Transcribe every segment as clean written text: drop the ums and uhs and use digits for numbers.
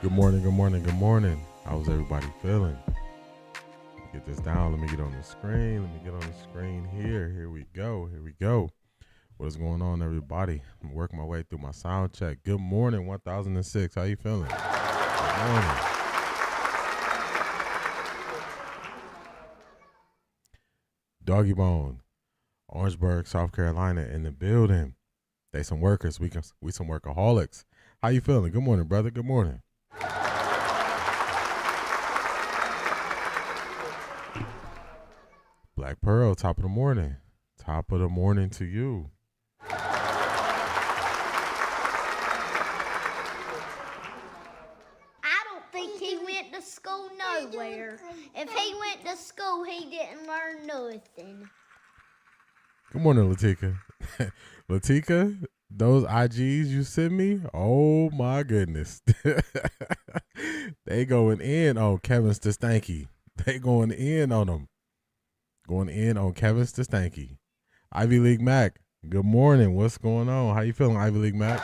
Good morning, good morning, good morning. How's everybody feeling? Let me get this down. Let me get on the screen. Let me get on the screen here. Here we go. Here we go. What is going on, everybody? I'm working my way through my sound check. Good morning, 1006. How you feeling? Good morning. Doggy Bone, Orangeburg, South Carolina in the building. They some workers. We some workaholics. How you feeling? Good morning, brother. Good morning. Black Pearl, top of the morning. Top of the morning to you. I don't think he went to school nowhere. If he went to school, he didn't learn nothing. Good morning, Latika. Latika, those IGs you sent me, oh my goodness. They going in on Kevin Stefanski. They going in on him. Going in on Kevin Stefanski. Ivy League Mac, good morning. What's going on? How you feeling, Ivy League Mac?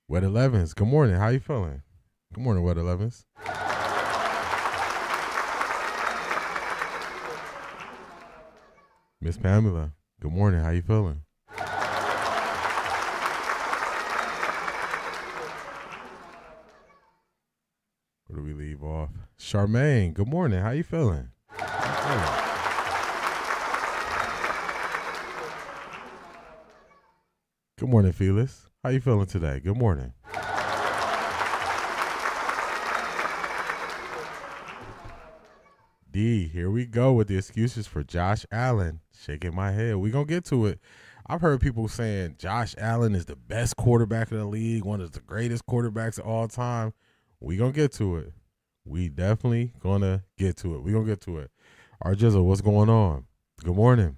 Wet 11s, good morning. How you feeling? Good morning, Wet 11s. Miss Pamela, good morning. How you feeling? Where do we leave off? Charmaine, good morning. How you feeling? Good morning, Felix. How you feeling today? Good morning. D, here we go with the excuses for Josh Allen. Shaking my head. We're going to get to it. I've heard people saying Josh Allen is the best quarterback in the league, one of the greatest quarterbacks of all time. We're going to get to it. We definitely going to get to it. We're going to get to it. Our Jizzle, what's going on? Good morning.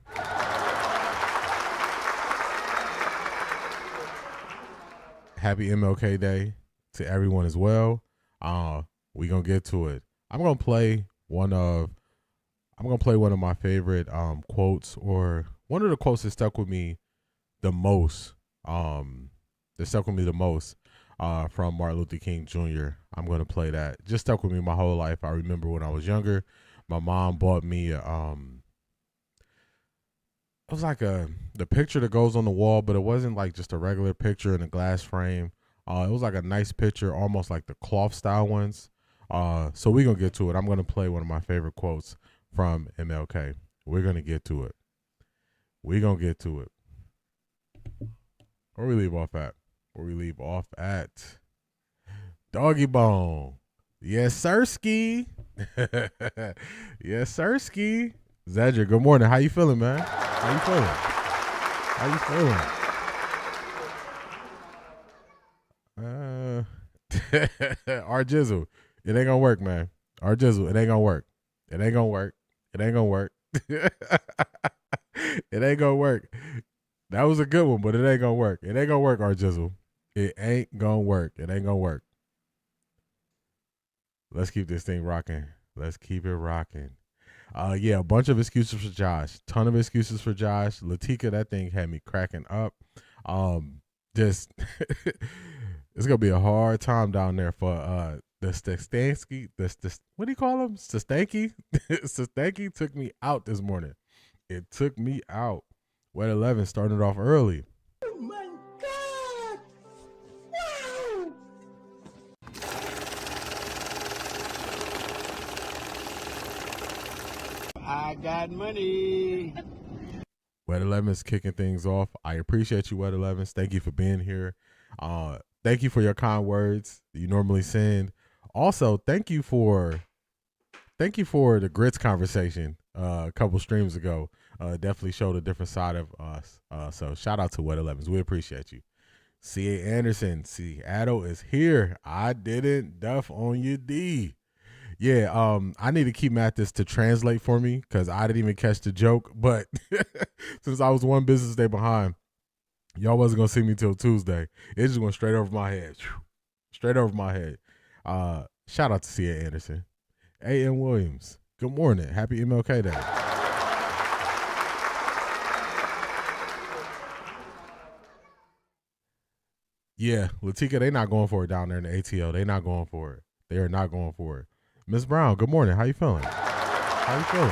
Happy MLK Day to everyone as well. We're going to get to it. I'm going to play one of my favorite quotes, or one of the quotes that stuck with me the most. From Martin Luther King Jr. I'm going to play that. Just stuck with me my whole life. I remember when I was younger, my mom bought me it was like the picture that goes on the wall, but it wasn't like just a regular picture in a glass frame. It was like a nice picture, almost like the cloth style ones. So we're going to get to it. I'm going to play one of my favorite quotes from MLK. We're going to get to it. We're going to get to it. Where we leave off at? Doggy Bone. Yes, sirski. Yes, sirski. Zadra, good morning. How you feeling, man? How you feeling? Our Jizzle, it ain't gonna work, man. Our Jizzle, it ain't gonna work. It ain't gonna work. It ain't gonna work. It ain't gonna work. That was a good one, but it ain't gonna work. It ain't gonna work, our Jizzle. It ain't gonna work. It ain't gonna work. Let's keep this thing rocking. Let's keep it rocking. Yeah, a bunch of excuses for Josh. Ton of excuses for Josh. Latika, that thing had me cracking up. Just it's gonna be a hard time down there for the Stefanski. What do you call him? Stefanski. Stefanski took me out this morning. It took me out. Wet 11 started off early. Oh my God! Wow! I got money. Wet 11's kicking things off. I appreciate you, Wet 11's. Thank you for being here. Thank you for your kind words that you normally send. Also, thank you for the grits conversation a couple streams ago. Definitely showed a different side of us. So shout out to Wet 11's. We appreciate you. C.A. Anderson, Seattle is here. I didn't duff on you, D. Yeah, I need to keep Mathis to translate for me because I didn't even catch the joke. But since I was one business day behind, y'all wasn't going to see me till Tuesday. It just went straight over my head. Straight over my head. Shout out to C.A. Anderson. A.M. Williams, good morning. Happy MLK Day. Yeah, Latika, they not going for it down there in the ATL. They not going for it. They are not going for it. Miss Brown, good morning. How you feeling? How you feeling?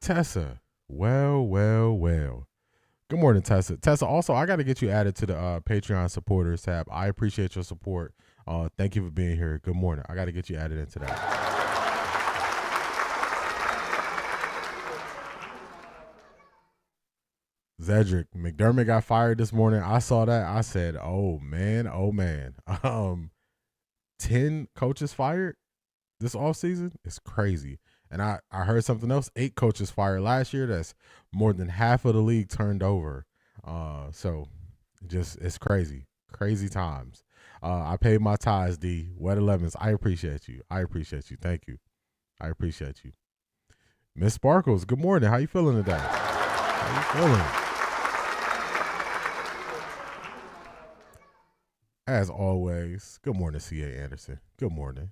Tessa, well. Good morning, Tessa. Tessa, also, I got to get you added to the Patreon supporters tab. I appreciate your support. Thank you for being here. Good morning. I got to get you added into that. Zedric, McDermott got fired this morning. I saw that. I said, oh, man. 10 coaches fired this offseason? It's crazy. And I heard something else. 8 coaches fired last year. That's more than half of the league turned over. So just it's crazy. Crazy times. I paid my tithes, D. Wet 11s. I appreciate you. Thank you. I appreciate you. Miss Sparkles, good morning. How you feeling today? How you feeling? As always, good morning, C.A. Anderson. Good morning.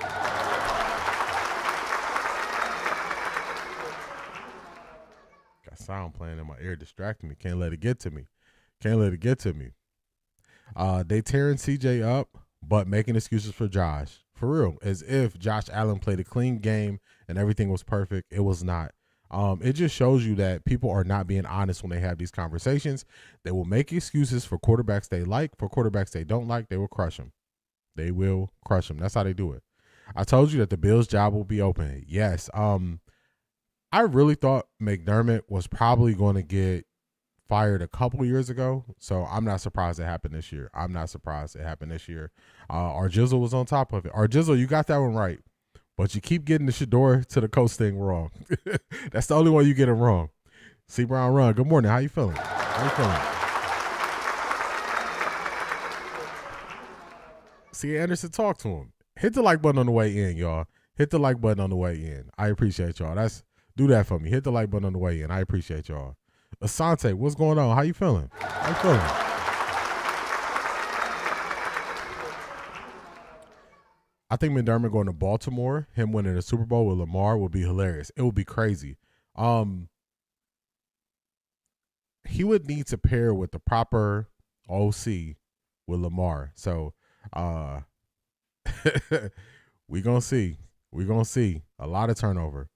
Got sound playing in my ear distracting me. Can't let it get to me. They tearing CJ up, but making excuses for Josh. For real, as if Josh Allen played a clean game and everything was perfect. It was not. It just shows you that people are not being honest when they have these conversations. They will make excuses for quarterbacks they like. For quarterbacks they don't like, they will crush them. That's how they do it. I told you that the Bills' job will be open. Yes. I really thought McDermott was probably going to get fired a couple years ago, so I'm not surprised it happened this year. Arjizzle was on top of it. Arjizzle, you got that one right, but you keep getting the Shador to the coast thing wrong. That's the only one you get it wrong. C. Brown Run, good morning. How you feeling? C. Anderson, talk to him. Hit the like button on the way in, y'all. I appreciate y'all. Do that for me. Hit the like button on the way in. I appreciate y'all. Asante, what's going on? How you feeling? I think McDermott going to Baltimore, him winning the Super Bowl with Lamar would be hilarious. It would be crazy. He would need to pair with the proper OC with Lamar. So we gonna see. A lot of turnover.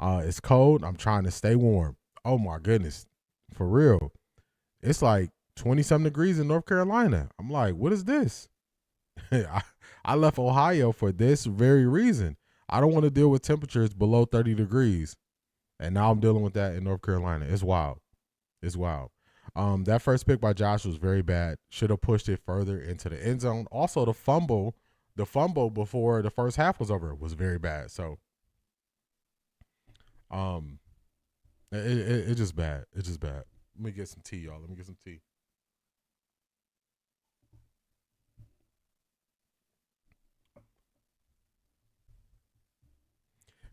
It's cold. I'm trying to stay warm. Oh my goodness. For real. It's like 20-something degrees in North Carolina. I'm like, what is this? I left Ohio for this very reason. I don't want to deal with temperatures below 30 degrees. And now I'm dealing with that in North Carolina. It's wild. That first pick by Josh was very bad. Should have pushed it further into the end zone. Also, the fumble before the first half was over was very bad. So it's just bad. Let me get some tea, y'all.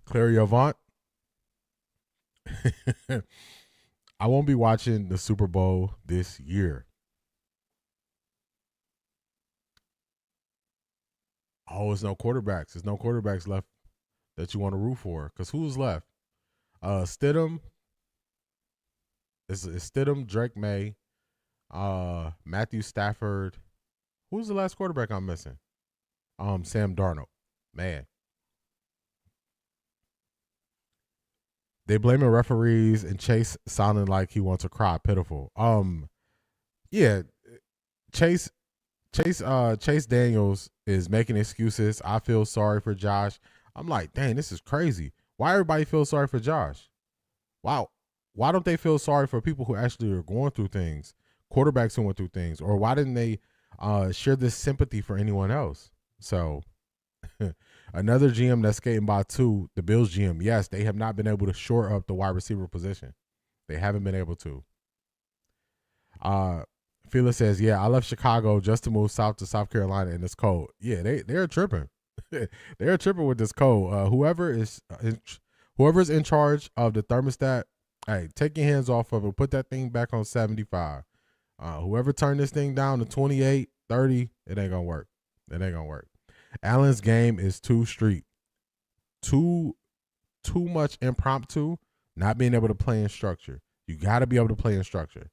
Clary Avant. I won't be watching the Super Bowl this year. Oh, there's no quarterbacks. There's no quarterbacks left that you want to root for. Because who's left? Stidham. It's Stidham, Drake May, Matthew Stafford. Who's the last quarterback I'm missing? Sam Darnold. Man. They blaming referees and Chase sounding like he wants to cry. Pitiful. Yeah. Chase Daniels is making excuses. I feel sorry for Josh. I'm like, dang, this is crazy. Why everybody feel sorry for Josh? Wow. Why don't they feel sorry for people who actually are going through things, quarterbacks who went through things, or why didn't they share this sympathy for anyone else? So another GM that's skating by two, the Bills GM. Yes, they have not been able to shore up the wide receiver position. They haven't been able to. Phyllis says, yeah, I left Chicago just to move south to South Carolina and it's cold. Yeah, they're tripping. They're tripping with this cold. Whoever's in charge of the thermostat, hey, take your hands off of it. Put that thing back on 75. Whoever turned this thing down to 28, 30, it ain't gonna work. Allen's game is too street. Too much impromptu, not being able to play in structure. You got to be able to play in structure.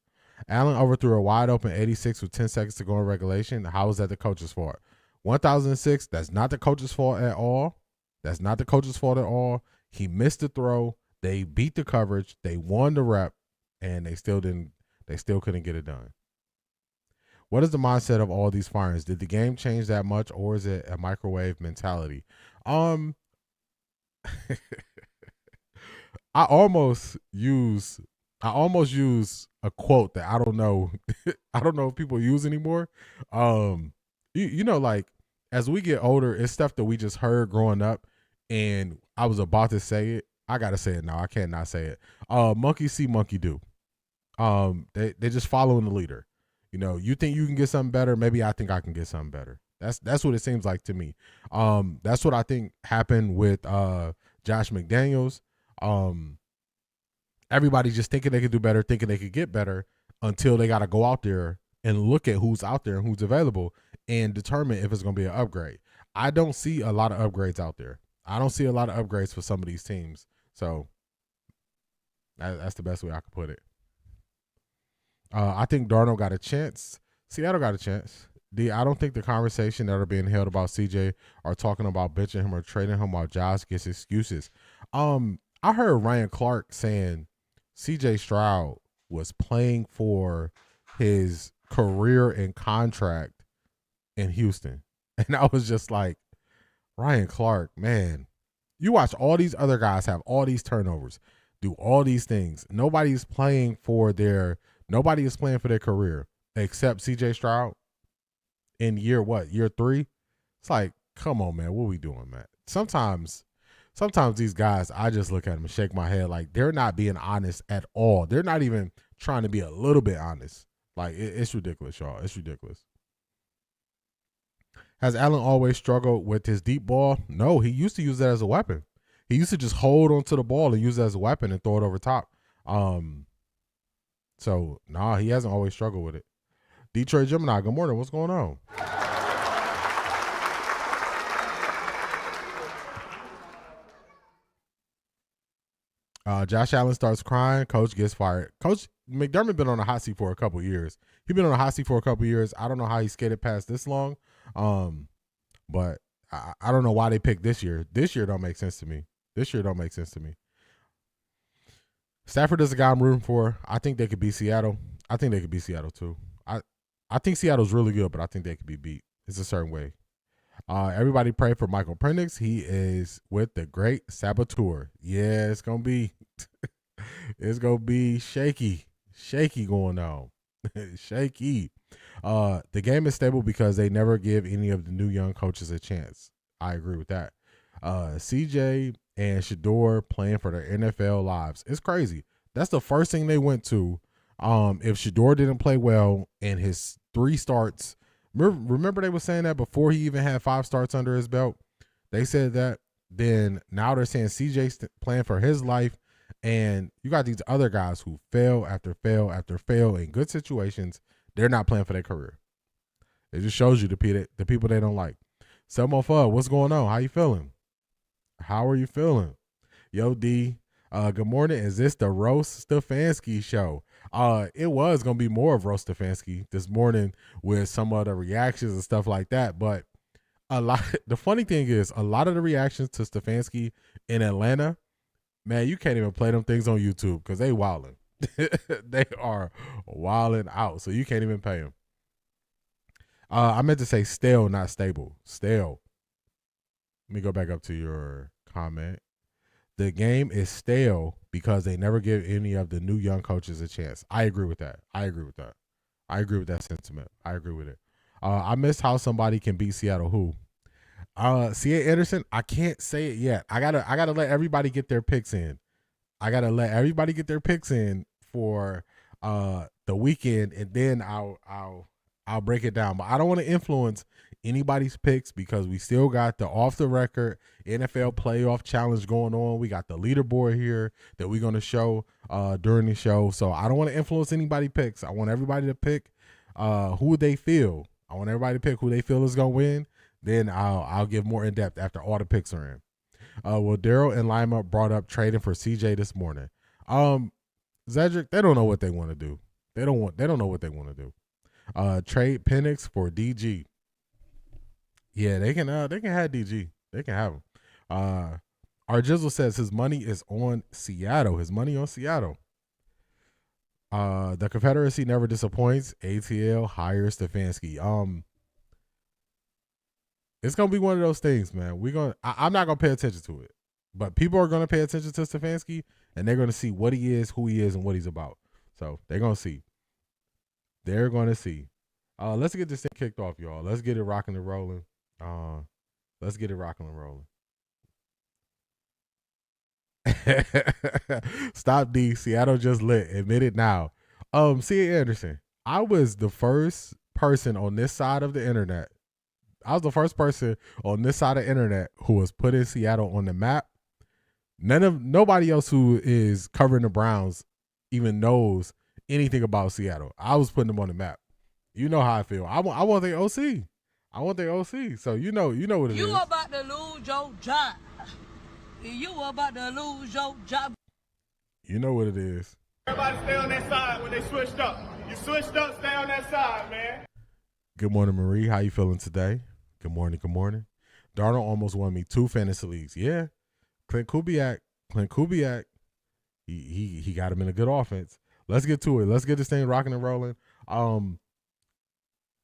Allen overthrew a wide open 86 with 10 seconds to go in regulation. How is that the coach's fault? 1006, that's not the coach's fault at all. That's not the coach's fault at all. He missed the throw. They beat the coverage. They won the rep, and they still couldn't get it done. What is the mindset of all these firings? Did the game change that much, or is it a microwave mentality? I almost use a quote that I don't know I don't know if people use anymore. You know, like as we get older, it's stuff that we just heard growing up, and I was about to say it. I gotta say it now. I can't not say it. Monkey see, monkey do. They just following the leader. You know, you think you can get something better, maybe I think I can get something better. That's what it seems like to me. That's what I think happened with Josh McDaniels. Everybody just thinking they could do better, thinking they could get better until they got to go out there and look at who's out there and who's available and determine if it's going to be an upgrade. I don't see a lot of upgrades out there. I don't see a lot of upgrades for some of these teams. So that's the best way I could put it. I think Darnold got a chance. Seattle got a chance. I don't think the conversation that are being held about CJ are talking about benching him or trading him while Josh gets excuses. I heard Ryan Clark saying CJ Stroud was playing for his career and contract in Houston. And I was just like, Ryan Clark, man, you watch all these other guys have all these turnovers, do all these things. Nobody is playing for their career except CJ Stroud in year 3? It's like, come on, man, what we doing, man? Sometimes these guys, I just look at them and shake my head like they're not being honest at all. They're not even trying to be a little bit honest. Like, it's ridiculous, y'all. It's ridiculous. Has Allen always struggled with his deep ball? No, he used to use that as a weapon. He used to just hold onto the ball and use it as a weapon and throw it over top. So, nah, he hasn't always struggled with it. Detroit Gemini, good morning. What's going on? Josh Allen starts crying. Coach gets fired. Coach McDermott been on a hot seat for a couple years. He's been on a hot seat for a couple years. I don't know how he skated past this long. But I don't know why they picked this year. This year don't make sense to me. Stafford is the guy I'm rooting for. I think they could beat Seattle. I think they could beat Seattle too. I think Seattle's really good, but I think they could be beat. It's a certain way. Everybody pray for Michael Penix. He is with the great saboteur. Yeah, it's gonna be shaky going on. Shaky. The game is stable because they never give any of the new young coaches a chance. I agree with that. CJ and Shador playing for their NFL lives. It's crazy. That's the first thing they went to. If Shador didn't play well in his 3 starts, remember they were saying that before he even had 5 starts under his belt? They said that. Then now they're saying CJ's playing for his life, and you got these other guys who fail after fail after fail in good situations. They're not playing for their career. It just shows you the people they don't like. Selmo Fudd, what's going on? How you feeling? How are you feeling? Yo, D, good morning. Is this the Roast Stefanski show? It was going to be more of Roast Stefanski this morning with some of the reactions and stuff like that. But the funny thing is, a lot of the reactions to Stefanski in Atlanta, man, you can't even play them things on YouTube because they wilding. They are wilding out, so you can't even pay them. I meant to say stale, not stable. Stale. Let me go back up to your comment. The game is stale because they never give any of the new young coaches a chance. I agree with that. I agree with that sentiment. I agree with it. I missed how somebody can beat Seattle. Who? C.A. Anderson. I can't say it yet. I gotta let everybody get their picks in. For the weekend, and then I'll break it down. But I don't want to influence anybody's picks because we still got the Off the Record NFL Playoff Challenge going on. We got the leaderboard here that we're going to show during the show. So I don't want to influence anybody's picks. I want everybody to pick who they feel. I want everybody to pick who they feel is going to win. Then I'll give more in depth after all the picks are in. Well, Daryl and Lima brought up trading for CJ this morning. Zedric, they don't know what they want to do. They don't know what they want to do. Trade Penix for DG. Yeah, they can have DG. They can have him. Arjizzle says his money is on Seattle. His money on Seattle. The Confederacy never disappoints. ATL hires Stefanski. It's gonna be one of those things, man. I'm not gonna pay attention to it, but people are gonna pay attention to Stefanski, and they're gonna see what he is, who he is, and what he's about. So they're gonna see. They're gonna see. Let's get this thing kicked off, y'all. Let's get it rocking and rolling. Let's get it rocking and rolling. Stop D. Seattle just lit. Admit it now. C.A. Anderson. I was the first person on this side of the internet. I was the first person on this side of the internet who was putting Seattle on the map. Nobody else who is covering the Browns even knows anything about Seattle. I was putting them on the map. You know how I feel. I want the OC. I want the OC. So you know what it is. You about to lose your job. You about to lose your job. You know what it is. Everybody stay on that side when they switched up. You switched up, stay on that side, man. Good morning, Marie. How you feeling today? Good morning. Good morning. Darnold almost won me 2 fantasy leagues. Yeah. Clint Kubiak. He got him in a good offense. Let's get to it. Let's get this thing rocking and rolling.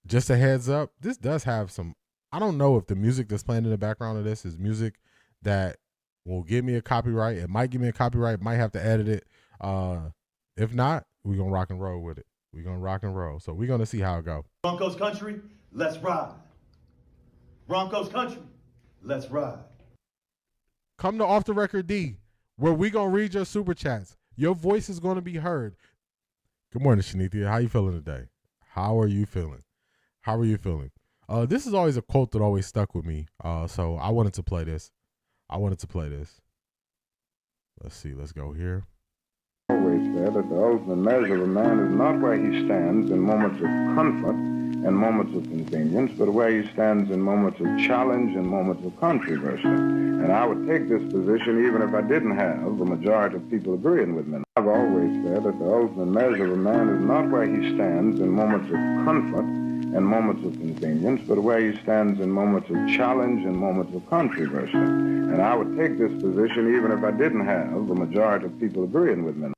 Just a heads up, this does have some, I don't know if the music that's playing in the background of this is music that will give me a copyright. It might give me a copyright, might have to edit it. If not, we're going to rock and roll with it. We're going to rock and roll. So we're going to see how it go. Broncos country, let's ride. Broncos country, let's ride. Come to OffThaRecorddee, where we going to read your super chats. Your voice is going to be heard. Good morning, Shanithia. How you feeling today? How are you feeling? This is always a quote that always stuck with me. So I wanted to play this. Let's see. Let's go here. Always said that the ultimate measure of a man is not where he stands in moments of comfort and moments of convenience, but where he stands in moments of challenge and moments of controversy. And I would take this position even if I didn't have the majority of people agreeing with me. I've always said that the ultimate measure of a man is not where he stands in moments of comfort and moments of convenience, but where he stands in moments of challenge and moments of controversy. And I would take this position even if I didn't have the majority of people agreeing with me.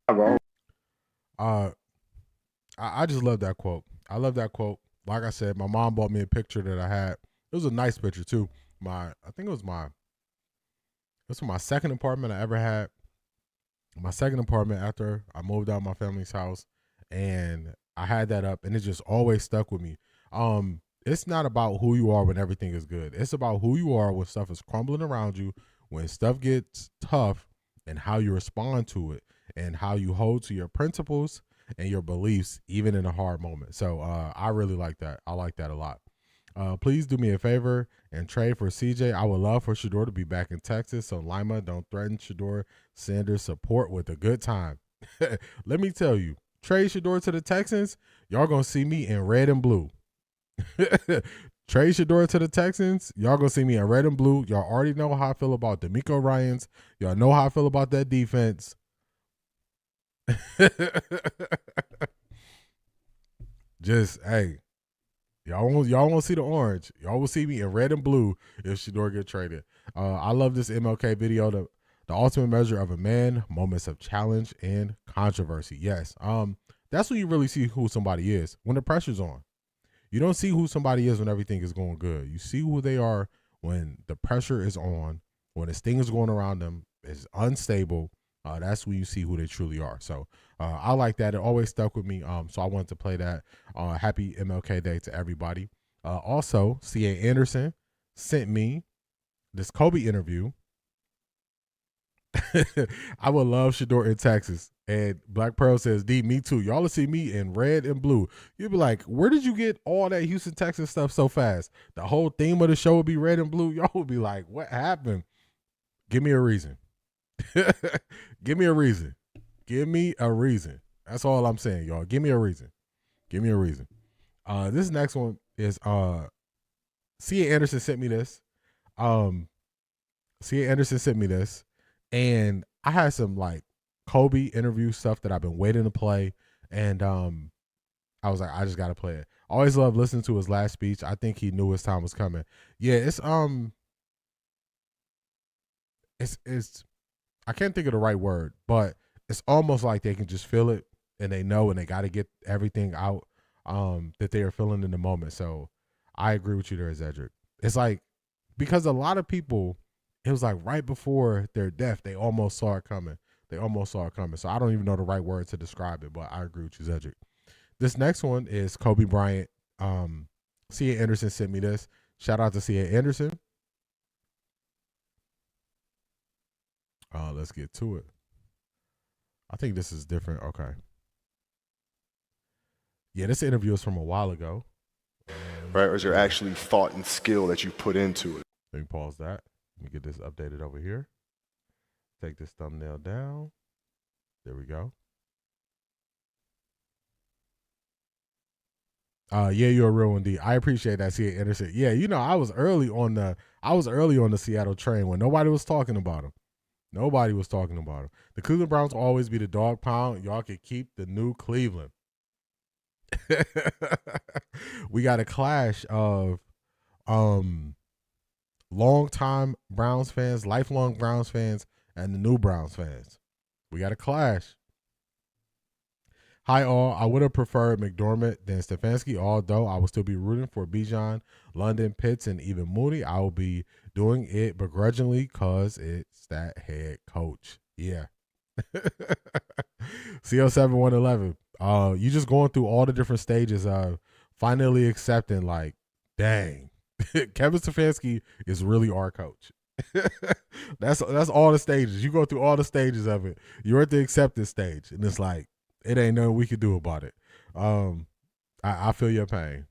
I just love that quote. I love that quote. Like I said, my mom bought me a picture that I had. It was a nice picture too. I think it was my second apartment I ever had. My second apartment after I moved out of my family's house, and I had that up, and it just always stuck with me. It's not about who you are when everything is good. It's about who you are when stuff is crumbling around you, when stuff gets tough, and how you respond to it, and how you hold to your principles and your beliefs, even in a hard moment. So I really like that. I like that a lot. Please do me a favor and trade for CJ. I would love for Shador to be back in Texas, so Lima, don't threaten Shador. Sanders support with a good time. Let me tell you, trade Shador to the Texans, y'all going to see me in red and blue. Trade Shador to the Texans, y'all going to see me in red and blue. Y'all already know how I feel about DeMeco Ryans. Y'all know how I feel about that defense. Just, hey. Y'all won't see the orange. Y'all will see me in red and blue if Shador get traded. I love this MLK video, the ultimate measure of a man, moments of challenge and controversy. Yes, that's when you really see who somebody is, when the pressure's on. You don't see who somebody is when everything is going good. You see who they are when the pressure is on, when this thing is going around them, is unstable. That's when you see who they truly are. So I like that. It always stuck with me. So I wanted to play that. Happy MLK Day to everybody. Also, C.A. Anderson sent me this Kobe interview. I would love Shador in Texas. And Black Pearl says, D, me too. Y'all will see me in red and blue. You'll be like, where did you get all that Houston, Texas stuff so fast? The whole theme of the show would be red and blue. Y'all would be like, what happened? Give me a reason. Give me a reason. Give me a reason. That's all I'm saying, y'all. Give me a reason. Give me a reason. This next one is C.A. Anderson sent me this. C.A. Anderson sent me this, and I had some like Kobe interview stuff that I've been waiting to play, and I was like, I just got to play it. I always love listening to his last speech. I think he knew his time was coming. Yeah, it's I can't think of the right word, but it's almost like they can just feel it and they know and they got to get everything out that they are feeling in the moment. So I agree with you there, Zedric. It's like, because a lot of people, it was like right before their death, they almost saw it coming. So I don't even know the right word to describe it, but I agree with you, Zedric. This next one is Kobe Bryant. C.A. Anderson sent me this. Shout out to C.A. Anderson. Let's get to it. I think this is different. Okay. Yeah, this interview is from a while ago. Right, or is there actually thought and skill that you put into it? Let me pause that. Let me get this updated over here. Take this thumbnail down. There we go. Yeah, you're a real one, D. I appreciate that, C.A. Anderson. Yeah, you know, I was early on the Seattle train when nobody was talking about him. Nobody was talking about him. The Cleveland Browns will always be the dog pound. Y'all can keep the new Cleveland. We got a clash of longtime Browns fans, lifelong Browns fans, and the new Browns fans. We got a clash. Hi all, I would have preferred McDermott than Stefanski, although I will still be rooting for Bijan, London, Pitts, and even Mooney. I will be doing it begrudgingly because it's that head coach. Yeah. CO7111. You just going through all the different stages of finally accepting, like, dang, Kevin Stefanski is really our coach. That's all the stages. You go through all the stages of it. You're at the acceptance stage, and it's like, it ain't nothing we can do about it. I feel your pain.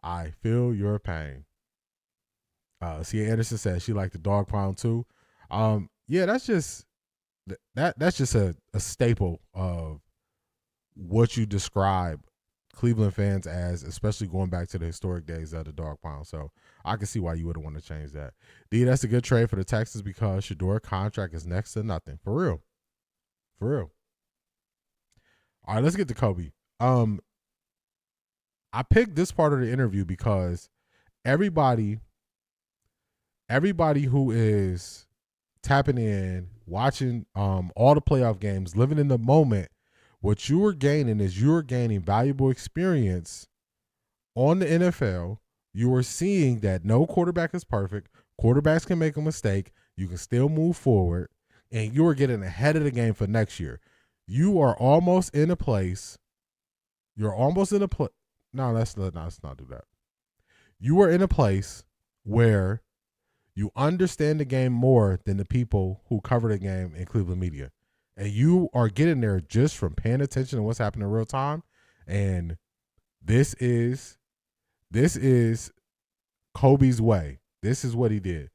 I feel your pain. C.A. Anderson says she liked the dog pound too. Yeah, that's just a staple of what you describe Cleveland fans as, especially going back to the historic days of the dog pound. So I can see why you would want to change that. D, that's a good trade for the Texans because Shedeur contract is next to nothing. For real. For real. All right, let's get to Kobe. I picked this part of the interview because everybody who is tapping in, watching all the playoff games, living in the moment, what you are gaining is you're gaining valuable experience on the NFL. You are seeing that no quarterback is perfect. Quarterbacks can make a mistake. You can still move forward, and you are getting ahead of the game for next year. You are almost in a place. You're almost in a place. No, let's not do that. You are in a place where you understand the game more than the people who cover the game in Cleveland media. And you are getting there just from paying attention to what's happening in real time. And this is Kobe's way. This is what he did.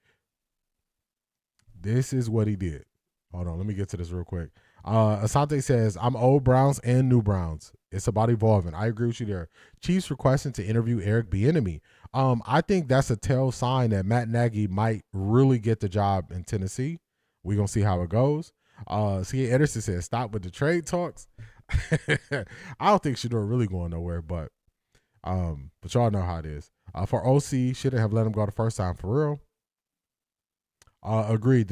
Hold on, let me get to this real quick. Asante says, I'm old Browns and new Browns. It's about evolving. I agree with you there. Chiefs requesting to interview Eric Bieniemy. I think that's a tell sign that Matt Nagy might really get the job in Tennessee. We're going to see how it goes. C.A. Anderson says, stop with the trade talks. I don't think Shedeur really going nowhere, but y'all know how it is. For OC, shouldn't have let him go the first time, for real. Agreed.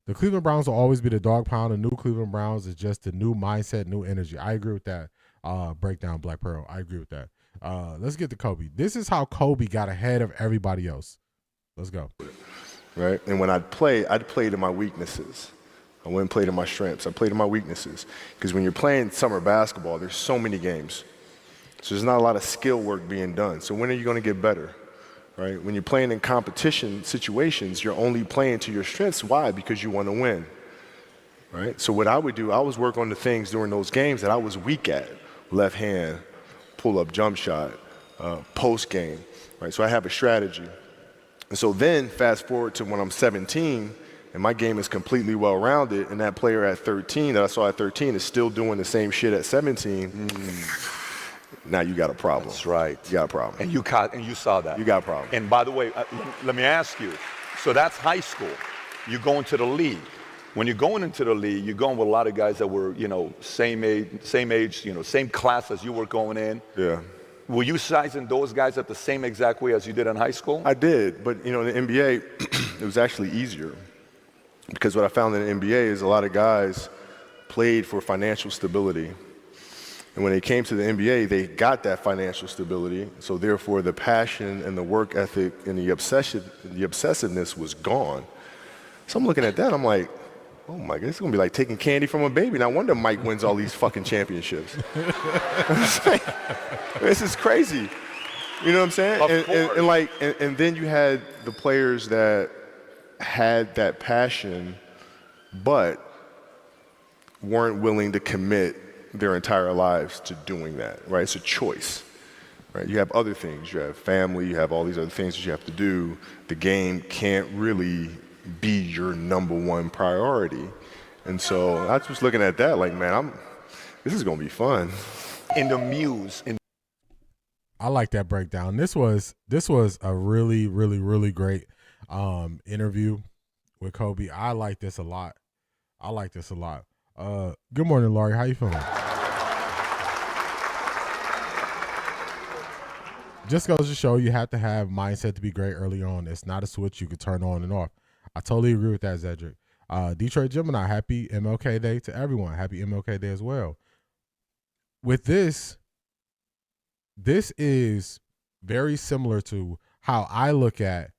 The Cleveland Browns will always be the dog pound. The new Cleveland Browns is just the new mindset, new energy. I agree with that. Breakdown, Black Pearl. I agree with that. Let's get to Kobe. This is how Kobe got ahead of everybody else. Let's go. Right? And when I'd play to my weaknesses. I wouldn't play to my strengths. I played to my weaknesses. Because when you're playing summer basketball, there's so many games. So there's not a lot of skill work being done. So when are you going to get better? Right? When you're playing in competition situations, you're only playing to your strengths. Why? Because you want to win. Right? So what I would do, I was work on the things during those games that I was weak at. Left hand, pull-up jump shot, post game. Right? So I have a strategy. And so then fast forward to when I'm 17 and my game is completely well-rounded and that player at 13 that I saw at 13 is still doing the same shit at 17. Now you got a problem. That's right. You got a problem. And you saw that. You got a problem. And by the way, let me ask you. So that's high school. You go into the league. when you're going into the league, you're going with a lot of guys that were, same age, same class as you were going in. Yeah. Were you sizing those guys up the same exact way as you did in high school? I did, but in the NBA, it was actually easier. Because what I found in the NBA is a lot of guys played for financial stability. And when they came to the NBA, they got that financial stability. So therefore, the passion and the work ethic and the obsessiveness was gone. So I'm looking at that, I'm like, oh my God, it's gonna be like taking candy from a baby. No wonder Mike wins all these fucking championships. This is crazy. You know what I'm saying? And then you had the players that had that passion, but weren't willing to commit their entire lives to doing that, right? It's a choice, right? You have other things. You have family. You have all these other things that you have to do. The game can't really be your number one priority. And so I was looking at that like, man, this is going to be fun. In the muse. I like that breakdown. This was a really, really, really great interview with Kobe. I like this a lot. Good morning, Laurie. How you feeling? Just goes to show you have to have mindset to be great early on. It's not a switch you could turn on and off. I totally agree with that, Zedric. Detroit Gemini, happy MLK Day to everyone. Happy MLK Day as well. With this is very similar to how I look at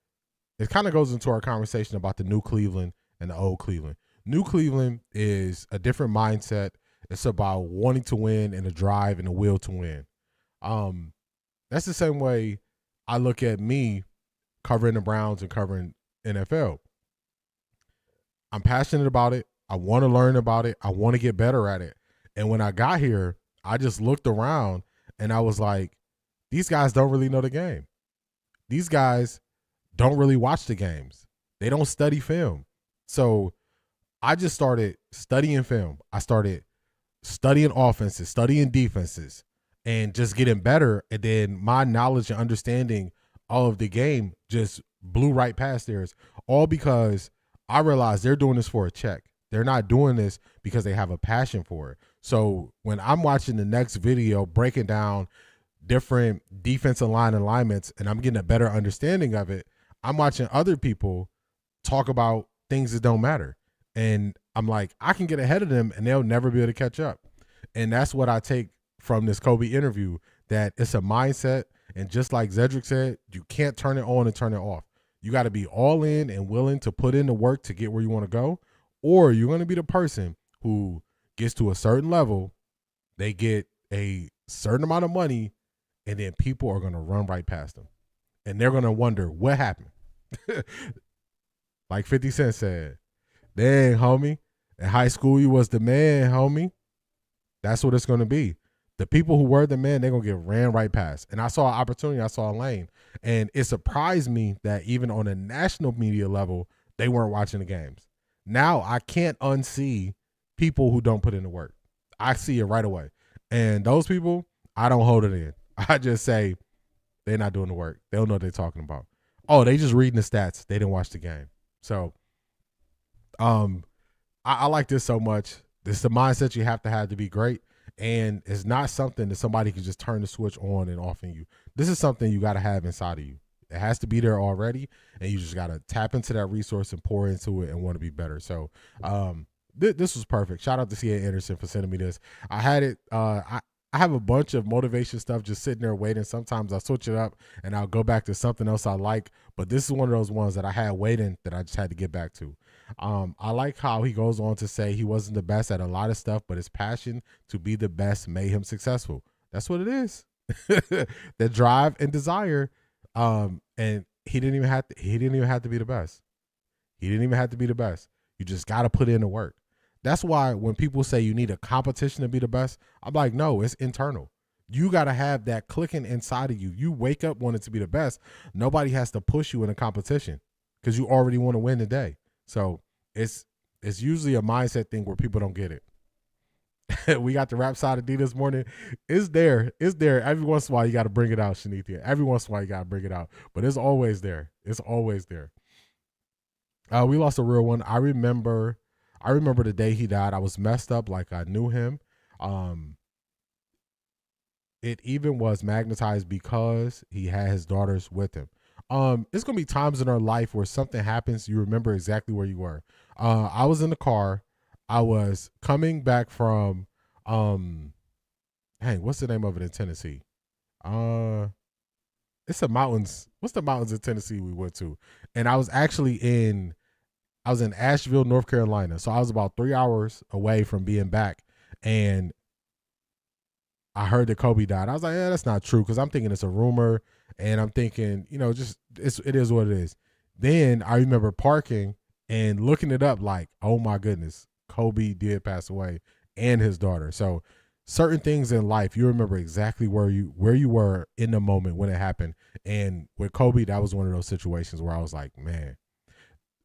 it. Kind of goes into our conversation about the new Cleveland and the old Cleveland. New Cleveland is a different mindset. It's about wanting to win and a drive and a will to win. That's the same way I look at me covering the Browns and covering NFL. I'm passionate about it. I want to learn about it. I want to get better at it. And when I got here, I just looked around and I was like, these guys don't really know the game. These guys don't really watch the games. They don't study film. So I just started studying film. I started studying offenses, studying defenses, and just getting better. And then my knowledge and understanding of the game just blew right past theirs, all because I realized they're doing this for a check. They're not doing this because they have a passion for it. So when I'm watching the next video breaking down different defensive line alignments and I'm getting a better understanding of it, I'm watching other people talk about things that don't matter. And I'm like, I can get ahead of them and they'll never be able to catch up. And that's what I take from this Kobe interview, that it's a mindset. And just like Zedric said, you can't turn it on and turn it off. You got to be all in and willing to put in the work to get where you want to go, or you're going to be the person who gets to a certain level, they get a certain amount of money, and then people are going to run right past them. And they're going to wonder what happened. Like 50 Cent said, dang, homie, in high school you was the man, homie. That's what it's going to be. The people who were the man, they're going to get ran right past. And I saw an opportunity. I saw a lane. And it surprised me that even on a national media level, they weren't watching the games. Now I can't unsee people who don't put in the work. I see it right away. And those people, I don't hold it in. I just say they're not doing the work. They don't know what they're talking about. Oh, they just reading the stats. They didn't watch the game. So I like this so much. This is the mindset you have to be great. And it's not something that somebody can just turn the switch on and off in you. This is something you got to have inside of you. It has to be there already, and you just got to tap into that resource and pour into it and want to be better. So this was perfect. Shout out to C.A. Anderson for sending me this. I had it. I have a bunch of motivation stuff just sitting there waiting. Sometimes I switch it up and I'll go back to something else I like. But this is one of those ones that I had waiting that I just had to get back to. I like how he goes on to say he wasn't the best at a lot of stuff, but his passion to be the best made him successful. That's what it is. The drive and desire. And he didn't even have to be the best. He didn't even have to be the best. You just got to put in the work. That's why when people say you need a competition to be the best, I'm like, no, it's internal. You got to have that clicking inside of you. You wake up wanting to be the best. Nobody has to push you in a competition because you already want to win the day. So it's usually a mindset thing where people don't get it. We got the rap side of D this morning. It's there. Every once in a while, you got to bring it out, Shanithia. Every once in a while, you got to bring it out. But it's always there. It's always there. We lost a real one. I remember I remember the day he died. I was messed up like I knew him. It even was magnetized because he had his daughters with him. It's gonna be times in our life where something happens, you remember exactly where you were. I was in the car. I was coming back from what's the name of it in Tennessee? It's the mountains. What's the mountains in Tennessee we went to? And I was in Asheville, North Carolina. So I was about 3 hours away from being back. And I heard that Kobe died. I was like, yeah, that's not true. Cause I'm thinking it's a rumor. And I'm thinking, it is what it is. Then I remember parking and looking it up like, oh my goodness, Kobe did pass away and his daughter. So certain things in life, you remember exactly where you were in the moment when it happened. And with Kobe, that was one of those situations where I was like, man,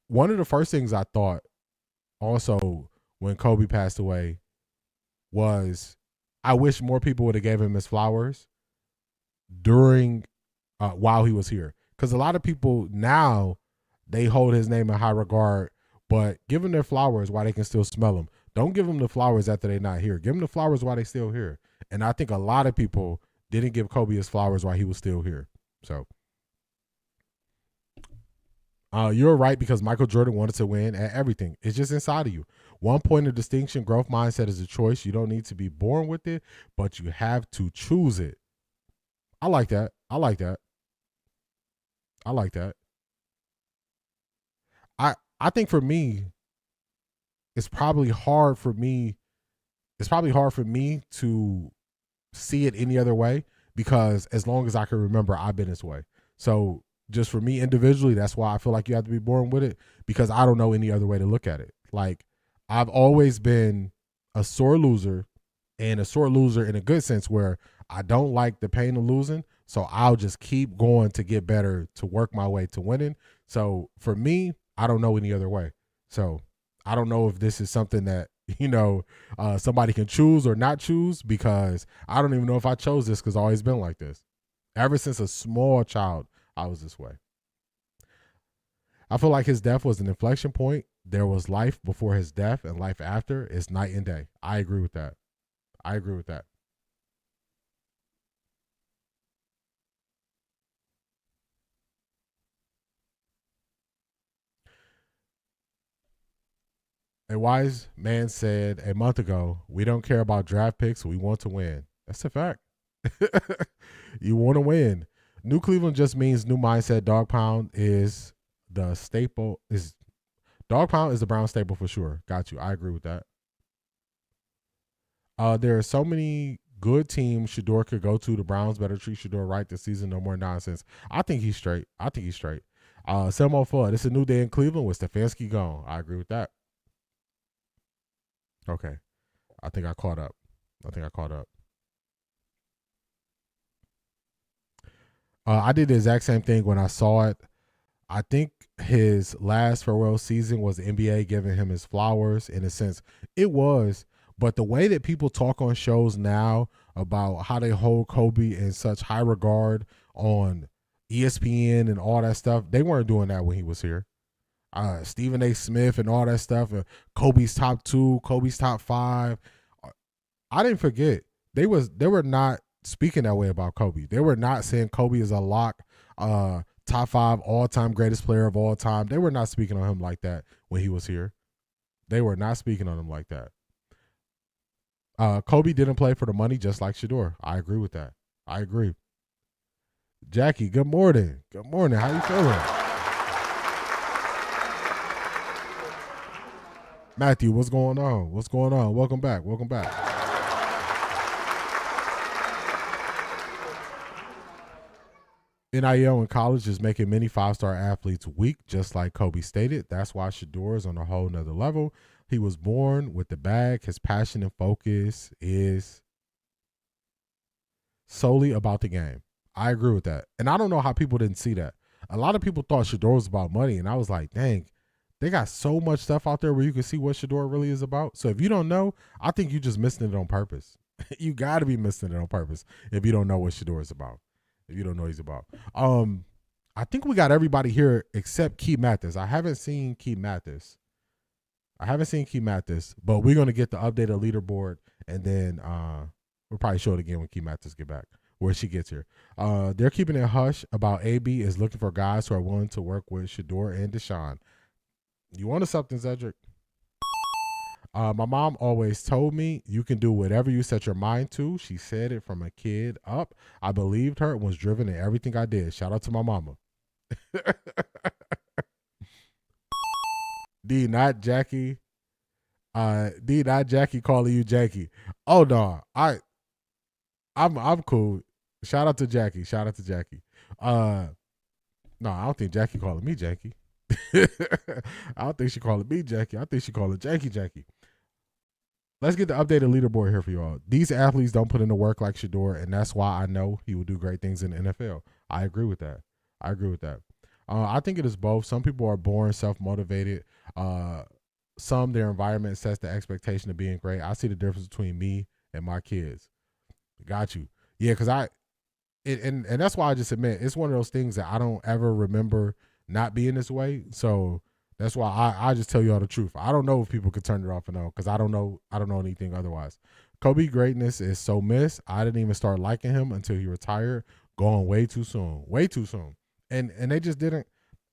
one of the first things I thought also when Kobe passed away was I wish more people would have gave him his flowers during while he was here. Because a lot of people now, they hold his name in high regard, but give them their flowers while they can still smell them. Don't give them the flowers after they're not here. Give them the flowers while they're still here. And I think a lot of people didn't give Kobe his flowers while he was still here. So you're right, because Michael Jordan wanted to win at everything. It's just inside of you. 1 point of distinction, growth mindset is a choice. You don't need to be born with it, but you have to choose it. I like that. I like that. I like that. I think for me, it's probably hard for me to see it any other way, because as long as I can remember, I've been this way. So just for me individually, that's why I feel like you have to be born with it, because I don't know any other way to look at it. Like, I've always been a sore loser, and a sore loser in a good sense where I don't like the pain of losing. So I'll just keep going to get better, to work my way to winning. So for me, I don't know any other way. So I don't know if this is something that, somebody can choose or not choose, because I don't even know if I chose this, because I've always been like this. Ever since a small child, I was this way. I feel like his death was an inflection point. There was life before his death and life after. It's night and day. I agree with that. A wise man said a month ago, we don't care about draft picks. We want to win. That's a fact. You want to win. New Cleveland just means new mindset. Dog pound is the staple. Dog pound is the Brown staple for sure. Got you. I agree with that. There are so many good teams Shador could go to. The Browns better treat Shador right this season. No more nonsense. I think he's straight. Selmo Fudd. It's a new day in Cleveland with Stefanski gone. I agree with that. Okay. I think I caught up. I did the exact same thing when I saw it. I think his last farewell season was the NBA giving him his flowers. In a sense, it was. But the way that people talk on shows now about how they hold Kobe in such high regard on ESPN and all that stuff, they weren't doing that when he was here. Stephen A. Smith and all that stuff, Kobe's top 2, Kobe's top 5. I didn't forget. They were not speaking that way about Kobe. They were not saying Kobe is a lock, top 5 all-time greatest player of all time. They were not speaking on him like that when he was here. They were not speaking on him like that. Kobe didn't play for the money, just like Shador. I agree with that. I agree. Jackie, good morning. Good morning. How you feeling? Matthew, what's going on? Welcome back. NIL in college is making many 5-star athletes weak, just like Kobe stated. That's why Shador is on a whole nother level. He was born with the bag. His passion and focus is solely about the game. I agree with that. And I don't know how people didn't see that. A lot of people thought Shador was about money, and I was like, dang, they got so much stuff out there where you can see what Shador really is about. So if you don't know, I think you're just missing it on purpose. You got to be missing it on purpose if you don't know what Shador is about. If you don't know what he's about. I think we got everybody here except Key Mathis. I haven't seen Key Mathis. I haven't seen Key Mathis, but we're gonna get the updated leaderboard, and then we'll probably show it again when Key Mathis get back, where she gets here. They're keeping it hush about AB is looking for guys who are willing to work with Shador and Deshaun. You wanted something, Cedric? My mom always told me you can do whatever you set your mind to. She said it from a kid up. I believed her and was driven in everything I did. Shout out to my mama. D, not Jackie. D, not Jackie calling you Jackie. Oh no, I'm cool. Shout out to Jackie. Shout out to Jackie. No, I don't think Jackie calling me Jackie. I don't think she calling me Jackie. I think she calling Jackie. Let's get the updated leaderboard here for y'all. These athletes don't put in the work like Shador, and that's why I know he will do great things in the NFL. I agree with that. I think it is both. Some people are born self-motivated. Some, their environment sets the expectation of being great. I see the difference between me and my kids. Got you. Yeah, because and that's why I just admit it's one of those things that I don't ever remember not being this way. So that's why I just tell you all the truth. I don't know if people could turn it off and on because I don't know anything otherwise. Kobe greatness is so missed. I didn't even start liking him until he retired, going way too soon. And they just didn't,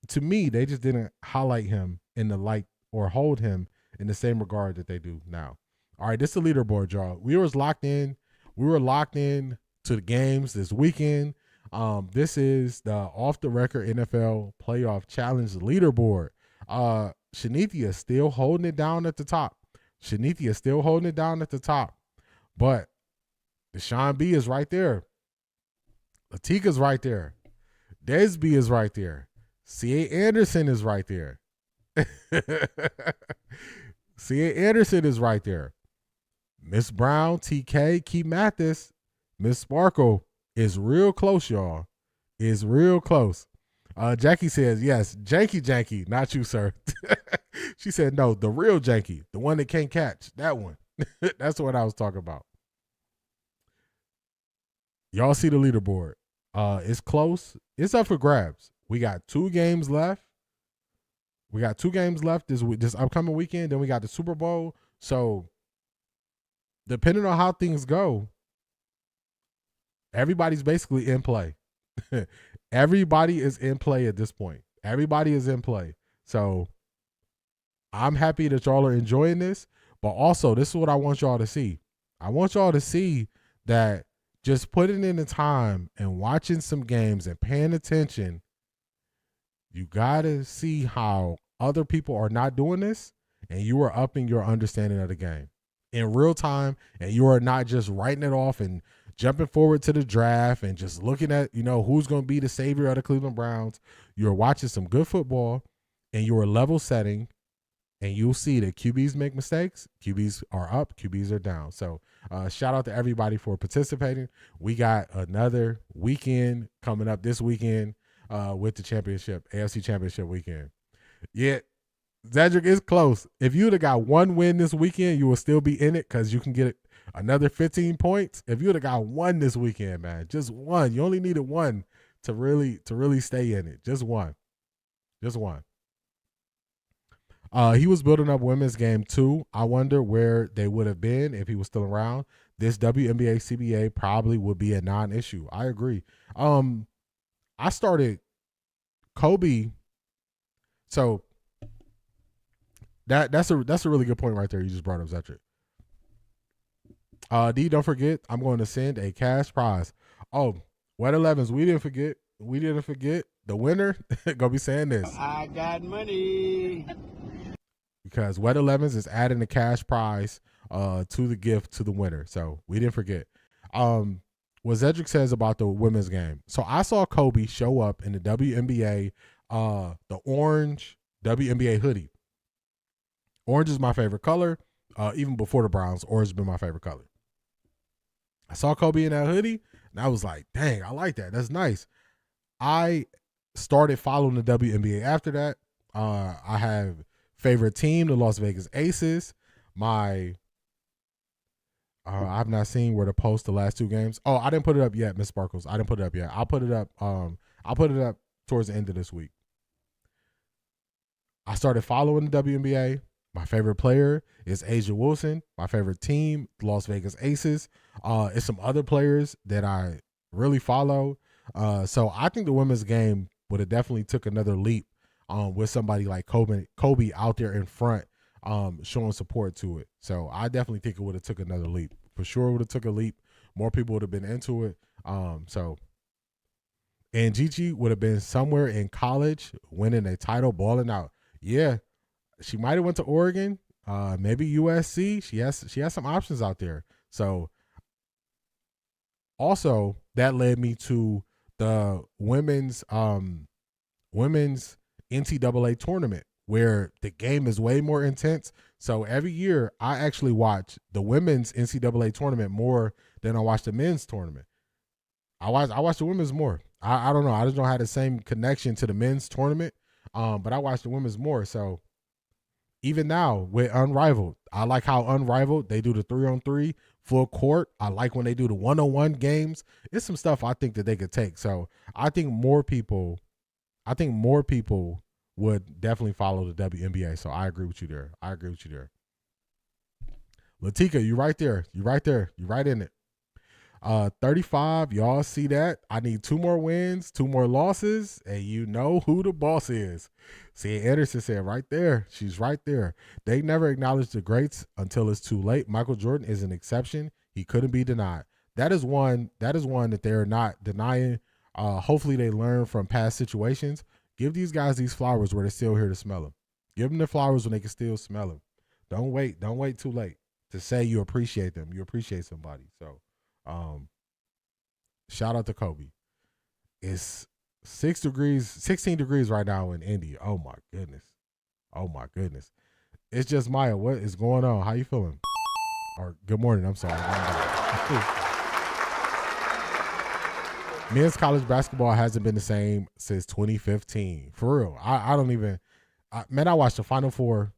to me, they just didn't highlight him in the light or hold him in the same regard that they do now. All right, this is the leaderboard, y'all. We were locked in to the games this weekend. This is the Off the Record NFL Playoff Challenge leaderboard. Shanithia still holding it down at the top. But Deshaun B is right there. Latika's right there. Desby is right there. C.A. Anderson is right there. Miss Brown, TK, Key Mathis, Miss Sparkle is real close, y'all. Is real close. Jackie says, yes, Janky, not you, sir. She said, no, the real Janky, the one that can't catch. That one. That's what I was talking about. Y'all see the leaderboard. It's close. It's up for grabs. We got 2 games left. This upcoming weekend. Then we got the Super Bowl. So depending on how things go, everybody's basically in play. Everybody is in play at this point. Everybody is in play. So I'm happy that y'all are enjoying this. But also, this is what I want y'all to see. I want y'all to see that just putting in the time and watching some games and paying attention, you got to see how other people are not doing this, and you are upping your understanding of the game in real time, and you are not just writing it off and jumping forward to the draft and just looking at, who's going to be the savior of the Cleveland Browns. You're watching some good football, and you are level setting, and you'll see that QBs make mistakes. QBs are up. QBs are down. So shout out to everybody for participating. We got another weekend coming up this weekend with the championship, AFC Championship weekend. Yeah, Cedric is close. If you'd have got one win this weekend, you will still be in it because you can get another 15 points. If you'd have got one this weekend, man, just one. You only needed one to really stay in it. Just one. He was building up women's game too. I wonder where they would have been if he was still around. This WNBA CBA probably would be a non-issue. I agree. I started Kobe. So that's a really good point right there. You just brought up Cedric. D, don't forget, I'm going to send a cash prize. Oh, Wet 11s, we didn't forget. The winner gonna be saying this. I got money. Because Wet 11s is adding a cash prize to the gift to the winner. So we didn't forget. What Cedric says about the women's game. So I saw Kobe show up in the WNBA, the orange WNBA hoodie. Orange is my favorite color. Even before the Browns, orange has been my favorite color. I saw Kobe in that hoodie, and I was like, dang, I like that. That's nice. I started following the WNBA after that. I have favorite team, the Las Vegas Aces. I've not seen where to post the last 2 games. Oh, I didn't put it up yet, Miss Sparkles. I didn't put it up yet. I'll put it up. I'll put it up towards the end of this week. I started following the WNBA. My favorite player is Asia Wilson. My favorite team, the Las Vegas Aces. It's some other players that I really follow. So I think the women's game would have definitely took another leap with somebody like Kobe out there in front, showing support to it. So I definitely think it would have took another leap. For sure would have took a leap. More people would have been into it. And Gigi would have been somewhere in college, winning a title, balling out. Yeah, she might have went to Oregon, maybe USC. She has some options out there. So also that led me to the women's NCAA tournament, where the game is way more intense. So every year I actually watch the women's NCAA tournament more than I watch the men's tournament. I watch the women's more. I don't know. I just don't have the same connection to the men's tournament. But I watch the women's more. So even now with Unrivaled, I like how Unrivaled, they do the 3-on-3 full court. I like when they do the 1-on-1 games. It's some stuff I think that they could take. So I think more people would definitely follow the WNBA. So I agree with you there. Latika, you right there. You right in it. 35, y'all see that? I need 2 more wins, 2 more losses, and you know who the boss is. See, Anderson said right there. She's right there. They never acknowledge the greats until it's too late. Michael Jordan is an exception. He couldn't be denied. That is one that they're not denying. Hopefully they learn from past situations. Give these guys these flowers where they're still here to smell them. Give them the flowers when they can still smell them. Don't wait too late to say you appreciate them. You appreciate somebody. So shout out to Kobe. It's 16 degrees right now in Indy. Oh my goodness. It's just Maya. What is going on? How you feeling? Or good morning. I'm sorry. Men's college basketball hasn't been the same since 2015. For real. I watched the Final Four.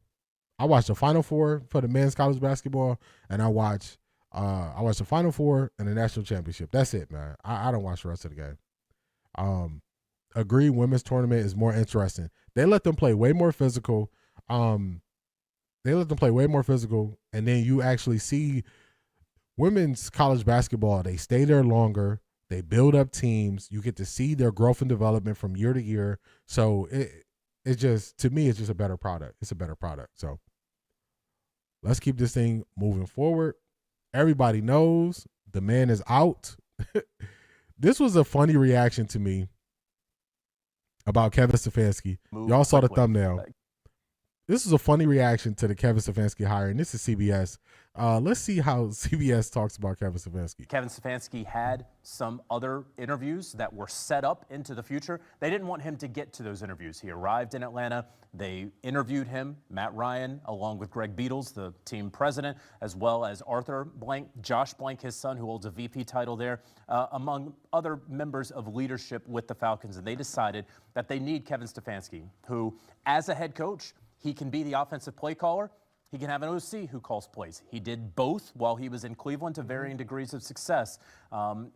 I watched the Final Four for the men's college basketball, and I watched the Final Four and the national championship. That's it, man. I don't watch the rest of the game. Agree, women's tournament is more interesting. They let them play way more physical. And then you actually see women's college basketball. They stay there longer. They build up teams. You get to see their growth and development from year to year. So it just, to me, it's just a better product. It's a better product. So let's keep this thing moving forward. Everybody knows the man is out. This was a funny reaction to me about Kevin Stefanski. Y'all saw the thumbnail. This is a funny reaction to the Kevin Stefanski hire, and this is CBS. Let's see how CBS talks about Kevin Stefanski. Kevin Stefanski had some other interviews that were set up into the future. They didn't want him to get to those interviews. He arrived in Atlanta. They interviewed him, Matt Ryan, along with Greg Beatles, the team president, as well as Arthur Blank, Josh Blank, his son, who holds a VP title there, among other members of leadership with the Falcons. And they decided that they need Kevin Stefanski, who, as a head coach, he can be the offensive play caller. He can have an OC who calls plays. He did both while he was in Cleveland to varying degrees of success.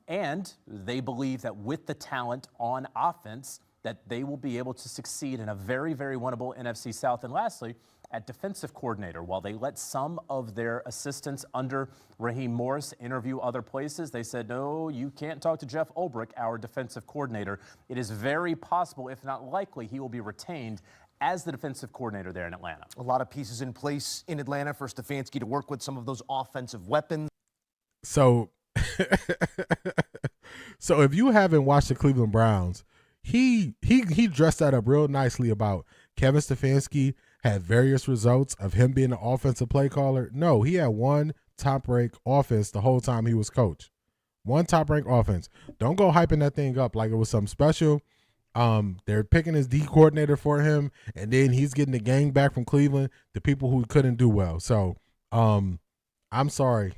And they believe that with the talent on offense, that they will be able to succeed in a very, very winnable NFC South. And lastly, at defensive coordinator, while they let some of their assistants under Raheem Morris interview other places, they said, no, you can't talk to Jeff Ulbrich, our defensive coordinator. It is very possible, if not likely, he will be retained as the defensive coordinator there in Atlanta. A lot of pieces in place in Atlanta for Stefanski to work with some of those offensive weapons. So, so if you haven't watched the Cleveland Browns, he dressed that up real nicely about Kevin Stefanski had various results of him being an offensive play caller. No, he had one top-ranked offense the whole time he was coach. One top-ranked offense. Don't go hyping that thing up like it was something special. They're picking his D coordinator for him, and then he's getting the gang back from Cleveland, the people who couldn't do well. So, I'm sorry.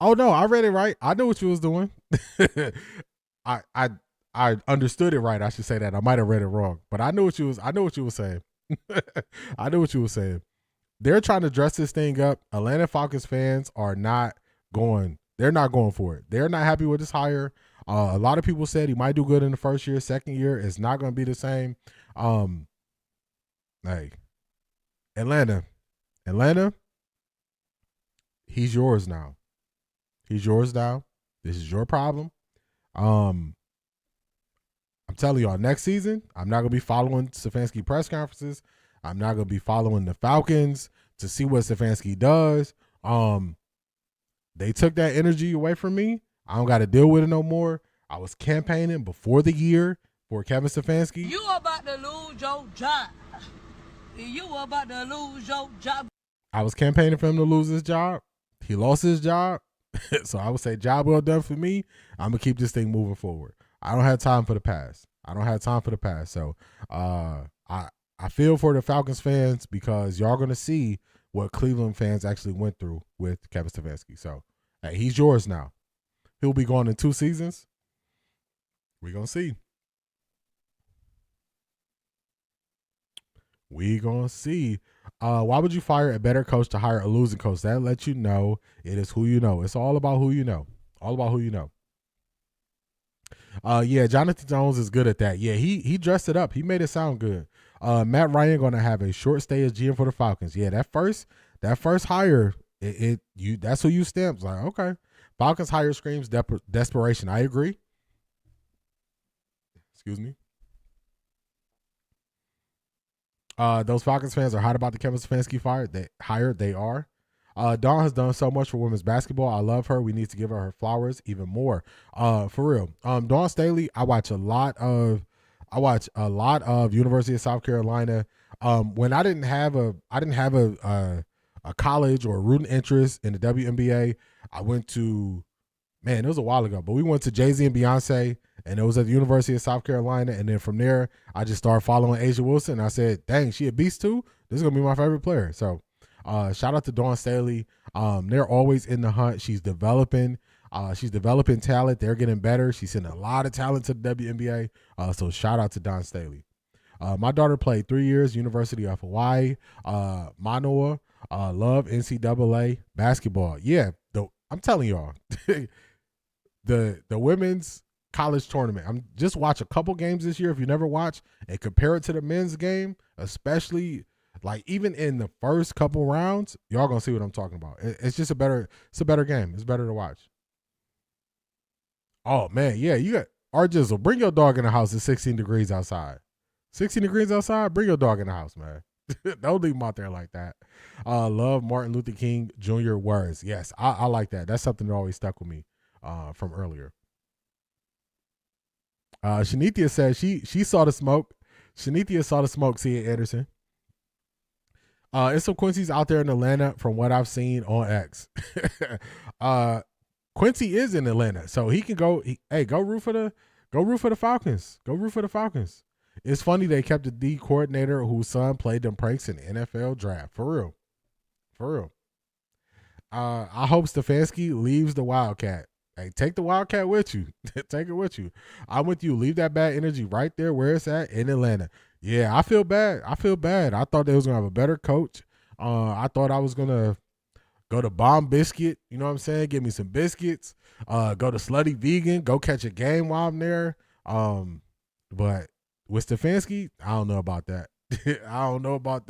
Oh no, I read it right. I know what you was doing. I understood it right. I should say that. I might have read it wrong, but I know what you were saying. I know what you were saying. They're trying to dress this thing up. Atlanta Falcons fans are not going. They're not going for it. They're not happy with this hire. A lot of people said he might do good in the first year. Second year is not going to be the same. Hey, Atlanta, he's yours now. He's yours now. This is your problem. I'm telling y'all, next season, I'm not gonna be following Stefanski press conferences. I'm not gonna be following the Falcons to see what Stefanski does. They took that energy away from me. I don't got to deal with it no more. I was campaigning before the year for Kevin Stefanski. You about to lose your job. You about to lose your job. I was campaigning for him to lose his job. He lost his job. So I would say job well done for me. I'm going to keep this thing moving forward. I don't have time for the past. So I feel for the Falcons fans because y'all going to see what Cleveland fans actually went through with Kevin Stefanski. So, hey, he's yours now. He'll be gone in 2 seasons. We're going to see. Why would you fire a better coach to hire a losing coach? That lets you know it is who you know. It's all about who you know. Yeah, Jonathan Jones is good at that. Yeah, he dressed it up. He made it sound good. Matt Ryan going to have a short stay as GM for the Falcons. Yeah, that first hire, that's who you stamped. Like, okay. Falcons hire screams desperation. I agree. Excuse me. Those Falcons fans are hot about the Kevin Stefanski hire. They are. Dawn has done so much for women's basketball. I love her. We need to give her flowers even more. For real. Dawn Staley, I watch a lot of University of South Carolina. When I didn't have a college or a rooting interest in the WNBA, I went to, it was a while ago, but we went to Jay-Z and Beyonce, and it was at the University of South Carolina. And then from there, I just started following Asia Wilson. And I said, dang, she a beast too? This is going to be my favorite player. So shout out to Dawn Staley. They're always in the hunt. She's developing talent. They're getting better. She's sending a lot of talent to the WNBA. So shout out to Dawn Staley. My daughter played 3 years, University of Hawaii. Manoa, love NCAA basketball. Yeah, I'm telling y'all, the women's college tournament. I'm just watch a couple games this year. If you never watch, and compare it to the men's game, especially like even in the first couple rounds, y'all gonna see what I'm talking about. It's just a better game. It's better to watch. Oh man, yeah, you got Jizzle. Bring your dog in the house. It's 16 degrees outside. 16 degrees outside. Bring your dog in the house, man. Don't leave him out there like that. Love Martin Luther King Jr. words. Yes, I like that. That's something that always stuck with me from earlier. Shanithia says she saw the smoke. Shanithia saw the smoke, seeing Anderson. It's some Quincy's out there in Atlanta from what I've seen on X. Quincy is in Atlanta, so he can go. Go root for the Falcons. Go root for the Falcons. It's funny they kept the D coordinator whose son played them pranks in the NFL draft. For real. I hope Stefanski leaves the Wildcat. Hey, take the Wildcat with you. Take it with you. I'm with you. Leave that bad energy right there where it's at in Atlanta. Yeah, I feel bad. I thought they was going to have a better coach. I thought I was going to go to Bomb Biscuit. You know what I'm saying? Give me some biscuits. Go to Slutty Vegan. Go catch a game while I'm there. But with Stefanski, I don't know about that. I don't know about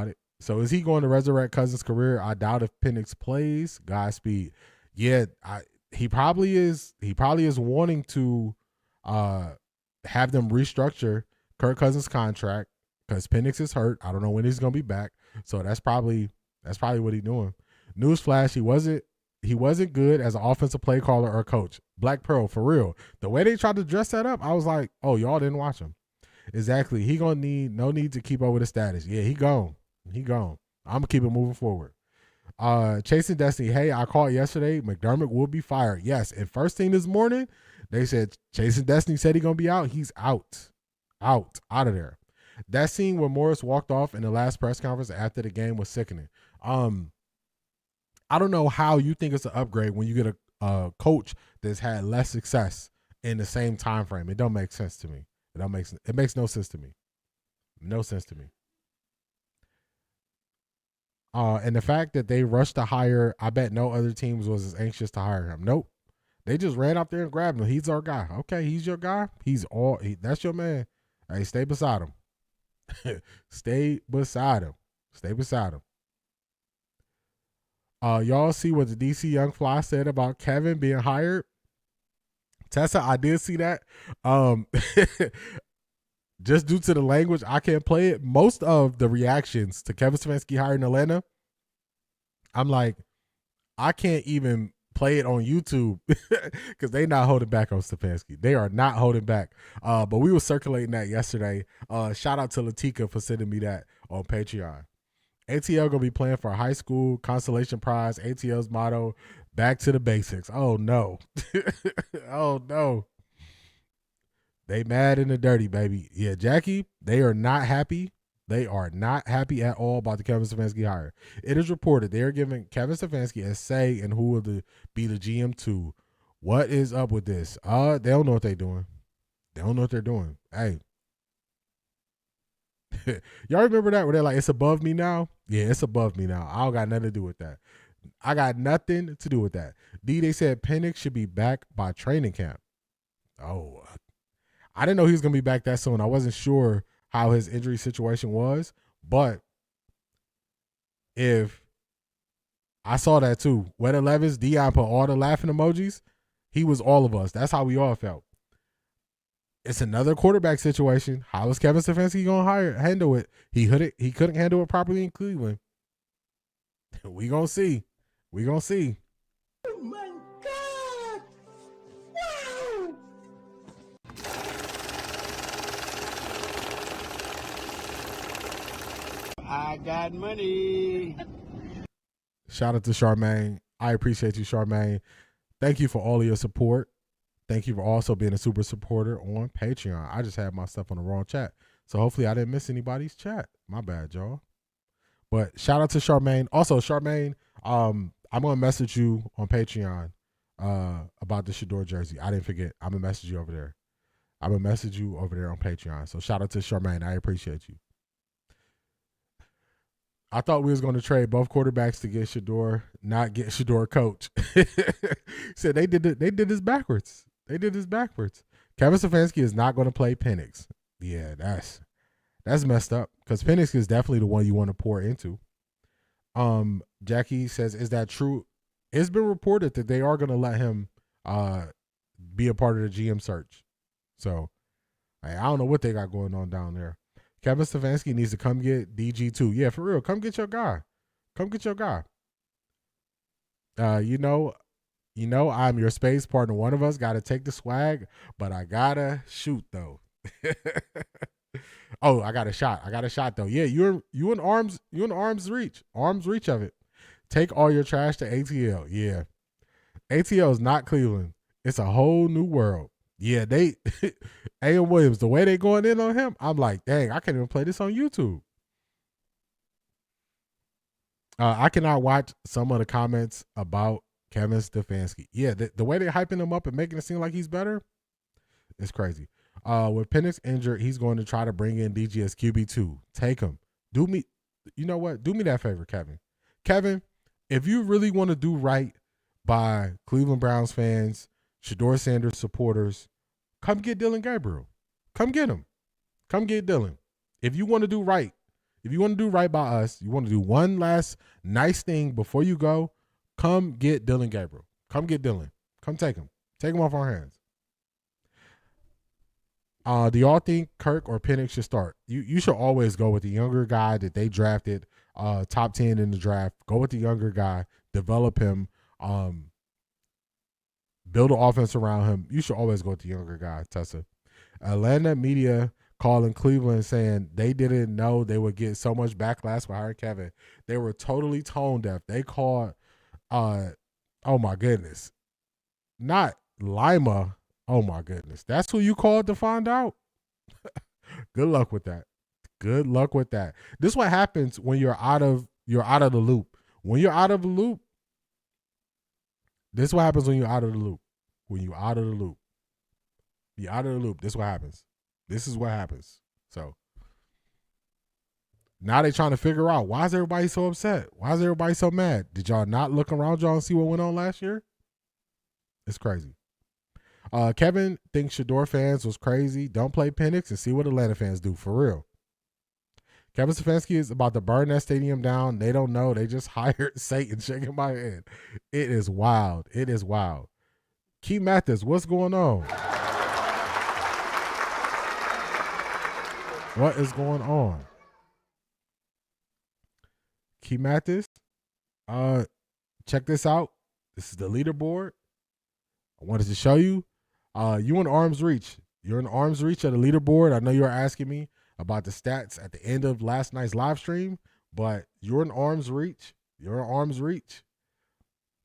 it. So is he going to resurrect Cousins' career? I doubt if Penix plays. Godspeed. Yeah, he probably is. He probably is wanting to have them restructure Kirk Cousins' contract because Penix is hurt. I don't know when he's going to be back. So that's probably what he's doing. Newsflash: he wasn't good as an offensive play caller or coach. Black Pearl, for real. The way they tried to dress that up, I was like, oh, y'all didn't watch him. Exactly. He gonna need no need to keep up with his status. Yeah, he gone. I'm gonna keep it moving forward. Chasing Destiny. Hey, I called yesterday. McDermott will be fired. Yes. And first thing this morning, they said Chasing Destiny said he's gonna be out. He's out of there. That scene where Morris walked off in the last press conference after the game was sickening. I don't know how you think it's an upgrade when you get a coach that's had less success in the same time frame. It don't make sense to me. It makes no sense to me. No sense to me. And the fact that they rushed to hire, I bet no other teams was as anxious to hire him. Nope. They just ran out there and grabbed him. He's our guy. Okay, he's your guy. That's your man. Hey, stay beside him. Stay beside him. Stay beside him. Y'all see what the DC Young Fly said about Kevin being hired? Tessa, I did see that. Just due to the language, I can't play it. Most of the reactions to Kevin Stefanski hiring Atlanta, I'm like, I can't even play it on YouTube because they not holding back on Stefanski. They are not holding back. But we were circulating that yesterday. Shout out to Latika for sending me that on Patreon. ATL gonna be playing for a high school consolation prize. ATL's motto: back to the basics. Oh no. Oh no. They mad and the dirty, baby. Yeah, Jackie, they are not happy. They are not happy at all about the Kevin Stefanski hire. It is reported they are giving Kevin Stefanski a say in who will be the GM too. What is up with this? They don't know what they're doing. They don't know what they're doing. Hey. Y'all remember that where they're like, it's above me now? Yeah, it's above me now. I don't got nothing to do with that. I got nothing to do with that. They said Penix should be back by training camp. Oh, I didn't know he was going to be back that soon. I wasn't sure how his injury situation was, but if I saw that too. Weather Levis, Dion put all the laughing emojis. He was all of us. That's how we all felt. It's another quarterback situation. How is Kevin Stefanski going to handle it? He couldn't handle it properly in Cleveland. We going to see. We going to see. Oh my God! Wow! I got money. Shout out to Charmaine. I appreciate you, Charmaine. Thank you for all of your support. Thank you for also being a super supporter on Patreon. I just had my stuff on the wrong chat. So hopefully I didn't miss anybody's chat. My bad, y'all. But shout out to Charmaine. Also, Charmaine, I'm going to message you on Patreon about the Shador jersey. I didn't forget. I'm going to message you over there. I'm going to message you over there on Patreon. So shout out to Charmaine. I appreciate you. I thought we was going to trade both quarterbacks to get Shador, not get Shador coach. Said they did this backwards. They did this backwards. Kevin Stefanski is not going to play Penix. Yeah, that's messed up because Penix is definitely the one you want to pour into. Jackie says, is that true? It's been reported that they are going to let him be a part of the GM search. So I don't know what they got going on down there. Kevin Stefanski needs to come get DG too. Yeah, for real. Come get your guy. Come get your guy. You know, I'm your space partner. One of us got to take the swag, but I gotta shoot though. Oh, I got a shot. Though. Yeah, you in arm's reach of it. Take all your trash to ATL. Yeah, ATL is not Cleveland. It's a whole new world. Yeah, they A.M. Williams, the way they going in on him, I'm like, dang, I can't even play this on YouTube. I cannot watch some of the comments about Kevin Stefanski. Yeah, the way they're hyping him up and making it seem like he's better, it's crazy. With Penix injured, he's going to try to bring in DG as QB2. Take him. Do me that favor, Kevin. Kevin, if you really want to do right by Cleveland Browns fans, Shador Sanders supporters, come get Dylan Gabriel. Come get him. Come get Dylan. If you want to do right, by us, you want to do one last nice thing before you go, come get Dylan Gabriel. Come get Dylan. Come take him. Take him off our hands. Do y'all think Kirk or Penix should start? You should always go with the younger guy that they drafted, top 10 in the draft. Go with the younger guy, develop him, build an offense around him. You should always go with the younger guy, Tessa. Atlanta media calling Cleveland saying they didn't know they would get so much backlash for hiring Kevin. They were totally tone deaf. They called, oh my goodness, not Lima. Oh my goodness, that's who you called to find out. Good luck with that. Good luck with that. This is what happens when you're out of the loop. When you're out of the loop, this is what happens when you're out of the loop. When you're out of the loop. You're out of the loop. This is what happens. This is what happens. So now they're trying to figure out, why is everybody so upset? Why is everybody so mad? Did y'all not look around y'all and see what went on last year? It's crazy. Kevin thinks Shador fans was crazy. Don't play Penix and see what Atlanta fans do for real. Kevin Stefanski is about to burn that stadium down. They don't know. They just hired Satan. Shaking my head. It is wild. It is wild. Key Mathis, what's going on? What is going on? Key Mathis, check this out. This is the leaderboard. I wanted to show you. You in arm's reach. You're in arm's reach of the leaderboard. I know you were asking me about the stats at the end of last night's live stream, but you're in arm's reach. You're in arm's reach.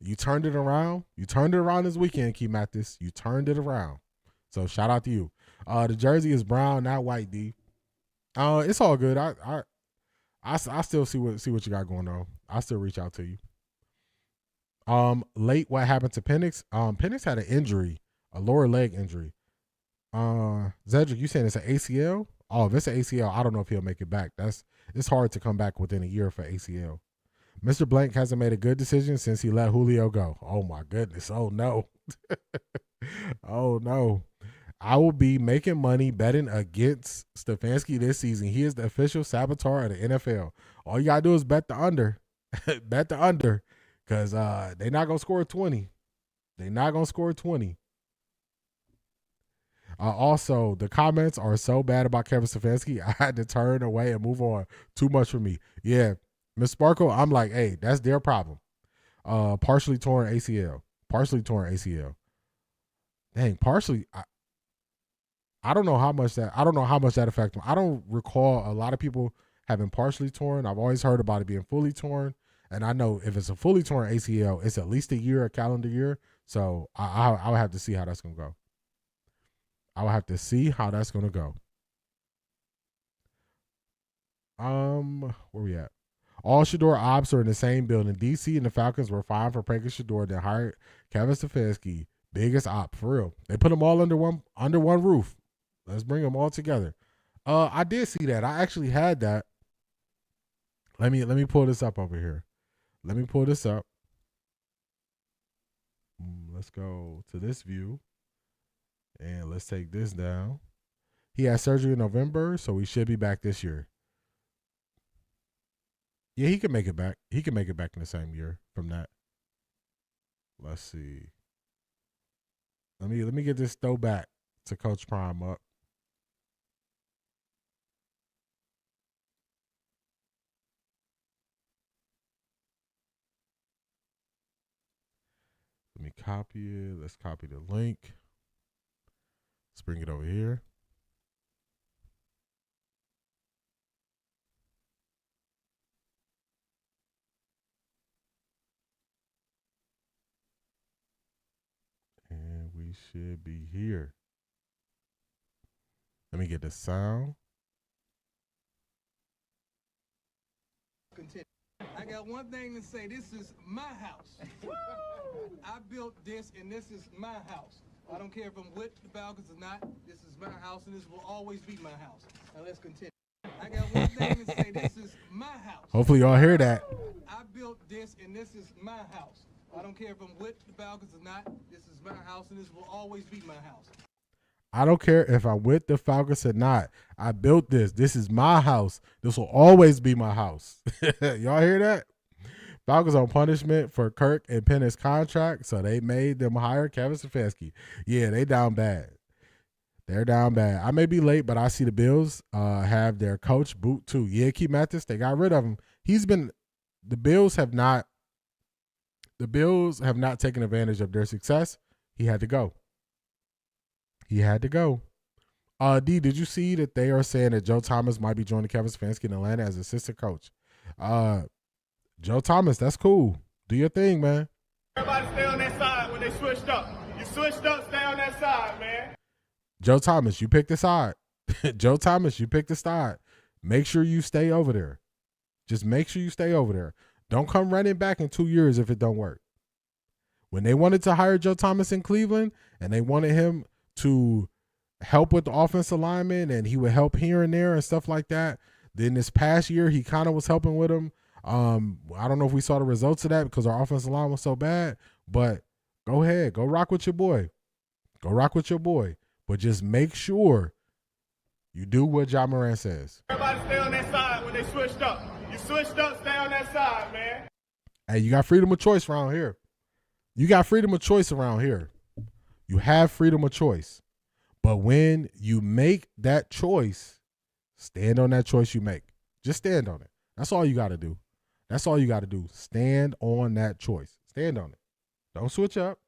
You turned it around. You turned it around this weekend, Key Mathis. You turned it around. So shout out to you. The jersey is brown, not white, D. It's all good. I still see what you got going on. I still reach out to you. Late, what happened to Penix? Penix had an injury, a lower leg injury. Zedric, you saying it's an ACL? Oh, if it's an ACL, I don't know if he'll make it back. It's hard to come back within a year for ACL. Mr. Blank hasn't made a good decision since he let Julio go. Oh my goodness. Oh no. Oh no. I will be making money betting against Stefanski this season. He is the official saboteur of the NFL. All you gotta do is bet the under. Bet the under. Because they're not going to score 20. They're not going to score 20. Also, the comments are so bad about Kevin Stefanski, I had to turn away and move on. Too much for me. Yeah, Miss Sparkle, I'm like, hey, that's their problem. Partially torn ACL. Partially torn ACL. Dang, partially. I don't know how much that affected him. I don't recall a lot of people having partially torn. I've always heard about it being fully torn. And I know if it's a fully torn ACL, it's at least a year, a calendar year. So I would have to see how that's going to go. I will have to see how that's going to go. Where we at? All Shador ops are in the same building. DC and the Falcons were fined for pranking Shador, then hired Kevin Stefanski. Biggest op, for real. They put them all under one roof. Let's bring them all together. I did see that. I actually had that. Let me pull this up over here. Let me pull this up. Let's go to this view. And let's take this down. He had surgery in November, so he should be back this year. Yeah, he can make it back. He can make it back in the same year from that. Let's see. Let me get this throwback to Coach Prime up. Let me copy it. Let's copy the link. Let's bring it over here. And we should be here. Let me get the sound. Continue. I got one thing to say. This is my house. I built this, and this is my house. I don't care if I'm with the Falcons or not. This is my house, and this will always be my house. Now let's continue. I got one thing to say. This is my house. Hopefully y'all hear that. I built this, and this is my house. I don't care if I'm with the Falcons or not. This is my house, and this will always be my house. I don't care if I'm with the Falcons or not. I built this. This is my house. This will always be my house. Y'all hear that? Falcons on punishment for Kirk and Penix's contract, so they made them hire Kevin Stefanski. Yeah, they down bad. They're down bad. I may be late, but I see the Bills have their coach boot too. Yeah, Key Mathis, they got rid of him. The Bills have not taken advantage of their success. He had to go. He had to go. D, did you see that they are saying that Joe Thomas might be joining Kevin Stefanski in Atlanta as assistant coach? Joe Thomas, that's cool. Do your thing, man. Everybody stay on that side when they switched up. You switched up, stay on that side, man. Joe Thomas, you picked the side. Joe Thomas, you picked the side. Make sure you stay over there. Just make sure you stay over there. Don't come running back in 2 years if it don't work. When they wanted to hire Joe Thomas in Cleveland and they wanted him to help with the offensive lineman and he would help here and there and stuff like that, then this past year he kind of was helping with him. I don't know if we saw the results of that because our offensive line was so bad, but go ahead. Go rock with your boy. Go rock with your boy. But just make sure you do what Ja Morant says. Everybody stay on that side when they switched up. You switched up, stay on that side, man. Hey, you got freedom of choice around here. You got freedom of choice around here. You have freedom of choice. But when you make that choice, stand on that choice you make. Just stand on it. That's all you got to do. That's all you got to do. Stand on that choice. Stand on it. Don't switch up.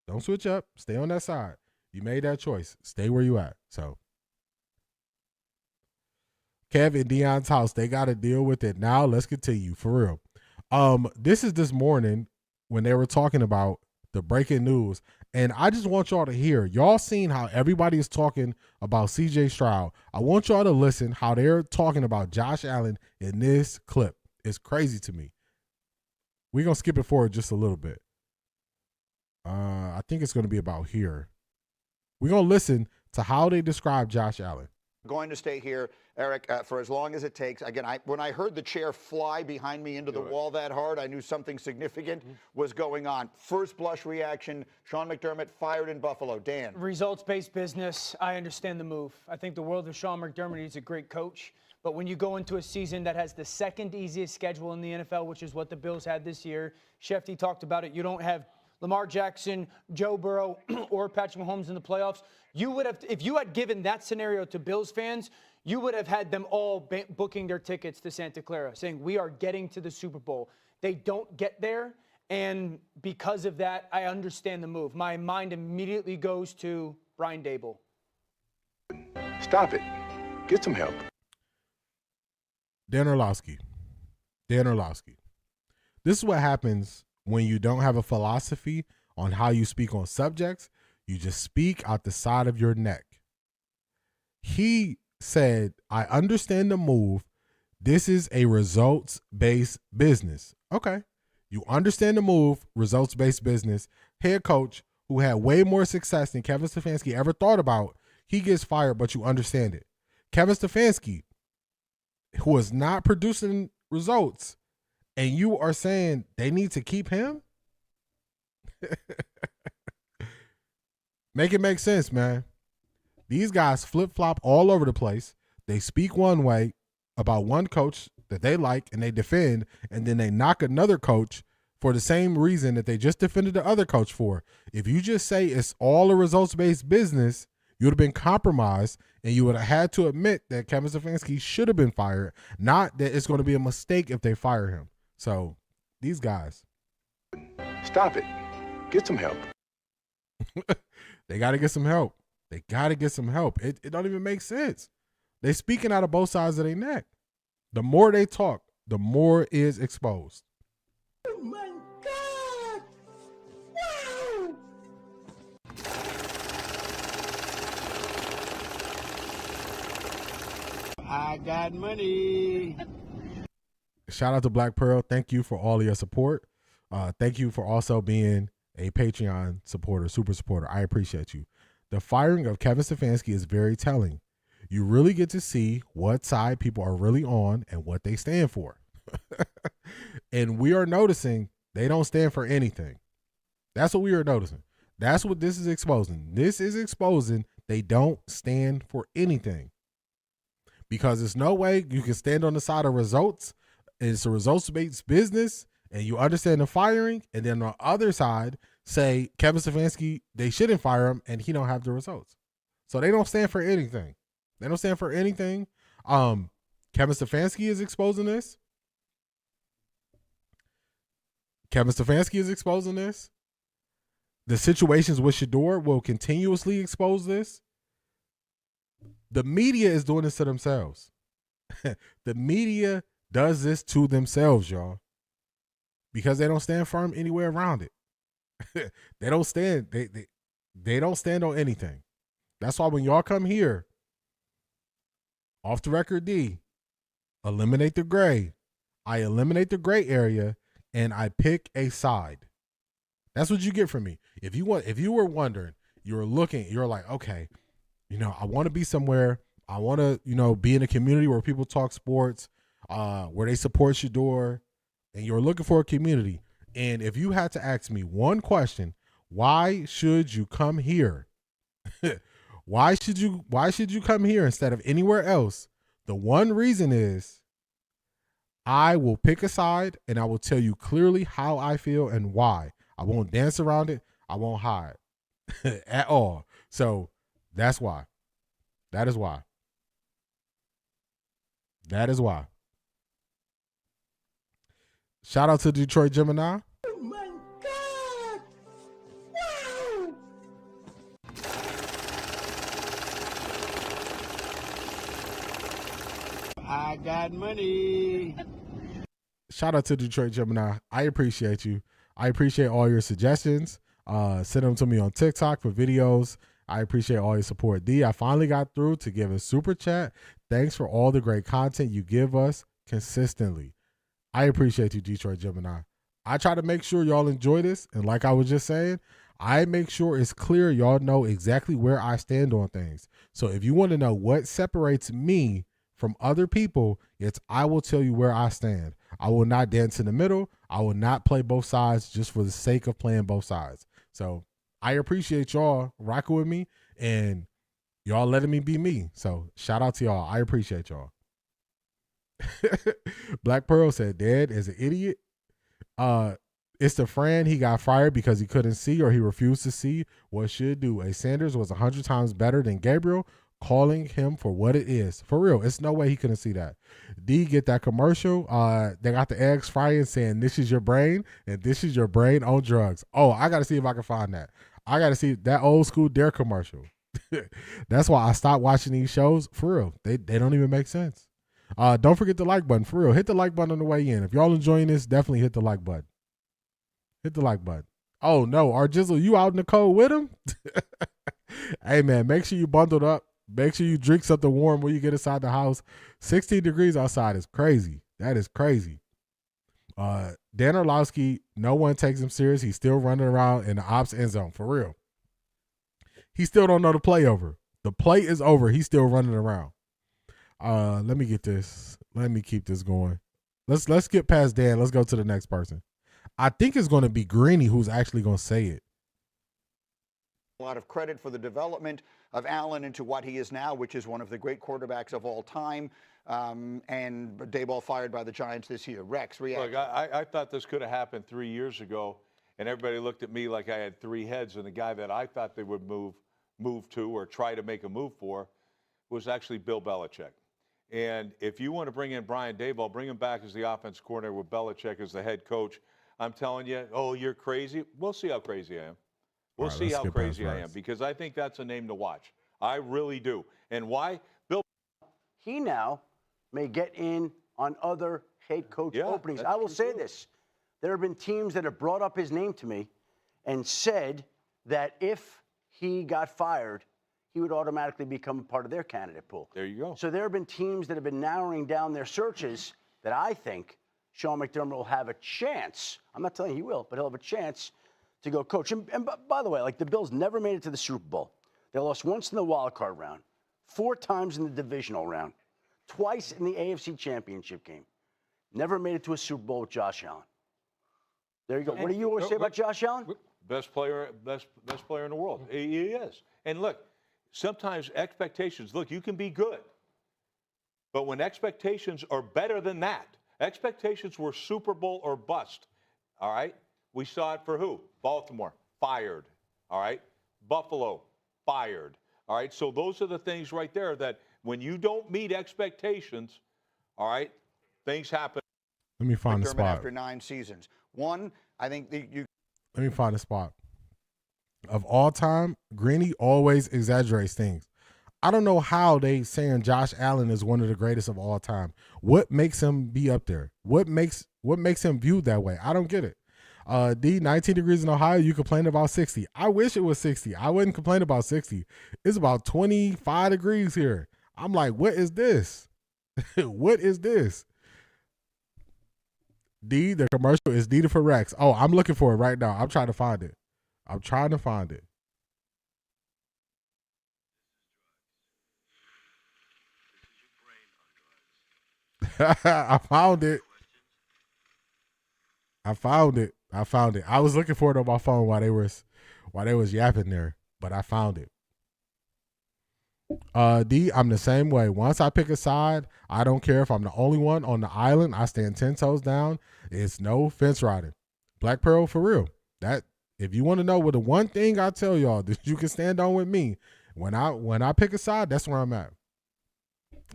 Don't switch up. Stay on that side. You made that choice. Stay where you at. So, Kev and Deion's house, they got to deal with it. Now, let's continue. For real. This is this morning when they were talking about the breaking news. And I just want y'all to hear. Y'all seen how everybody is talking about C.J. Stroud. I want y'all to listen how they're talking about Josh Allen in this clip. It's crazy to me. We're going to skip it forward just a little bit. I think it's going to be about here. We're going to listen to how they describe Josh Allen. Going to stay here, Eric, for as long as it takes. Again, when I heard the chair fly behind me into the wall that hard, I knew something significant was going on. First blush reaction, Sean McDermott fired in Buffalo. Dan. Results-based business. I understand the move. I think the world of Sean McDermott. He's a great coach. But when you go into a season that has the second easiest schedule in the NFL, which is what the Bills had this year, Shefty talked about it, you don't have Lamar Jackson, Joe Burrow, or Patrick Mahomes in the playoffs. You would have, if you had given that scenario to Bills fans, you would have had them all booking their tickets to Santa Clara, saying we are getting to the Super Bowl. They don't get there, and because of that, I understand the move. My mind immediately goes to Brian Daboll. Stop it. Get some help. Dan Orlovsky. This is what happens when you don't have a philosophy on how you speak on subjects. You just speak out the side of your neck. He said, I understand the move. This is a results-based business. Okay. You understand the move, results-based business. Head coach who had way more success than Kevin Stefanski ever thought about, he gets fired, but you understand it. Kevin Stefanski, who is not producing results, and you are saying they need to keep him? Make it make sense, man. These guys flip-flop all over the place. They speak one way about one coach that they like and they defend, and then they knock another coach for the same reason that they just defended the other coach for. If you just say it's all a results-based business, you would have been compromised, and you would have had to admit that Kevin Stefanski should have been fired, not that it's going to be a mistake if they fire him. So these guys. Stop it. Get some help. They got to get some help. They got to get some help. It don't even make sense. They speaking out of both sides of their neck. The more they talk, the more is exposed. Oh my God! Wow! I got money. Shout out to Black Pearl. Thank you for all of your support. Thank you for also being a Patreon supporter, super supporter. I appreciate you. The firing of Kevin Stefanski is very telling. You really get to see what side people are really on and what they stand for. And we are noticing they don't stand for anything. That's what we are noticing. That's what this is exposing. This is exposing they don't stand for anything. Because there's no way you can stand on the side of results. It's a results-based business, and you understand the firing, and then on the other side say Kevin Stefanski, they shouldn't fire him, and he don't have the results. So they don't stand for anything. They don't stand for anything. Kevin Stefanski is exposing this. Kevin Stefanski is exposing this. The situations with Shador will continuously expose this. The media is doing this to themselves. The media does this to themselves, y'all, because they don't stand firm anywhere around it. They don't stand. They don't stand on anything. That's why when y'all come here, off the record D, eliminate the gray. I eliminate the gray area and I pick a side. That's what you get from me. If you were wondering, you're looking, you're like, okay, I want to be somewhere. I want to, be in a community where people talk sports, where they support Shador, and you're looking for a community. And if you had to ask me one question, why should you come here? Why should you come here instead of anywhere else? The one reason is I will pick a side and I will tell you clearly how I feel and why. I won't dance around it. I won't hide at all. So that's why. That is why. That is why. Shout out to Detroit Gemini. Oh my God! Wow! I got money. Shout out to Detroit Gemini. I appreciate you. I appreciate all your suggestions. Send them to me on TikTok for videos. I appreciate all your support. D, I finally got through to give a super chat. Thanks for all the great content you give us consistently. I appreciate you, Detroit Gemini. I try to make sure y'all enjoy this. And like I was just saying, I make sure it's clear y'all know exactly where I stand on things. So if you want to know what separates me from other people, I will tell you where I stand. I will not dance in the middle. I will not play both sides just for the sake of playing both sides. So I appreciate y'all rocking with me and y'all letting me be me. So shout out to y'all. I appreciate y'all. Black Pearl said, Dad is an idiot. It's the friend he got fired because he couldn't see or he refused to see what should do. A Sanders was 100 times better than Gabriel, calling him for what it is. For real, it's no way he couldn't see that. D, get that commercial. They got the eggs frying saying this is your brain and this is your brain on drugs. Oh, I got to see if I can find that. I got to see that old school Dare commercial. That's why I stopped watching these shows. For real, they don't even make sense. Don't forget the like button. For real, hit the like button on the way in. If y'all enjoying this, definitely hit the like button. Hit the like button. Oh no, Jizzle, you out in the cold with him? Hey man, make sure you bundled up. Make sure you drink something warm when you get inside the house. 16 degrees outside is crazy. That is crazy. Dan Orlowski, no one takes him serious. He's still running around in the ops end zone. For real. He still don't know the play over. The play is over. He's still running around. Let me get this. Let me keep this going. Let's get past Dan. Let's go to the next person. I think it's going to be Greeny who's actually going to say it. A lot of credit for the development of Allen into what he is now, which is one of the great quarterbacks of all time. And Daboll fired by the Giants this year. Rex, react. Look, I thought this could have happened 3 years ago, and everybody looked at me like I had three heads, and the guy that I thought they would move to or try to make a move for was actually Bill Belichick. And if you want to bring in Brian Daboll, bring him back as the offense coordinator with Belichick as the head coach. I'm telling you, oh, you're crazy. We'll see how crazy I am. We'll see how crazy I am, because I think that's a name to watch. I really do. And why? Bill. He now may get in on other head coach openings. I will say this. There have been teams that have brought up his name to me and said that if he got fired, he would automatically become a part of their candidate pool. There you go. So there have been teams that have been narrowing down their searches that I think Sean McDermott will have a chance. I'm not telling you he will, but he'll have a chance to go coach. And by the way, like, the Bills never made it to the Super Bowl. They lost once in the wild card round, 4 times in the divisional round, twice in the AFC Championship game. Never made it to a Super Bowl with Josh Allen. There you go. What do you always say about Josh Allen? Best player in the world. He is. And look, sometimes expectations, look, you can be good. But when expectations are better than that, expectations were Super Bowl or bust. All right? We saw it for who? Baltimore, fired. All right? Buffalo, fired. All right? So those are the things right there that when you don't meet expectations, all right, things happen. Let me find the spot. After 9 seasons. One, I think you. Let me find a spot. Of all time, Greeny always exaggerates things. I don't know how they saying Josh Allen is one of the greatest of all time. What makes him be up there? What makes him viewed that way? I don't get it. D, 19 degrees in Ohio, you complain about 60. I wish it was 60. I wouldn't complain about 60. It's about 25 degrees here. I'm like, what is this? What is this? D, the commercial is D for Rex. Oh, I'm looking for it right now. I'm trying to find it. I'm trying to find it. I found it. I found it. I was looking for it on my phone while they was yapping there, but I found it. D, I'm the same way. Once I pick a side, I don't care if I'm the only one on the island. I stand 10 toes down. It's no fence riding. Black Pearl for real. That if you want to know what the one thing I tell y'all that you can stand on with me, when I pick a side, that's where I'm at.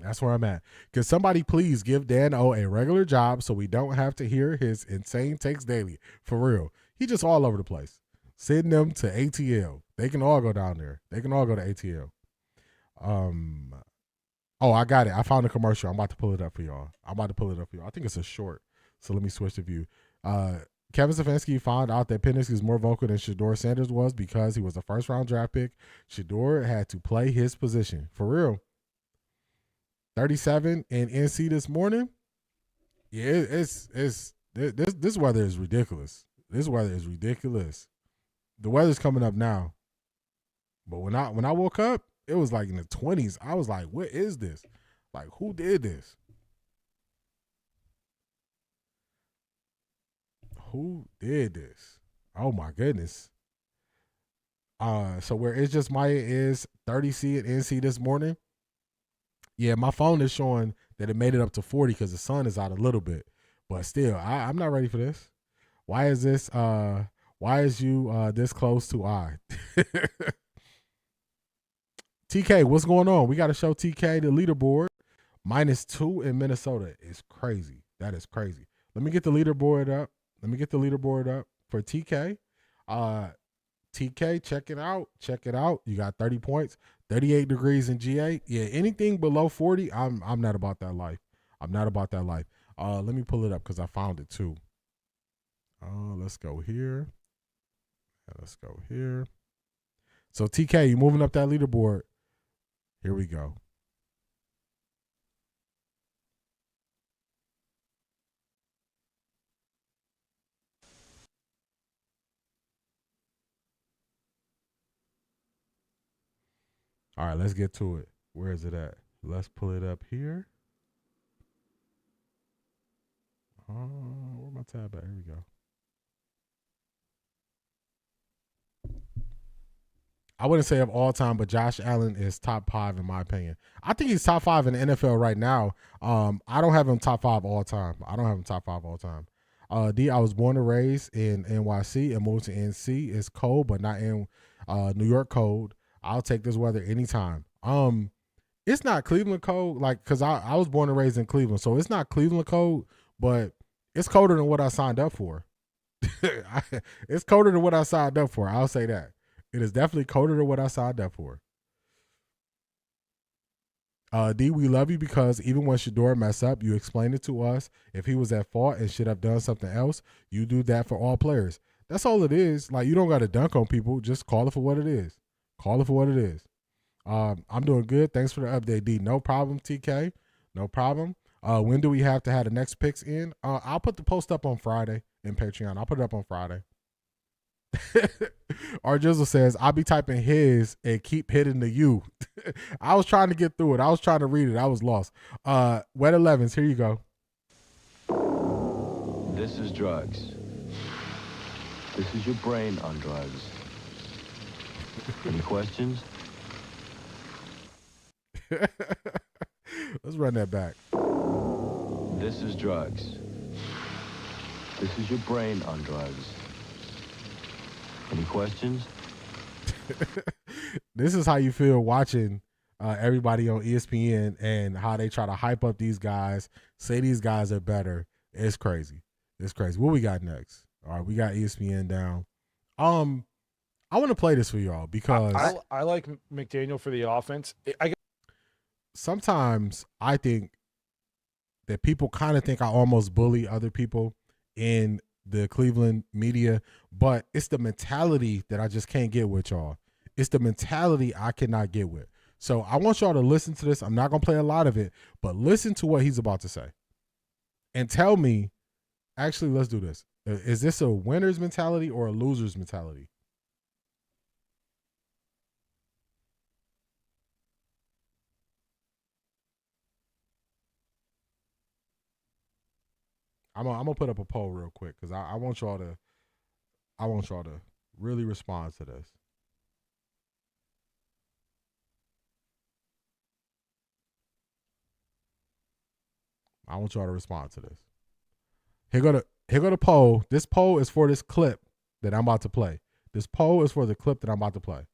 That's where I'm at. Can somebody please give Dan O a regular job so we don't have to hear his insane takes daily? For real. He just all over the place. Send them to ATL. They can all go down there. They can all go to ATL. Oh, I got it. I found a commercial. I'm about to pull it up for y'all. I think it's a short. So let me switch the view. Kevin Stefanski found out that Penix is more vocal than Shedeur Sanders was because he was a first-round draft pick. Shedeur had to play his position. For real. 37 in NC this morning. Yeah, this weather is ridiculous. This weather is ridiculous. The weather's coming up now. But when I woke up, it was like in the 20s. I was like, what is this? Like, who did this? Who did this? Oh my goodness. So where It's Just Maya is 30C at NC this morning. Yeah, my phone is showing that it made it up to 40 because the sun is out a little bit. But still, I'm not ready for this. Why is this why is you this close to I? TK, what's going on? We got to show TK the leaderboard. -2 in Minnesota is crazy. That is crazy. Let me get the leaderboard up for TK. TK, check it out. Check it out. You got 30 points, 38 degrees in GA. Yeah, anything below 40, I'm not about that life. I'm not about that life. Let me pull it up because I found it too. Let's go here. Let's go here. So TK, you moving up that leaderboard. Here we go. All right, let's get to it. Where is it at? Let's pull it up here. Where my tab at? Here we go. I wouldn't say of all time, but Josh Allen is top 5 in my opinion. I think he's top 5 in the NFL right now. I don't have him top 5 all time. D, I was born and raised in NYC and moved to NC. It's cold, but not in New York cold. I'll take this weather anytime. It's not Cleveland cold, like, because I was born and raised in Cleveland, so it's not Cleveland cold, but it's colder than what I signed up for. It's colder than what I signed up for. I'll say that. It is definitely colder than what I signed up for. D, we love you because even when Shedeur mess up, you explain it to us. If he was at fault and should have done something else, you do that for all players. That's all it is. Like, you don't got to dunk on people. Just call it for what it is. Call it for what it is. I'm doing good. Thanks for the update, D. No problem, TK. No problem. When do we have to have the next picks in? I'll put the post up on Friday in Patreon. I'll put it up on Friday. Our Jizzle says, I'll be typing his and keep hitting the U. I was trying to get through it. I was trying to read it. I was lost. Wet 11s, here you go. This is drugs. This is your brain on drugs. Any questions? Let's run that back. This is drugs. This is your brain on drugs. Any questions? This is how you feel watching everybody on ESPN and how they try to hype up these guys, say these guys are better. It's crazy. It's crazy. What we got next? All right, we got ESPN down. I want to play this for y'all because I like McDaniel for the offense. Sometimes I think that people kind of think I almost bully other people in the Cleveland media, but it's the mentality that I just can't get with y'all. It's the mentality I cannot get with. So I want y'all to listen to this. I'm not going to play a lot of it, but listen to what he's about to say and tell me, actually, let's do this. Is this a winner's mentality or a loser's mentality? I'm gonna put up a poll real quick because I want y'all to really respond to this. I want y'all to respond to this. Here go the poll. This poll is for this clip that I'm about to play. This poll is for the clip that I'm about to play.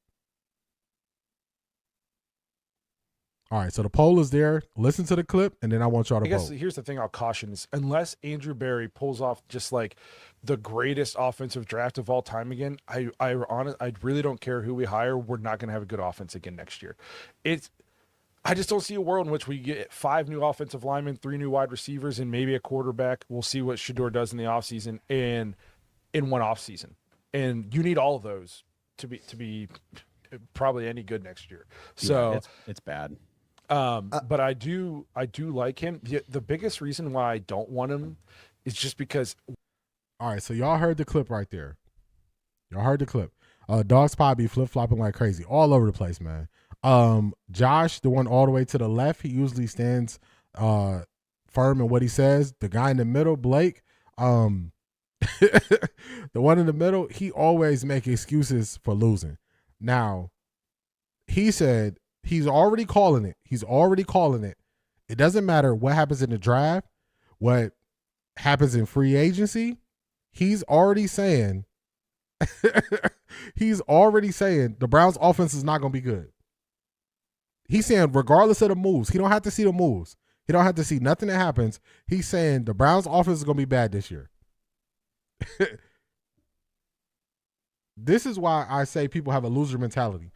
All right, so the poll is there. Listen to the clip, and then I want y'all to I guess vote. here's the thing I'll caution is unless Andrew Berry pulls off just like the greatest offensive draft of all time again, I really don't care who we hire. We're not going to have a good offense again next year. I just don't see a world in which we get 5 new offensive linemen, 3 new wide receivers, and maybe a quarterback. We'll see what Shedeur does in the offseason and in one offseason. And you need all of those to be probably any good next year. So yeah, it's bad. But I do like him. The biggest reason why I don't want him is just because. All right, so y'all heard the clip right there. Y'all heard the clip. Dog Spot be flip-flopping like crazy all over the place, man. Josh, the one all the way to the left, he usually stands firm in what he says. The guy in the middle, Blake, the one in the middle, he always make excuses for losing. Now, he said he's already calling it. He's already calling it. It doesn't matter what happens in the draft, what happens in free agency. He's already saying the Browns offense is not going to be good. He's saying regardless of the moves, he don't have to see the moves. He don't have to see nothing that happens. He's saying the Browns offense is going to be bad this year. This is why I say people have a loser mentality.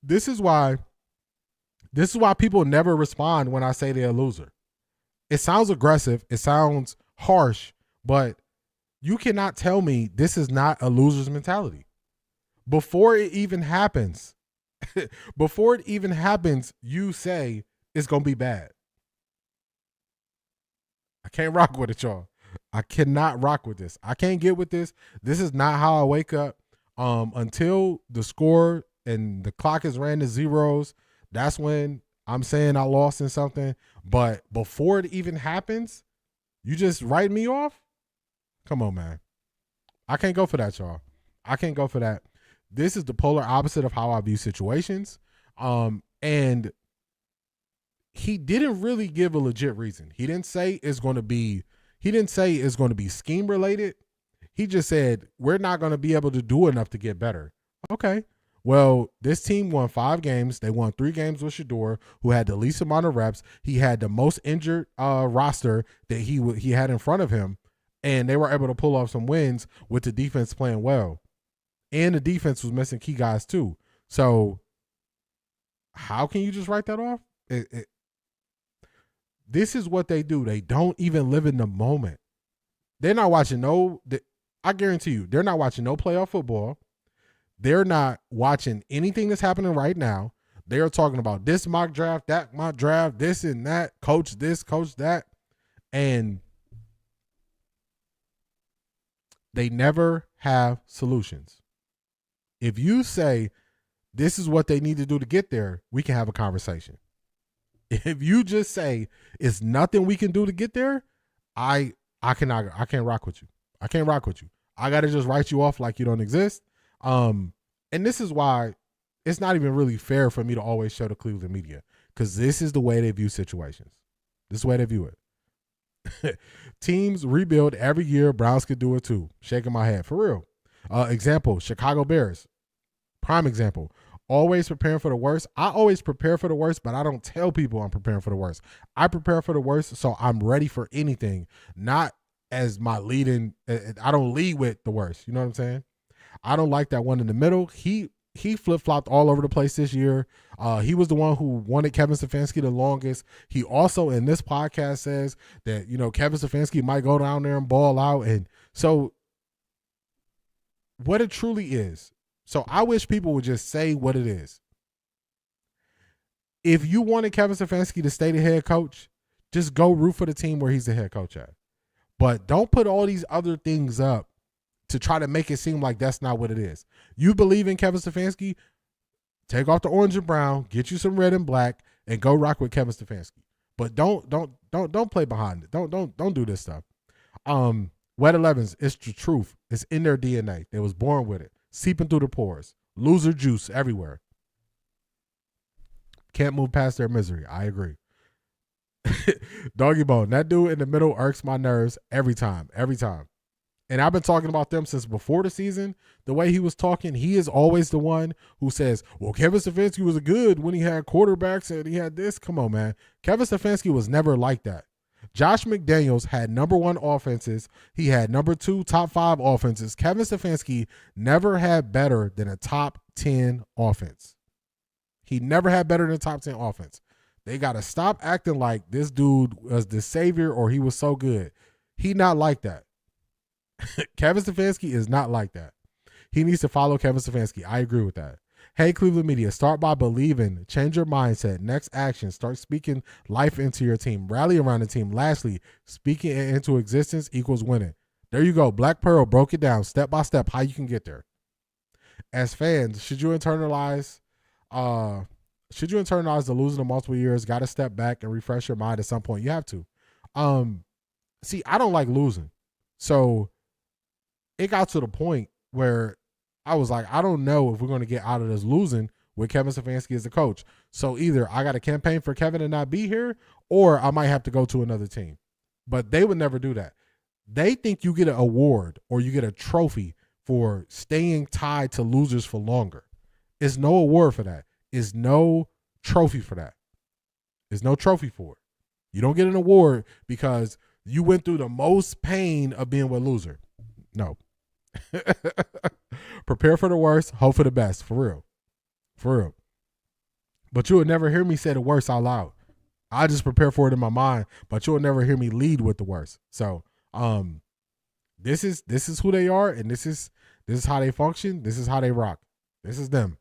This is why people never respond when I say they're a loser. It sounds aggressive. It sounds harsh, but you cannot tell me this is not a loser's mentality. Before it even happens, you say it's going to be bad. I can't rock with it, y'all. I cannot rock with this. I can't get with this. This is not how I wake up. Until the score and the clock is ran to zeros, that's when I'm saying I lost in something. But before it even happens, you just write me off? Come on, man. I can't go for that, y'all. I can't go for that. This is the polar opposite of how I view situations. And he didn't really give a legit reason. He didn't say it's going to be scheme related. He just said, we're not going to be able to do enough to get better. Okay. Well, this team won 5 games. They won 3 games with Shedeur, who had the least amount of reps. He had the most injured roster that he had in front of him, and they were able to pull off some wins with the defense playing well. And the defense was missing key guys too. So how can you just write that off? This is what they do. They don't even live in the moment. They're not watching I guarantee you, they're not watching no playoff football. They're not watching anything that's happening right now. They are talking about this mock draft, that mock draft, this and that, coach this, coach that. And they never have solutions. If you say this is what they need to do to get there, we can have a conversation. If you just say it's nothing we can do to get there, I can't rock with you. I can't rock with you. I got to just write you off like you don't exist. And this is why it's not even really fair for me to always show the Cleveland media, because this is the way they view situations. This is the way they view it. Teams rebuild every year. Browns could do it too. Shaking my head. For real. Example, Chicago Bears. Prime example. Always preparing for the worst. I always prepare for the worst, but I don't tell people I'm preparing for the worst. I prepare for the worst, so I'm ready for anything, not as my leading. I don't lead with the worst. You know what I'm saying? I don't like that one in the middle. He flip-flopped all over the place this year. He was the one who wanted Kevin Stefanski the longest. He also, in this podcast, says that, Kevin Stefanski might go down there and ball out. And so what it truly is, so I wish people would just say what it is. If you wanted Kevin Stefanski to stay the head coach, just go root for the team where he's the head coach at. But don't put all these other things up to try to make it seem like that's not what it is. You believe in Kevin Stefanski, take off the orange and brown, get you some red and black, and go rock with Kevin Stefanski. But don't play behind it. Don't do this stuff. Wet 11s, it's the truth. It's in their DNA. They was born with it. Seeping through the pores. Loser juice everywhere. Can't move past their misery. I agree. Doggy Bone, that dude in the middle irks my nerves every time. And I've been talking about them since before the season. The way he was talking, he is always the one who says, well, Kevin Stefanski was good when he had quarterbacks and he had this. Come on, man. Kevin Stefanski was never like that. Josh McDaniels had number 1 offenses. He had number 2, top 5 offenses. Kevin Stefanski never had better than a top 10 offense. He never had better than a top 10 offense. They got to stop acting like this dude was the savior or he was so good. He not like that. Kevin Stefanski is not like that. He needs to follow Kevin Stefanski. I agree with that. Hey, Cleveland media, start by believing. Change your mindset. Next action. Start speaking life into your team. Rally around the team. Lastly, speaking it into existence equals winning. There you go. Black Pearl broke it down step by step how you can get there. As fans, should you internalize the losing of multiple years? Got to step back and refresh your mind at some point. You have to. See, I don't like losing. So it got to the point where I was like, I don't know if we're going to get out of this losing with Kevin Stefanski as the coach. So either I got to campaign for Kevin to not be here, or I might have to go to another team. But they would never do that. They think you get an award or you get a trophy for staying tied to losers for longer. There's no award for that. There's no trophy for that. There's no trophy for it. You don't get an award because you went through the most pain of being with a loser. No. Prepare for the worst, hope for the best. For real. For real. But you will never hear me say the worst out loud. I just prepare for it in my mind, but you'll never hear me lead with the worst. So this is who they are, and this is how they function. This is how they rock. This is them.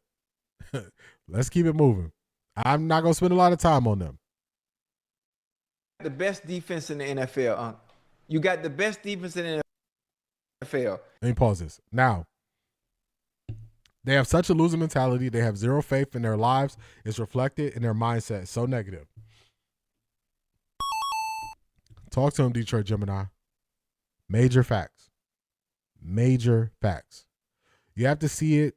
Let's keep it moving. I'm not going to spend a lot of time on them. The best defense in the NFL. You got the best defense in the NFL. Let me pause this. Now, they have such a losing mentality. They have zero faith in their lives. It's reflected in their mindset. So negative. Talk to him, Detroit Gemini. Major facts. Major facts. You have to see it.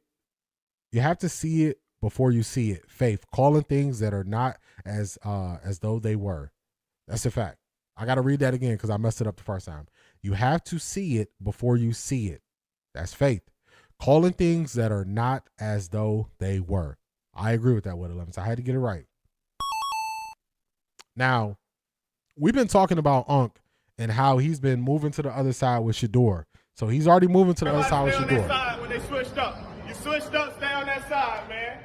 You have to see it before you see it. Faith. Calling things that are not as though they were. That's a fact. I got to read that again because I messed it up the first time. You have to see it before you see it. That's faith. Calling things that are not as though they were. I agree with that, Wood 11. So I had to get it right. Now, we've been talking about Unc and how he's been moving to the other side with Shador. So he's already moving to the other side with Shador. When they switched up. You switched up, stay on that side, man.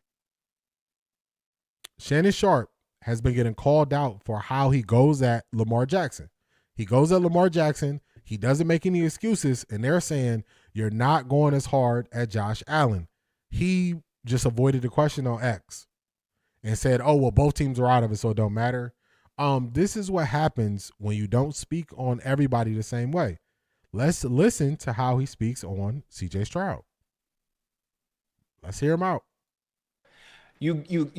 Shannon Sharp has been getting called out for how he goes at Lamar Jackson. He goes at Lamar Jackson. He doesn't make any excuses, and they're saying you're not going as hard at Josh Allen. He just avoided the question on X and said, oh, well, both teams are out of it, so it don't matter. This is what happens when you don't speak on everybody the same way. Let's listen to how he speaks on CJ Stroud. Let's hear him out. You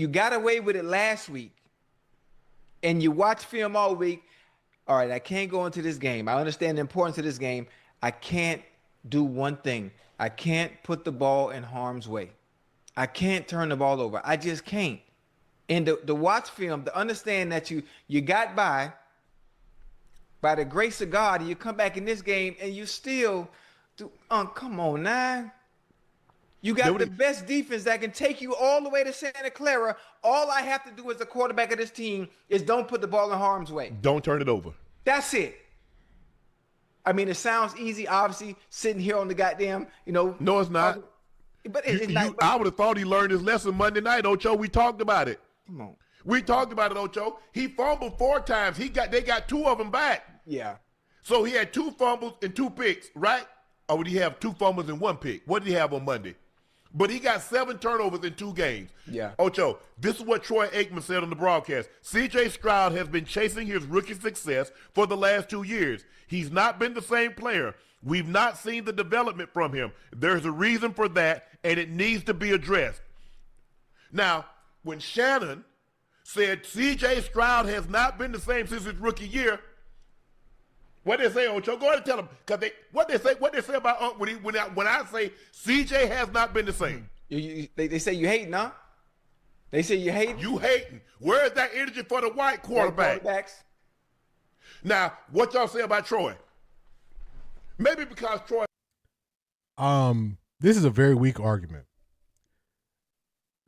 got away with it last week, and you watch film all week. All right, I can't go into this game. I understand the importance of this game. I can't do one thing. I can't put the ball in harm's way. I can't turn the ball over. I just can't. And the watch film, to understand that you got by the grace of God, and you come back in this game and you still do. Come on now. You got the best defense that can take you all the way to Santa Clara. All I have to do as a quarterback of this team is don't put the ball in harm's way. Don't turn it over. That's it. I mean, it sounds easy, obviously, sitting here on the goddamn, No, it's not. But it's not. I would have thought he learned his lesson Monday night, Ocho. We talked about it. Come on. We talked about it, Ocho. He fumbled 4 times. They got 2 of them back. Yeah. So he had 2 fumbles and 2 picks, right? Or would he have 2 fumbles and 1 pick? What did he have on Monday? But he got 7 turnovers in 2 games. Yeah. Ocho, this is what Troy Aikman said on the broadcast. C.J. Stroud has been chasing his rookie success for the last 2 years. He's not been the same player. We've not seen the development from him. There's a reason for that, and it needs to be addressed. Now, when Shannon said C.J. Stroud has not been the same since his rookie year, what they say, Ocho? Go ahead and tell them, because what they say about Unc when I say CJ has not been the same. They say you hating, huh? They say you hating. You hating. Where is that energy for the white quarterback? Now, what y'all say about Troy? Maybe because Troy. This is a very weak argument.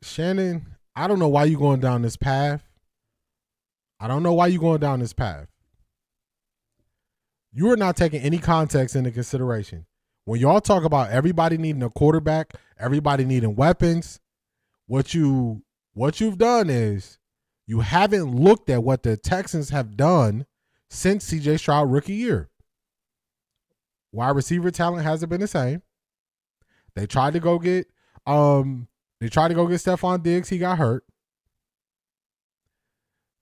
Shannon, I don't know why you're going down this path. You are not taking any context into consideration. When y'all talk about everybody needing a quarterback, everybody needing weapons, what you've done is you haven't looked at what the Texans have done since CJ Stroud rookie year. Wide receiver talent hasn't been the same. They tried to go get Stephon Diggs. He got hurt.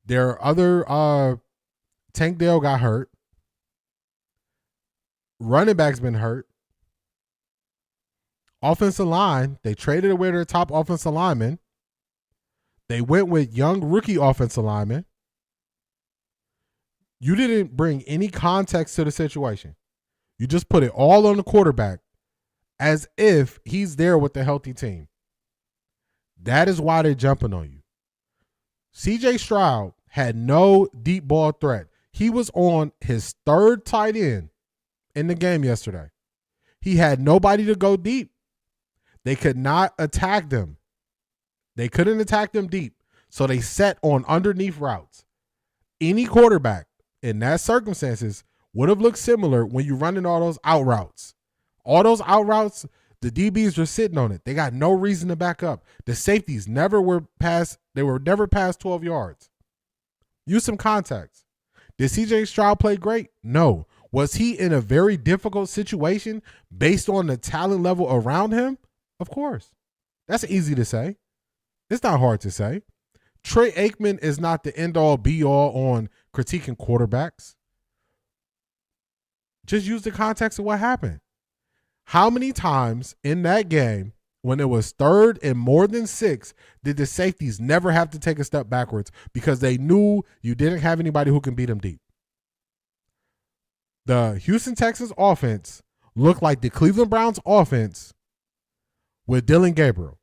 Their other Tank Dell got hurt. Running back's been hurt. Offensive line, they traded away their top offensive lineman. They went with young rookie offensive linemen. You didn't bring any context to the situation. You just put it all on the quarterback as if he's there with the healthy team. That is why they're jumping on you. CJ Stroud had no deep ball threat. He was on his third tight end in the game yesterday. He had nobody to go deep. They could not attack them. They couldn't attack them deep. So they set on underneath routes. Any quarterback in that circumstances would have looked similar when you're running all those out routes. All those out routes, the DBs were sitting on it. They got no reason to back up. The safeties never were past 12 yards. Use some context. Did CJ Stroud play great? No. Was he in a very difficult situation based on the talent level around him? Of course. That's easy to say. It's not hard to say. Troy Aikman is not the end-all, be-all on critiquing quarterbacks. Just use the context of what happened. How many times in that game, when it was 3rd and more than 6, did the safeties never have to take a step backwards because they knew you didn't have anybody who can beat them deep? The Houston Texans offense looked like the Cleveland Browns offense with Dylan Gabriel.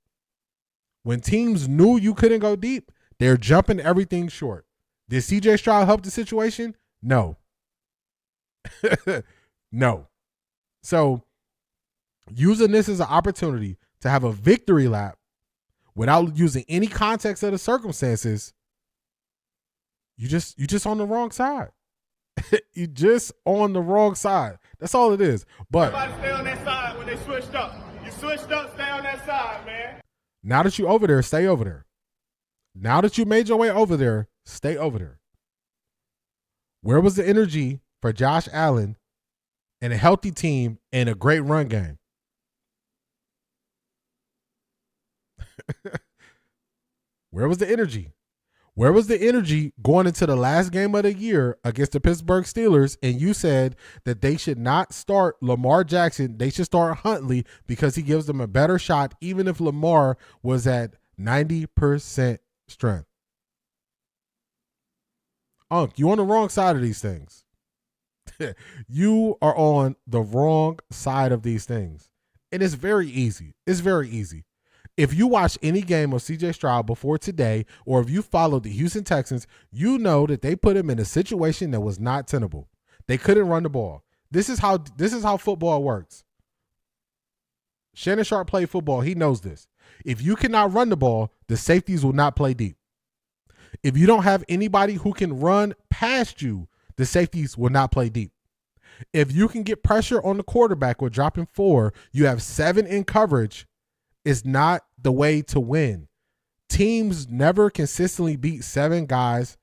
When teams knew you couldn't go deep, they're jumping everything short. Did CJ Stroud help the situation? No. No. So using this as an opportunity to have a victory lap without using any context of the circumstances, you just on the wrong side. You just on the wrong side. That's all it is. But everybody stay on that side when they switched up. You switched up, stay on that side, man. Now that you over there, stay over there. Now that you made your way over there, stay over there. Where was the energy for Josh Allen and a healthy team and a great run game? Where was the energy? Where was the energy going into the last game of the year against the Pittsburgh Steelers, and you said that they should not start Lamar Jackson, they should start Huntley because he gives them a better shot even if Lamar was at 90% strength? Unc, you on the wrong side of these things. You are on the wrong side of these things. And it's very easy. It's very easy. If you watch any game of CJ Stroud before today, or if you followed the Houston Texans, you know that they put him in a situation that was not tenable. They couldn't run the ball. This is how football works. Shannon Sharp played football. He knows this. If you cannot run the ball, the safeties will not play deep. If you don't have anybody who can run past you, the safeties will not play deep. If you can get pressure on the quarterback with dropping 4, you have 7 in coverage, is not the way to win. Teams never consistently beat 7 guys.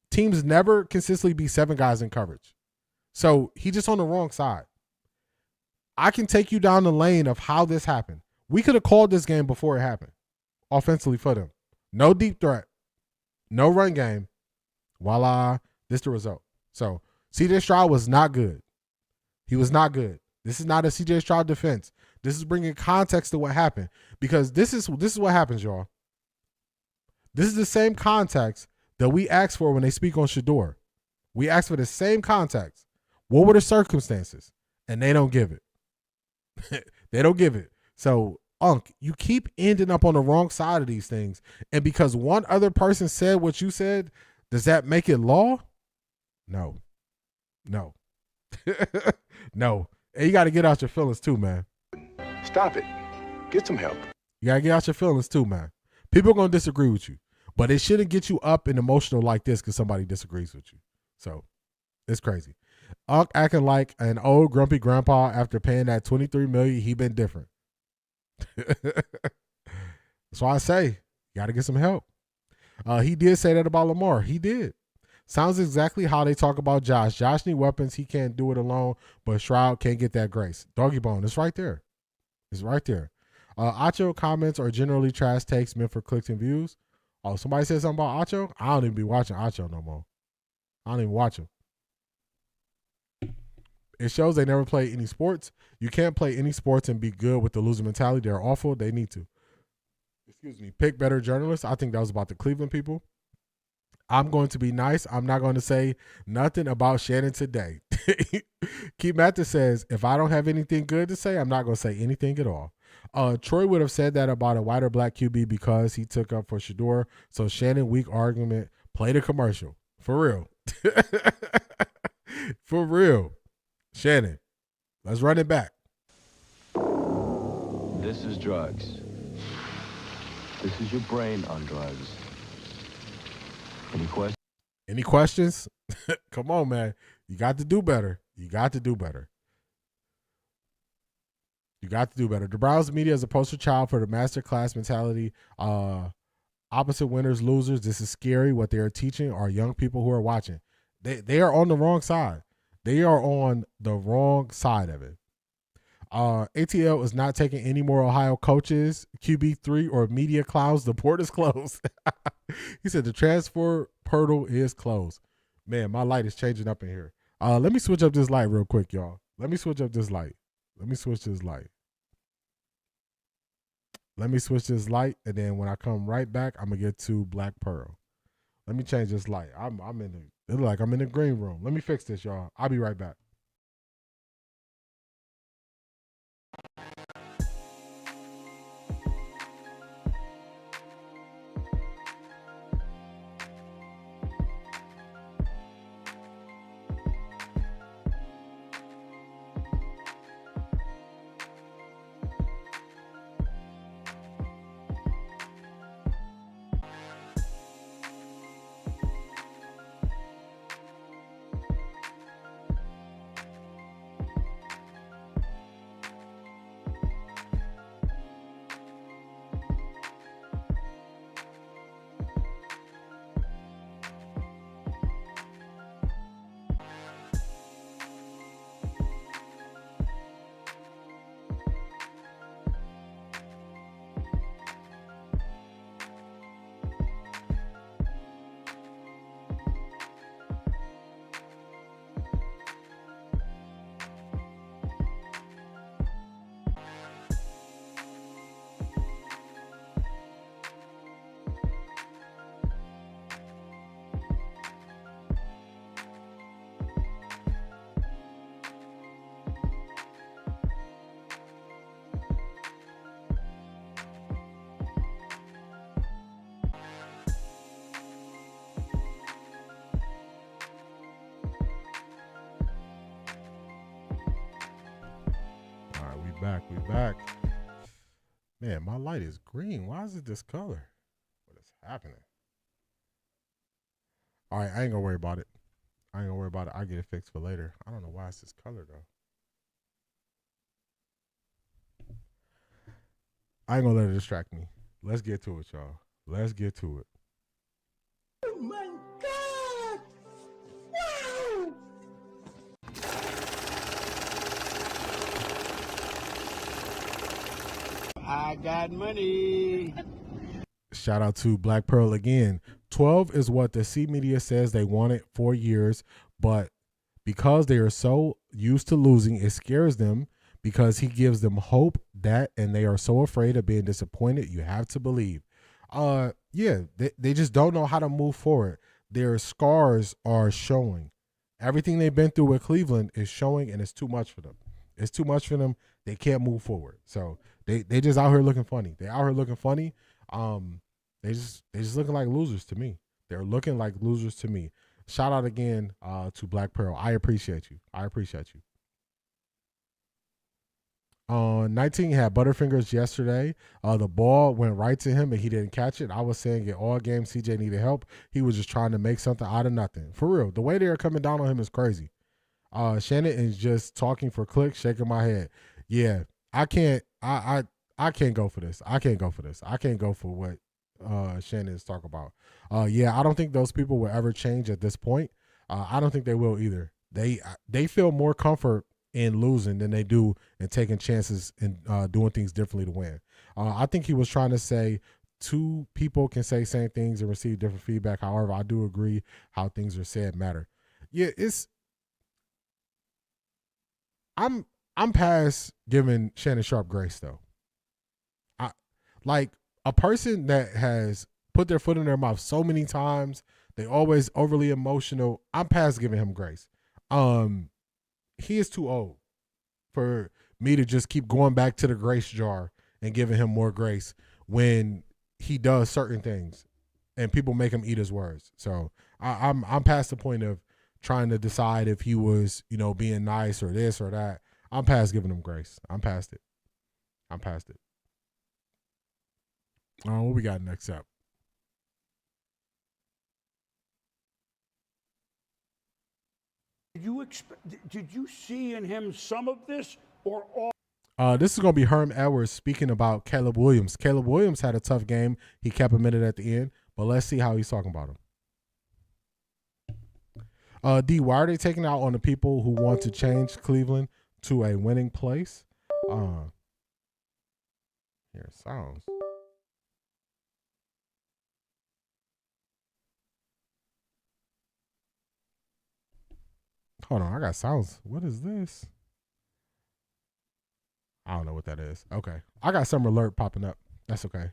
Teams never consistently beat 7 guys in coverage. So he just on the wrong side. I can take you down the lane of how this happened. We could have called this game before it happened. Offensively for them. No deep threat. No run game. Voila. This the result. So CJ Stroud was not good. He was not good. This is not a CJ Stroud defense. This is bringing context to what happened, because this is what happens, y'all. This is the same context that we asked for when they speak on Shador. We asked for the same context. What were the circumstances? And they don't give it. They don't give it. So, Unc, you keep ending up on the wrong side of these things. And because one other person said what you said, does that make it law? No. No. No. And you got to get out your feelings too, man. Stop it. Get some help. You got to get out your feelings too, man. People are going to disagree with you. But it shouldn't get you up and emotional like this because somebody disagrees with you. So, it's crazy. Unc acting like an old grumpy grandpa after paying that $23 million. He been different. That's why I say, you got to get some help. He did say that about Lamar. He did. Sounds exactly how they talk about Josh. Josh need weapons. He can't do it alone, but Stroud can't get that grace. Doggy bone. It's right there. It's right there. Acho comments are generally trash takes meant for clicks and views. Oh, somebody said something about Acho? I don't even be watching Acho no more. I don't even watch him. It shows they never play any sports. You can't play any sports and be good with the loser mentality. They're awful. They need to. Excuse me. Pick better journalists. I think that was about the Cleveland people. I'm going to be nice. I'm not going to say nothing about Shannon today. Keith Mathis says, if I don't have anything good to say, I'm not going to say anything at all. Troy would have said that about a white or black QB because he took up for Shador. So Shannon, weak argument. Play the commercial. For real. For real. Shannon, let's run it back. This is drugs. This is your brain on drugs. Any questions? Any questions? Come on, man. You got to do better. You got to do better. You got to do better. The Browns media is a poster child for the masterclass mentality. Opposite winners, losers. This is scary. What they are teaching our young people who are watching. They are on the wrong side. They are on the wrong side of it. ATL is not taking any more Ohio coaches, QB3, or media clowns. The port is closed. He said the transfer portal is closed. Man, my light is changing up in here. Let me switch up this light real quick, y'all. Let me switch up this light. Let me switch this light. Let me switch this light, and then when I come right back, I'm gonna get to Black Pearl. Let me change this light. I'm in the. It look like I'm in the green room. Let me fix this, y'all. I'll be right back. We back. Man, my light is green. Why is it this color? What is happening? All right, I ain't gonna worry about it. I'll get it fixed for later. I don't know why it's this color though. I ain't gonna let it distract me. Let's get to it, y'all. Let's get to it. Oh my God! Wow! I got money. Shout out to Black Pearl again. 12 is what the C media says they wanted 4 years, but because they are so used to losing, it scares them because he gives them hope that, and they are so afraid of being disappointed. You have to believe. They just don't know how to move forward. Their scars are showing. Everything they've been through with Cleveland is showing, and it's too much for them. It's too much for them. They can't move forward. So they just out here looking funny. They out here looking funny. They just looking like losers to me. They're looking like losers to me. shout out again to Black Pearl. I appreciate you. 19 had Butterfingers yesterday. The ball went right to him and he didn't catch it. I was saying it all game. CJ needed help. He was just trying to make something out of nothing. For real, the way they are coming down on him is crazy. Shannon is just talking for clicks, shaking my head. Yeah, I can't go for this. I can't go for what Shannon is talking about. Yeah, I don't think those people will ever change at this point. I don't think they will either. They feel more comfort in losing than they do in taking chances and doing things differently to win. I think he was trying to say two people can say same things and receive different feedback. However, I do agree how things are said matter. Yeah, I'm past giving Shannon Sharp grace though. Like a person that has put their foot in their mouth so many times, they always overly emotional. I'm past giving him grace. He is too old for me to just keep going back to the grace jar and giving him more grace when he does certain things and people make him eat his words. So I'm past the point of trying to decide if he was, being nice or this or that. I'm past giving him grace. I'm past it. What we got next up? Did you see in him some of this or all? This is going to be Herm Edwards speaking about Caleb Williams. Caleb Williams had a tough game. He kept a minute at the end, but let's see how he's talking about him. D, why are they taking out on the people who want to change Cleveland to a winning place? Here it sounds. Hold on, I got sounds. What is this? I don't know what that is. Okay. I got some alert popping up. That's okay.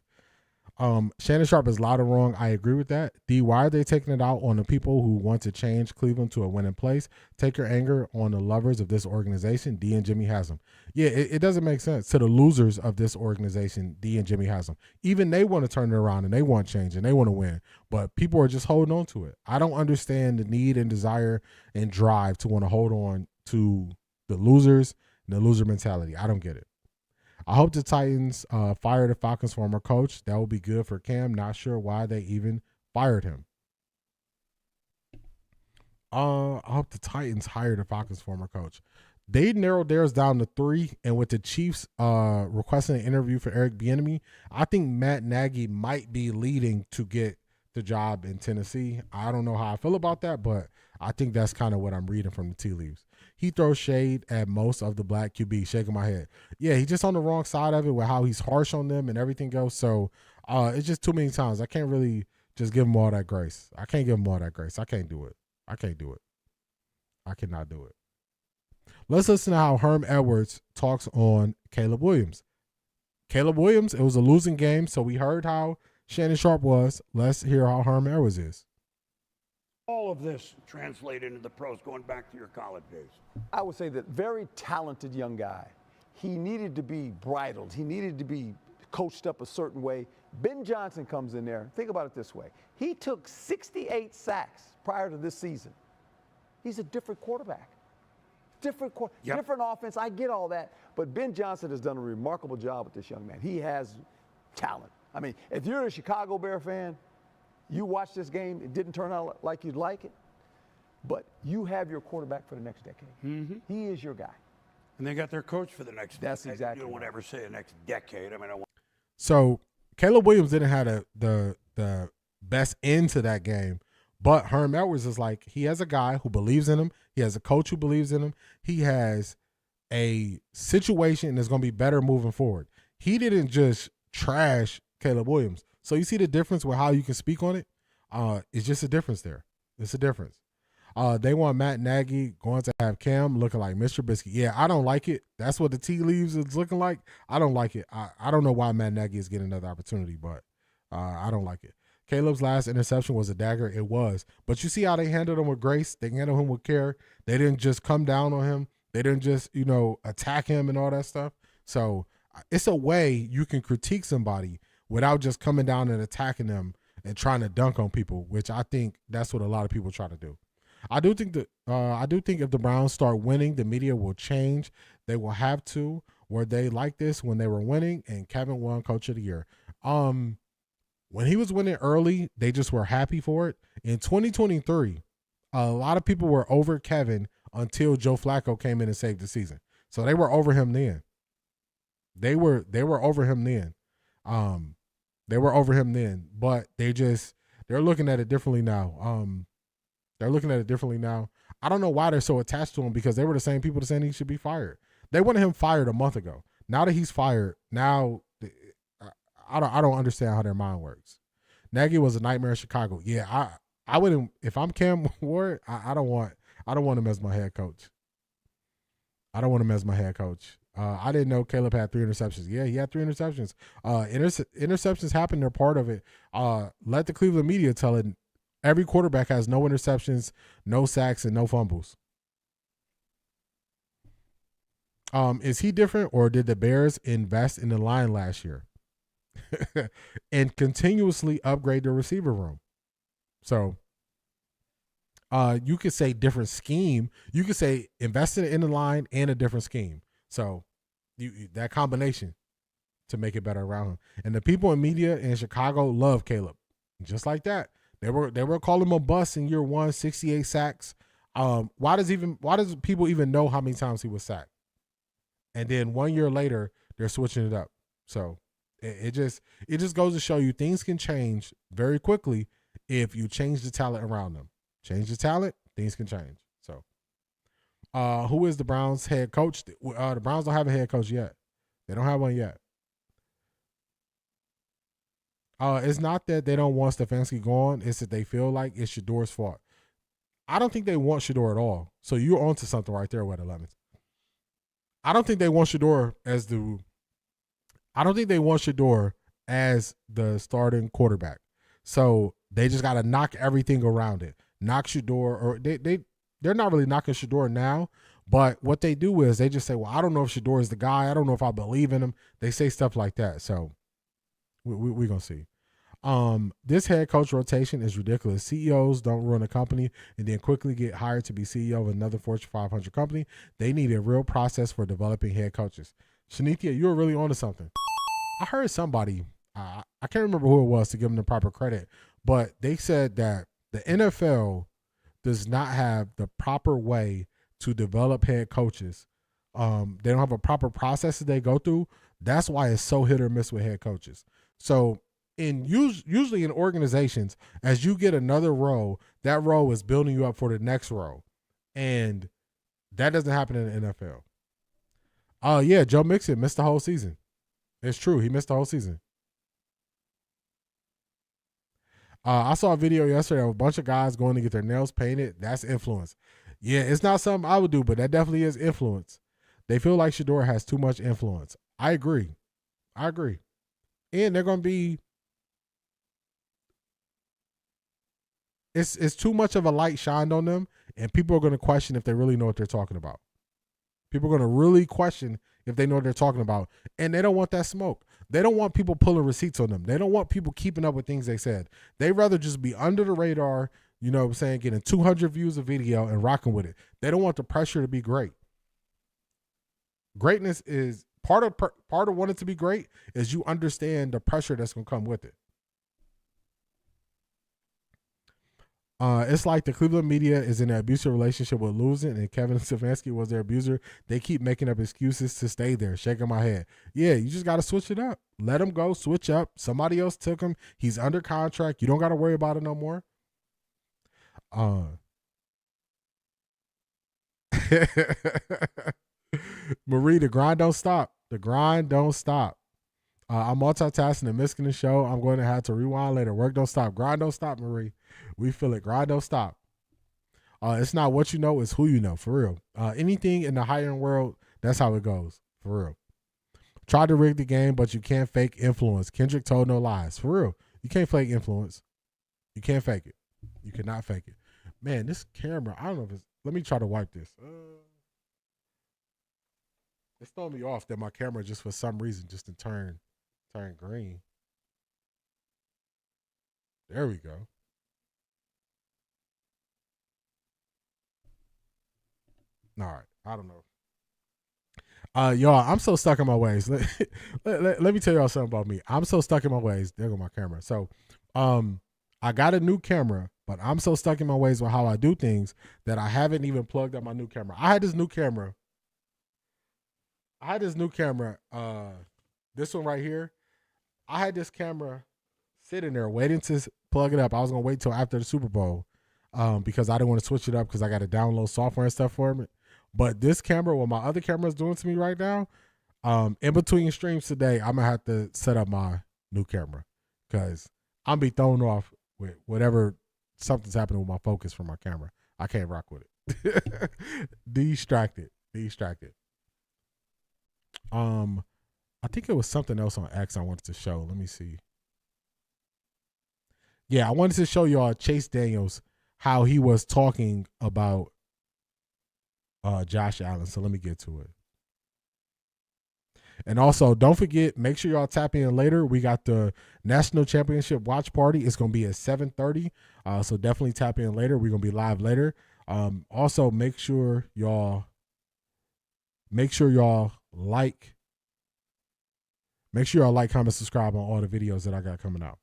Shannon Sharp is loud and wrong. I agree with that. D, why are they taking it out on the people who want to change Cleveland to a winning place? Take your anger on the lovers of this organization. D and Jimmy has them. Yeah, it doesn't make sense. To the losers of this organization, D and Jimmy has them. Even they want to turn it around and they want change and they want to win. But people are just holding on to it. I don't understand the need and desire and drive to want to hold on to the losers and the loser mentality. I don't get it. I hope the Titans fire the Falcons' former coach. That will be good for Cam. Not sure why they even fired him. I hope the Titans hire the Falcons' former coach. They narrowed theirs down to 3, and with the Chiefs requesting an interview for Eric Bieniemy, I think Matt Nagy might be leading to get the job in Tennessee. I don't know how I feel about that, but I think that's kind of what I'm reading from the tea leaves. He throws shade at most of the black QB, shaking my head. Yeah, he's just on the wrong side of it with how he's harsh on them and everything goes. So it's just too many times. I can't really just give him all that grace. I can't give him all that grace. I can't do it. I cannot do it. Let's listen to how Herm Edwards talks on Caleb Williams. Caleb Williams, it was a losing game, so we heard how Shannon Sharp was. Let's hear how Herm Edwards is. All of this translate into the pros going back to your college days? I would say that very talented young guy. He needed to be bridled. He needed to be coached up a certain way. Ben Johnson comes in there. Think about it this way. He took 68 sacks prior to this season. He's a different quarterback. Different offense. I get all that. But Ben Johnson has done a remarkable job with this young man. He has talent. I mean, if you're a Chicago Bear fan, you watch this game, it didn't turn out like you'd like it, but you have your quarterback for the next decade. Mm-hmm. He is your guy. And they got their coach for the next That's decade. exactly You don't ever say the next decade. I mean, So Caleb Williams didn't have the best end to that game, but Herm Edwards is like, he has a guy who believes in him. He has a coach who believes in him. He has a situation that's going to be better moving forward. He didn't just trash Caleb Williams. So you see the difference with how you can speak on it? It's just a difference there. It's a difference. They want Matt Nagy going to have Cam looking like Mr. Biscuit. Yeah, I don't like it. That's what the tea leaves is looking like. I don't like it. I don't know why Matt Nagy is getting another opportunity, but I don't like it. Caleb's last interception was a dagger. It was. But you see how they handled him with grace? They handled him with care. They didn't just come down on him. They didn't just, attack him and all that stuff. So it's a way you can critique somebody without just coming down and attacking them and trying to dunk on people, which I think that's what a lot of people try to do. I do think if the Browns start winning, the media will change. They will have to. Were they like this when they were winning? And Kevin won Coach of the Year. When he was winning early, they just were happy for it. In 2023, a lot of people were over Kevin until Joe Flacco came in and saved the season. So they were over him then. They were over him then. They were over him then, but they're looking at it differently now. They're looking at it differently now. I don't know why they're so attached to him, because they were the same people that saying he should be fired. They wanted him fired a month ago. Now that he's fired, now I don't understand how their mind works. Nagy was a nightmare in Chicago. Yeah, I wouldn't, if I'm Cam Ward, I don't want him as my head coach. I don't want him as my head coach. I didn't know Caleb had 3 interceptions. Yeah, he had 3 interceptions. Interceptions happen. They're part of it. Let the Cleveland media tell it. Every quarterback has no interceptions, no sacks, and no fumbles. Is he different, or did the Bears invest in the line last year and continuously upgrade the receiver room? So you could say different scheme. You could say invested in the line and a different scheme. So that combination to make it better around him. And the people in media in Chicago love Caleb. Just like that. They were calling him a bust in year 1, 68 sacks. Why does people even know how many times he was sacked? And then 1 year later, they're switching it up. So it just goes to show you things can change very quickly if you change the talent around them. Change the talent, things can change. So who is the Browns head coach? The Browns don't have a head coach yet. They don't have one yet. It's not that they don't want Stefanski gone. It's that they feel like it's Shador's fault. I don't think they want Shador at all. So you're onto something right there, Wet 11. I don't think they want Shador as the starting quarterback. So they just got to knock everything around it. Knock Shador, or they're not really knocking Shador now, but what they do is they just say, well, I don't know if Shador is the guy. I don't know if I believe in him. They say stuff like that. So we're going to see. This head coach rotation is ridiculous. CEOs don't run a company and then quickly get hired to be CEO of another Fortune 500 company. They need a real process for developing head coaches. Shanithia, you were really onto something. I heard somebody, I can't remember who it was to give them the proper credit, but they said that the NFL does not have the proper way to develop head coaches. They don't have a proper process that they go through. That's why it's so hit or miss with head coaches. So usually in organizations, as you get another role, that role is building you up for the next role. And that doesn't happen in the NFL. Yeah, Joe Mixon missed the whole season. It's true. He missed the whole season. I saw a video yesterday of a bunch of guys going to get their nails painted. That's influence. Yeah, it's not something I would do, but that definitely is influence. They feel like Shador has too much influence. I agree. And they're going to be, it's too much of a light shined on them, and people are going to question if they really know what they're talking about. People are going to really question if they know what they're talking about, and they don't want that smoke. They don't want people pulling receipts on them. They don't want people keeping up with things they said. They'd rather just be under the radar, you know what I'm saying, getting 200 views of video and rocking with it. They don't want the pressure to be great. Greatness is part of wanting to be great is you understand the pressure that's going to come with it. It's like the Cleveland media is in an abusive relationship with losing, and Kevin Stefanski was their abuser. They keep making up excuses to stay there. Shaking my head. Yeah, you just got to switch it up. Let him go. Switch up. Somebody else took him. He's under contract. You don't got to worry about it no more. Marie, the grind don't stop. The grind don't stop. I'm multitasking and missing the show. I'm going to have to rewind later. Work don't stop. Grind don't stop, Marie. We feel it. Grind don't stop. It's not what you know, it's who you know, for real. Anything in the higher-end world, that's how it goes, for real. Tried to rig the game, but you can't fake influence. Kendrick told no lies, for real. You can't fake influence. You can't fake it. You cannot fake it. Man, this camera, I don't know if it's, let me try to wipe this. It's throwing me off that my camera just for some reason just to turn green. There we go. All right. I don't know. Y'all, I'm so stuck in my ways. Let me tell y'all something about me. I'm so stuck in my ways. There go my camera. So, I got a new camera, but I'm so stuck in my ways with how I do things that I haven't even plugged up my new camera. I had this new camera. This one right here. I had this camera sitting there waiting to plug it up. I was gonna wait till after the Super Bowl, because I didn't want to switch it up because I got to download software and stuff for it. But this camera, what my other camera is doing to me right now, in between streams today, I'm gonna have to set up my new camera because I'm be thrown off with whatever something's happening with my focus from my camera. I can't rock with it. Distracted. I think it was something else on X I wanted to show. Let me see. Yeah, I wanted to show y'all Chase Daniels, how he was talking about Josh Allen. So let me get to it. And also, don't forget, make sure y'all tap in later. We got the National Championship Watch Party. It's going to be at 7:30. So definitely tap in later. We're going to be live later. Also, make sure y'all like. Make sure y'all like, comment, subscribe on all the videos that I got coming out.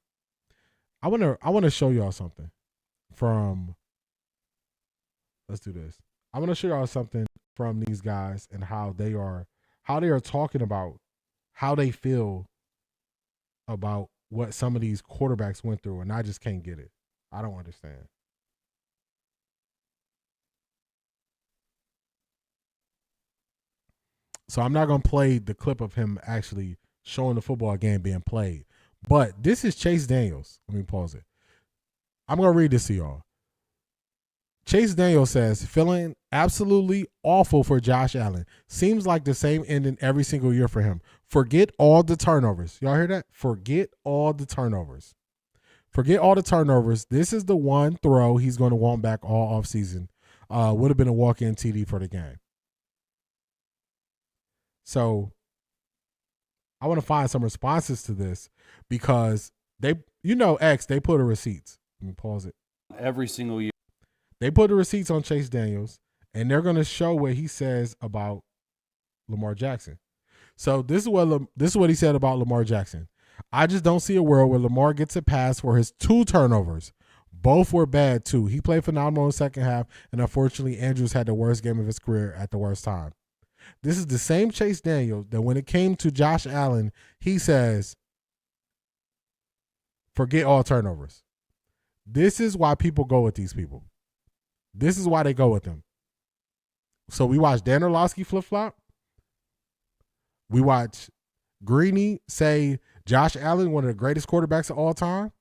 I want to show y'all something from. Let's do this. I want to show y'all something from these guys and how they are talking about how they feel about what some of these quarterbacks went through, and I just can't get it. I don't understand. So I'm not going to play the clip of him actually showing the football game being played. But this is Chase Daniels. Let me pause it. I'm going to read this to y'all. Chase Daniels says, feeling absolutely awful for Josh Allen. Seems like the same ending every single year for him. Forget all the turnovers. Y'all hear that? Forget all the turnovers. Forget all the turnovers. This is the one throw he's going to want back all offseason. Would have been a walk-in TD for the game. So I want to find some responses to this because X, they put the receipts. Let me pause it. Every single year. They put the receipts on Chase Daniels, and they're going to show what he says about Lamar Jackson. So this is what he said about Lamar Jackson. I just don't see a world where Lamar gets a pass for his 2 turnovers. Both were bad, too. He played phenomenal in the second half, and unfortunately, Andrews had the worst game of his career at the worst time. This is the same Chase Daniels that when it came to Josh Allen, he says, forget all turnovers. This is why people go with these people. This is why they go with them. So we watch Dan Orlovsky flip-flop. We watch Greeny say Josh Allen, one of the greatest quarterbacks of all time.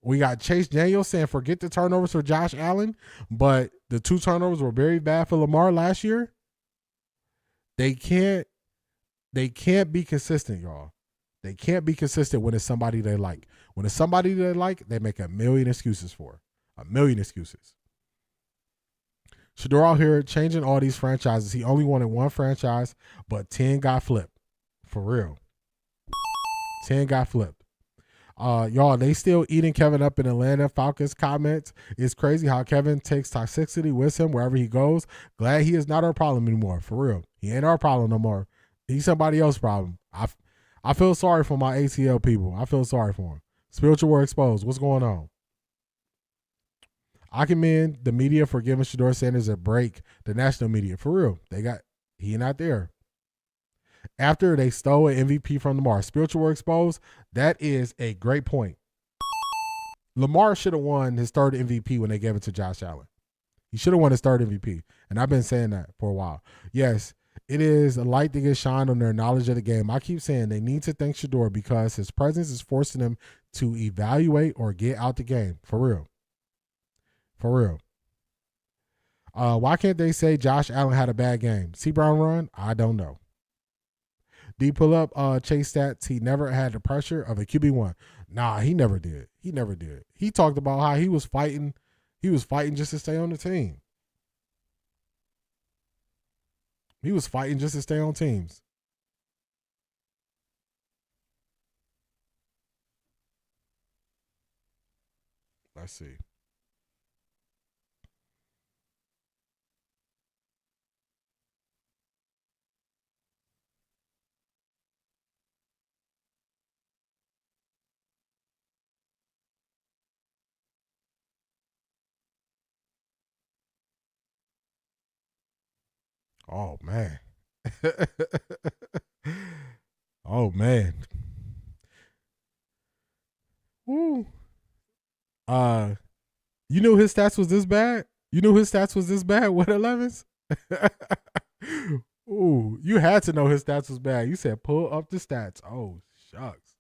We got Chase Daniels saying forget the turnovers for Josh Allen, but the 2 turnovers were very bad for Lamar last year. They can't be consistent, y'all. They can't be consistent when it's somebody they like. When it's somebody they like, they make a million excuses for. A million excuses. Shador out here changing all these franchises. He only wanted 1 franchise, but 10 got flipped. For real. 10 got flipped. Y'all, they still eating Kevin up in Atlanta Falcons comments. It's crazy how Kevin takes toxicity with him wherever he goes. Glad he is not our problem anymore. For real. He ain't our problem no more. He's somebody else's problem. I feel sorry for my ATL people. I feel sorry for him. Spiritual War Exposed. What's going on? I commend the media for giving Shador Sanders a break. The national media. For real. He not there. After they stole an MVP from Lamar. Spiritual War Exposed. That is a great point. Lamar should have won his 3rd MVP when they gave it to Josh Allen. He should have won his 3rd MVP. And I've been saying that for a while. Yes, it is a light that gets shined on their knowledge of the game. I keep saying they need to thank Shador because his presence is forcing them to evaluate or get out the game. For real. For real. Why can't they say Josh Allen had a bad game? C. Brown run? I don't know. D pull up Chase stats. He never had the pressure of a QB1. Nah, he never did. He never did. He talked about how he was fighting. He was fighting just to stay on the team. He was fighting just to stay on teams. Let's see. Oh man. Oh man. Woo. You knew his stats was this bad? You knew his stats was this bad with 11s? Ooh, you had to know his stats was bad. You said pull up the stats. Oh, shucks.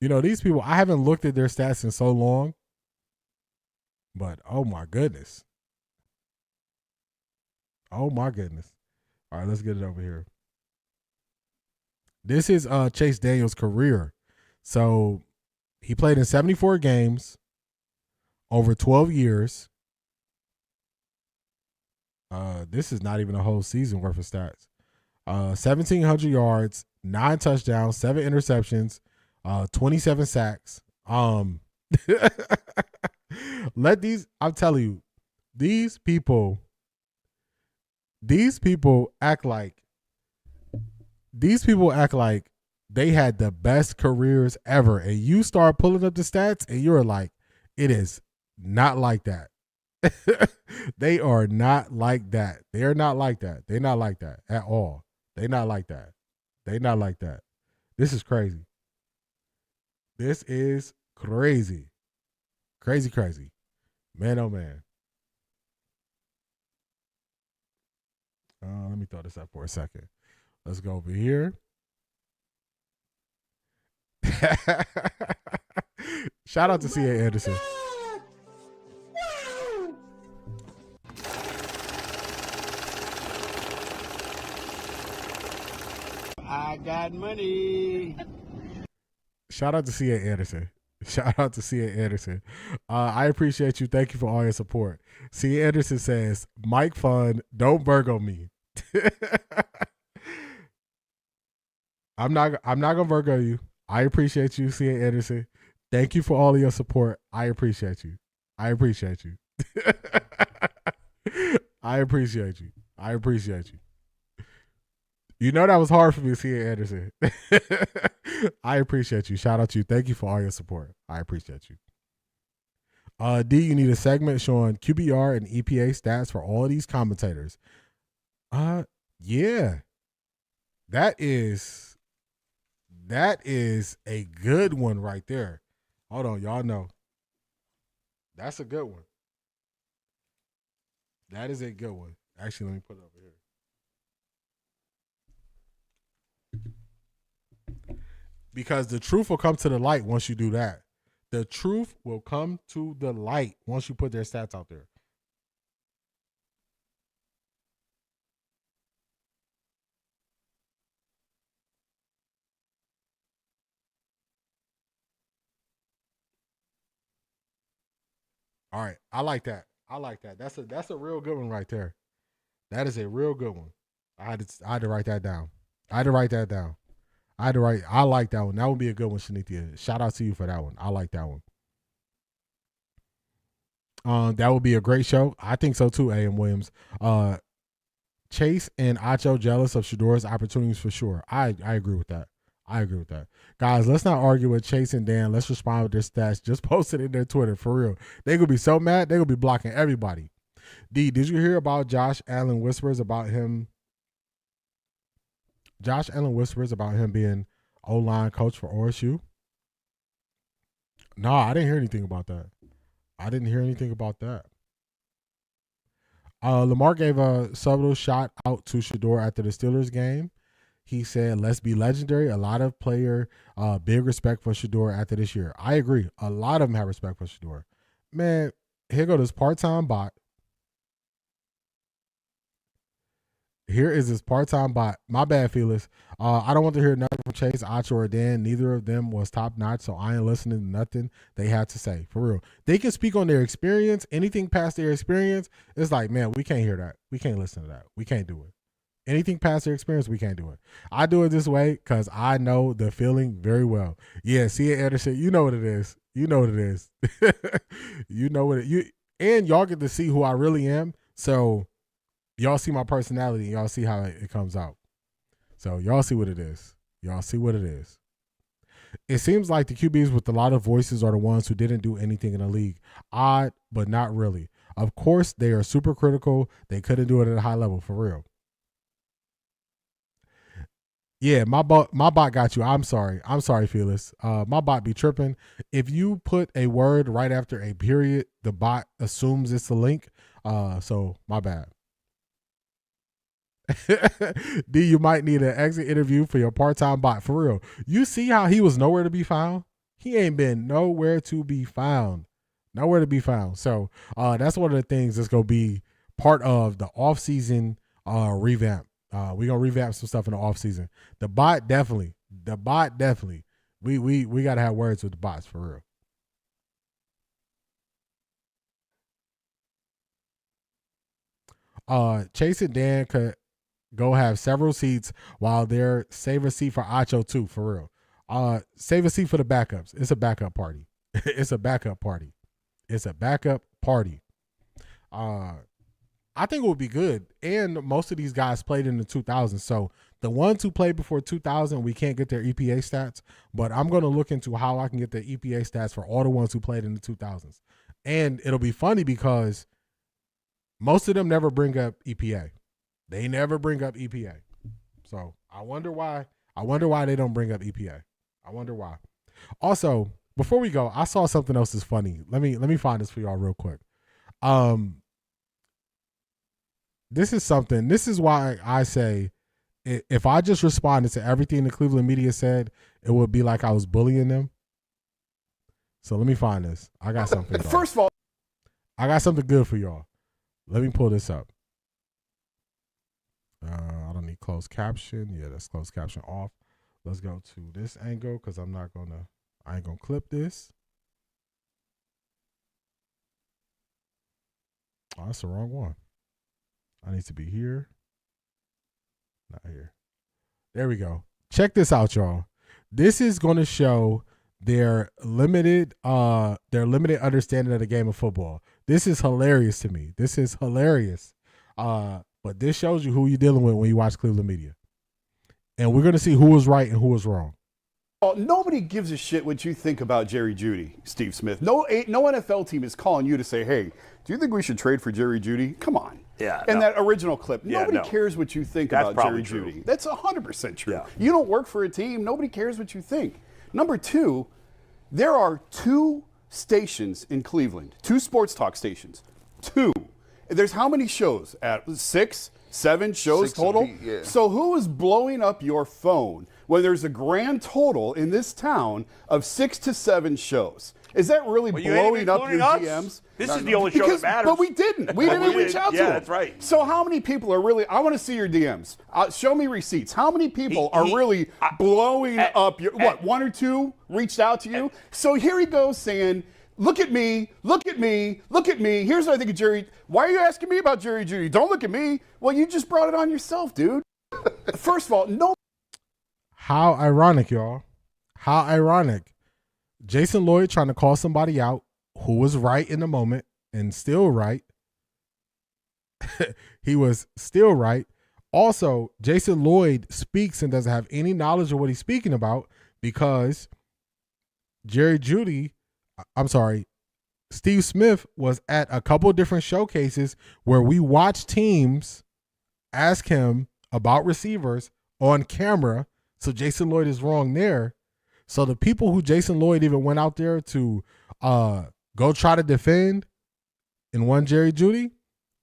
You know, these people, I haven't looked at their stats in so long. But oh my goodness. Oh my goodness. All right, let's get it over here. This is Chase Daniel's career. So he played in 74 games over 12 years. This is not even a whole season worth of stats. 1,700 yards, 9 touchdowns, 7 interceptions, 27 sacks. I'm telling you, these people act like they had the best careers ever. And you start pulling up the stats and you're like, it is not like that. They are not like that. They are not like that. They're not like that at all. They're not like that. They're not like that. This is crazy. This is crazy. Crazy, crazy. Man, oh man. Let me throw this up for a second. Let's go over here. Shout out to C.A. Anderson. I got money. Shout out to C.A. Anderson. Shout out to C.A. Anderson. I appreciate you. Thank you for all your support. C.A. Anderson says, Mike Fun, don't Virgo me. I'm not gonna Virgo you. I appreciate you, C.A. Anderson. Thank you for all of your support. I appreciate you. I appreciate you. I appreciate you. I appreciate you. You know that was hard for me, C.A. Anderson. I appreciate you. Shout out to you. Thank you for all your support. I appreciate you. D, you need a segment showing QBR and EPA stats for all of these commentators. Yeah. That is a good one right there. Hold on, y'all know. That's a good one. That is a good one. Actually, let me put it over here. Because the truth will come to the light once you do that. The truth will come to the light once you put their stats out there. All right, I like that. I like that. That's a real good one right there. That is a real good one. I had to write that down. I like that one. That would be a good one, Shanithia. Shout out to you for that one. I like that one. That would be a great show. I think so too, A.M. Williams. Chase and Acho jealous of Shador's opportunities for sure. I agree with that. I agree with that. Guys, let's not argue with Chase and Dan. Let's respond with their stats. Just post it in their Twitter, for real. They gonna be so mad. They gonna be blocking everybody. D, did you hear about Josh Allen whispers about him? Josh Allen whispers about him being O-line coach for OSU? No, I didn't hear anything about that. Lamar gave a subtle shot out to Shador after the Steelers game. He said, let's be legendary. A lot of player, big respect for Shador after this year. I agree. A lot of them have respect for Shador. Man, here go this part-time bot. Here is this part-time bot. My bad, Felix. I don't want to hear nothing from Chase, Acho, or Dan. Neither of them was top-notch, so I ain't listening to nothing they had to say. For real. They can speak on their experience. Anything past their experience, it's like, man, we can't hear that. We can't listen to that. We can't do it. Anything past their experience, we can't do it. I do it this way because I know the feeling very well. Yeah, C.A. Anderson, you know what it is. You know what it is. You know what it and y'all get to see who I really am. So y'all see my personality and y'all see how it comes out. So y'all see what it is. Y'all see what it is. It seems like the QBs with a lot of voices are the ones who didn't do anything in the league. Odd, but not really. Of course, they are super critical. They couldn't do it at a high level, for real. Yeah, my bot got you. I'm sorry, Felix. My bot be tripping. If you put a word right after a period, the bot assumes it's a link. So my bad. D, you might need an exit interview for your part-time bot, for real. You see how he was nowhere to be found? He ain't been nowhere to be found. Nowhere to be found. So that's one of the things that's gonna be part of the off-season revamp. We're gonna revamp some stuff in the off-season. The bot definitely. We gotta have words with the bots, for real. Chase and Dan could go have several seats while they're save a seat for Acho too, for real. Save a seat for the backups. It's a backup party. It's a backup party. I think it would be good. And most of these guys played in the 2000s. So the ones who played before 2000, we can't get their EPA stats. But I'm going to look into how I can get the EPA stats for all the ones who played in the 2000s. And it'll be funny because most of them never bring up EPA. They never bring up EPA. So I wonder why. They don't bring up EPA. I wonder why. Also, before we go, I saw something else that's funny. Let me find this for y'all real quick. This is why I say if I just responded to everything the Cleveland media said, it would be like I was bullying them. So let me find this. I got something. First of all, I got something good for y'all. Let me pull this up. I don't need closed caption. Yeah, that's closed caption off. Let's go to this angle because I ain't gonna clip this. Oh, that's the wrong one. I need to be here. Not here. There we go. Check this out, y'all. This is going to show their limited understanding of the game of football. This is hilarious to me. This is hilarious. But this shows you who you're dealing with when you watch Cleveland media. And we're going to see who was right and who was wrong. Nobody gives a shit what you think about Jerry Jeudy, Steve Smith. No NFL team is calling you to say, hey, do you think we should trade for Jerry Jeudy? Come on. Yeah. And that original clip. Nobody cares what you think about Jerry Jeudy. That's 100% true. Yeah. You don't work for a team. Nobody cares what you think. Number two, there are 2 stations in Cleveland, 2 sports talk stations. 2. There's how many shows? 6, 7 shows total? Yeah. So who is blowing up your phone when there's a grand total in this town of 6 to 7 shows? Is that really blowing up your DMs? This is the only show that matters. But we didn't. We didn't reach out to them. Yeah, that's right. So how many people are really, I want to see your DMs. Show me receipts. How many people are really blowing up your, 1 or 2 reached out to you? So here he goes saying, look at me, look at me, look at me. Here's what I think of Jerry. Why are you asking me about Jerry Jeudy? Don't look at me. Well, you just brought it on yourself, dude. First of all, no. How ironic, y'all. How ironic. Jason Lloyd trying to call somebody out who was right in the moment and still right. He was still right. Also, Jason Lloyd speaks and doesn't have any knowledge of what he's speaking about because Steve Smith was at a couple of different showcases where we watched teams ask him about receivers on camera. So Jason Lloyd is wrong there. So the people who Jason Lloyd even went out there to go try to defend in one Jerry Jeudy,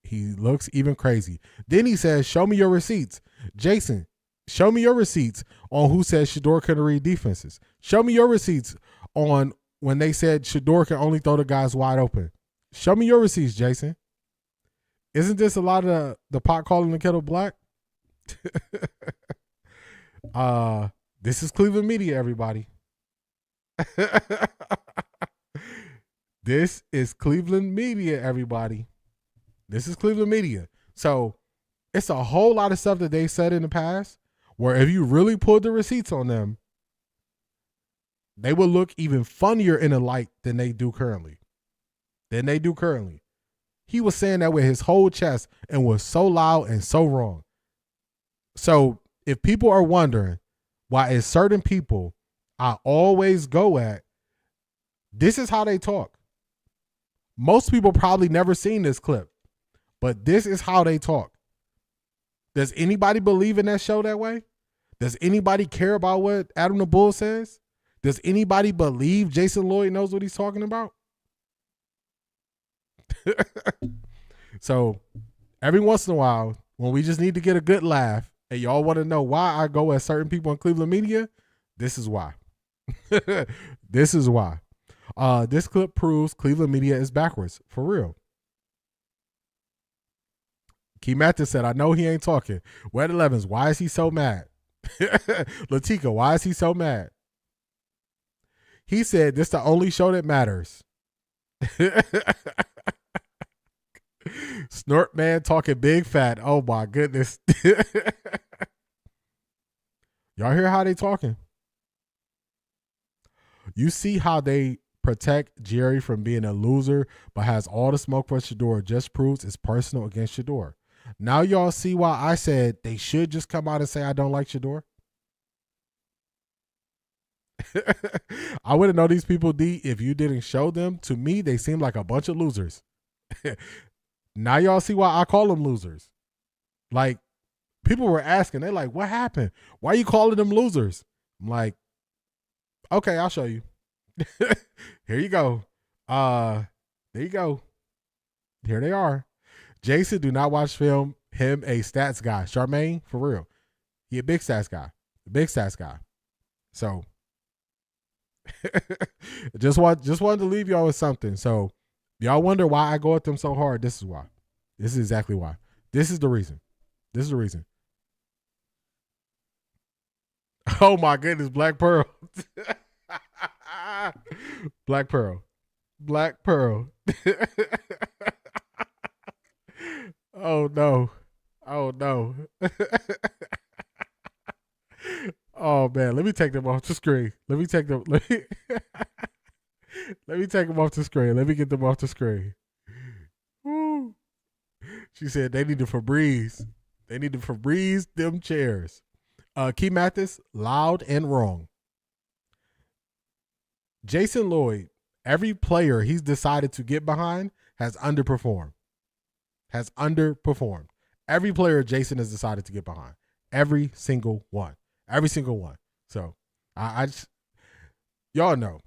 he looks even crazy. Then he says, show me your receipts. Jason, show me your receipts on who says Shador couldn't read defenses. Show me your receipts on when they said Shador can only throw the guys wide open. Show me your receipts, Jason. Isn't this a lot of the pot calling the kettle black? This is Cleveland media, everybody. This is Cleveland media, everybody. This is Cleveland media. So it's a whole lot of stuff that they said in the past where if you really pulled the receipts on them, they will look even funnier in a light than they do currently. He was saying that with his whole chest and was so loud and so wrong. So if people are wondering why it's certain people I always go at, this is how they talk. Most people probably never seen this clip, but this is how they talk. Does anybody believe in that show that way? Does anybody care about what Adam the Bull says? Does anybody believe Jason Lloyd knows what he's talking about? So every once in a while, when we just need to get a good laugh and y'all want to know why I go at certain people in Cleveland media, this is why. This is why. This clip proves Cleveland media is backwards. For real. Key Mathis said, I know he ain't talking. Wet 11s, why is he so mad? Latika, why is he so mad? He said, this the only show that matters. Snort man talking big fat. Oh my goodness. Y'all hear how they talking? You see how they protect Jerry from being a loser, but has all the smoke for Shador. Just proves it's personal against Shador. Now y'all see why I said they should just come out and say I don't like Shador. I wouldn't know these people, D, if you didn't show them. To me, they seem like a bunch of losers. Now y'all see why I call them losers. Like, people were asking, they're like, what happened? Why are you calling them losers? I'm like, okay, I'll show you. Here you go. There you go. Here they are. Jason, do not watch film. Him a stats guy. Charmaine, for real. He a big stats guy. Big stats guy. So just wanted to leave y'all with something. So y'all wonder why I go at them so hard. This is why. This is exactly why. This is the reason. This is the reason. Oh my goodness, Black Pearl. Black Pearl. Black Pearl. Oh no. Oh no. Oh man, let me take them off the screen. Let me take them off the screen. Let me get them off the screen. Woo. She said they need to Febreze. They need to Febreze them chairs. Key Mathis, loud and wrong. Jason Lloyd, every player he's decided to get behind has underperformed. Every player Jason has decided to get behind. Every single one. Every single one. So I just, y'all know.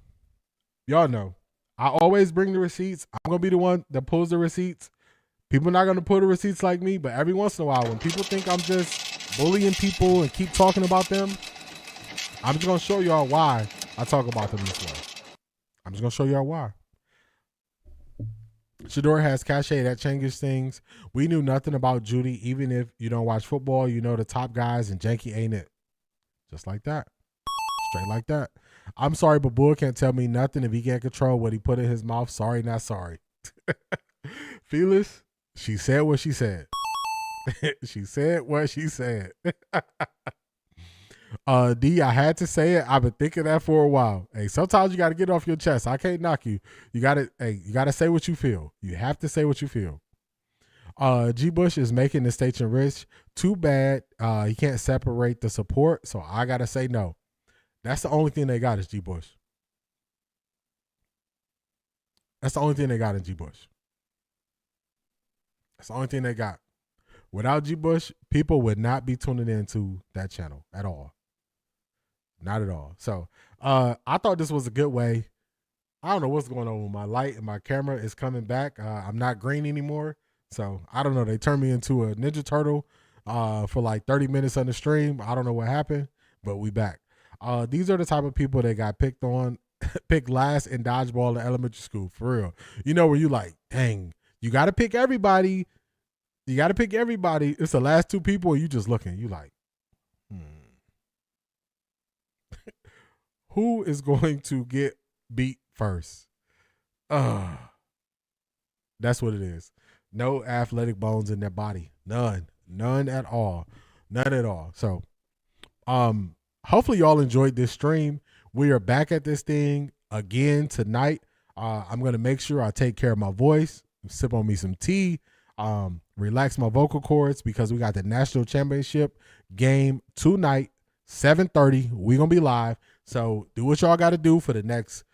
I always bring the receipts. I'm going to be the one that pulls the receipts. People are not going to pull the receipts like me, but every once in a while when people think I'm just bullying people and keep talking about them, I'm just going to show y'all why I talk about them this way. I'm just going to show y'all why. Shador has cachet that changes things. We knew nothing about Judy. Even if you don't watch football, you know the top guys, and Janky ain't it. Just like that. Straight like that. I'm sorry, but Bull can't tell me nothing if he can't control what he put in his mouth. Sorry, not sorry. Phyllis, she said what she said. She said what she said. D, I had to say it. I've been thinking that for a while. Hey, sometimes you got to get off your chest. I can't knock you. You got to say what you feel. You have to say what you feel. G. Bush is making the station rich. Too bad he can't separate the support, so I got to say no. That's the only thing they got is G. Bush. That's the only thing they got in G. Bush. That's the only thing they got. Without G. Bush, people would not be tuning into that channel at all. Not at all. So I thought this was a good way. I don't know what's going on with my light and my camera is coming back. I'm not green anymore. So I don't know. They turned me into a Ninja Turtle for like 30 minutes on the stream. I don't know what happened, but we back. These are the type of people that got picked last in dodgeball in elementary school. For real. You know where you like, dang, you got to pick everybody. You got to pick everybody. It's the last two people and you just looking. You like, who is going to get beat first? That's what it is. No athletic bones in their body. None at all. None at all. So, hopefully y'all enjoyed this stream. We are back at this thing again tonight. I'm going to make sure I take care of my voice, sip on me some tea, relax my vocal cords because we got the national championship game tonight, 7:30. We're going to be live. So do what y'all got to do for the next,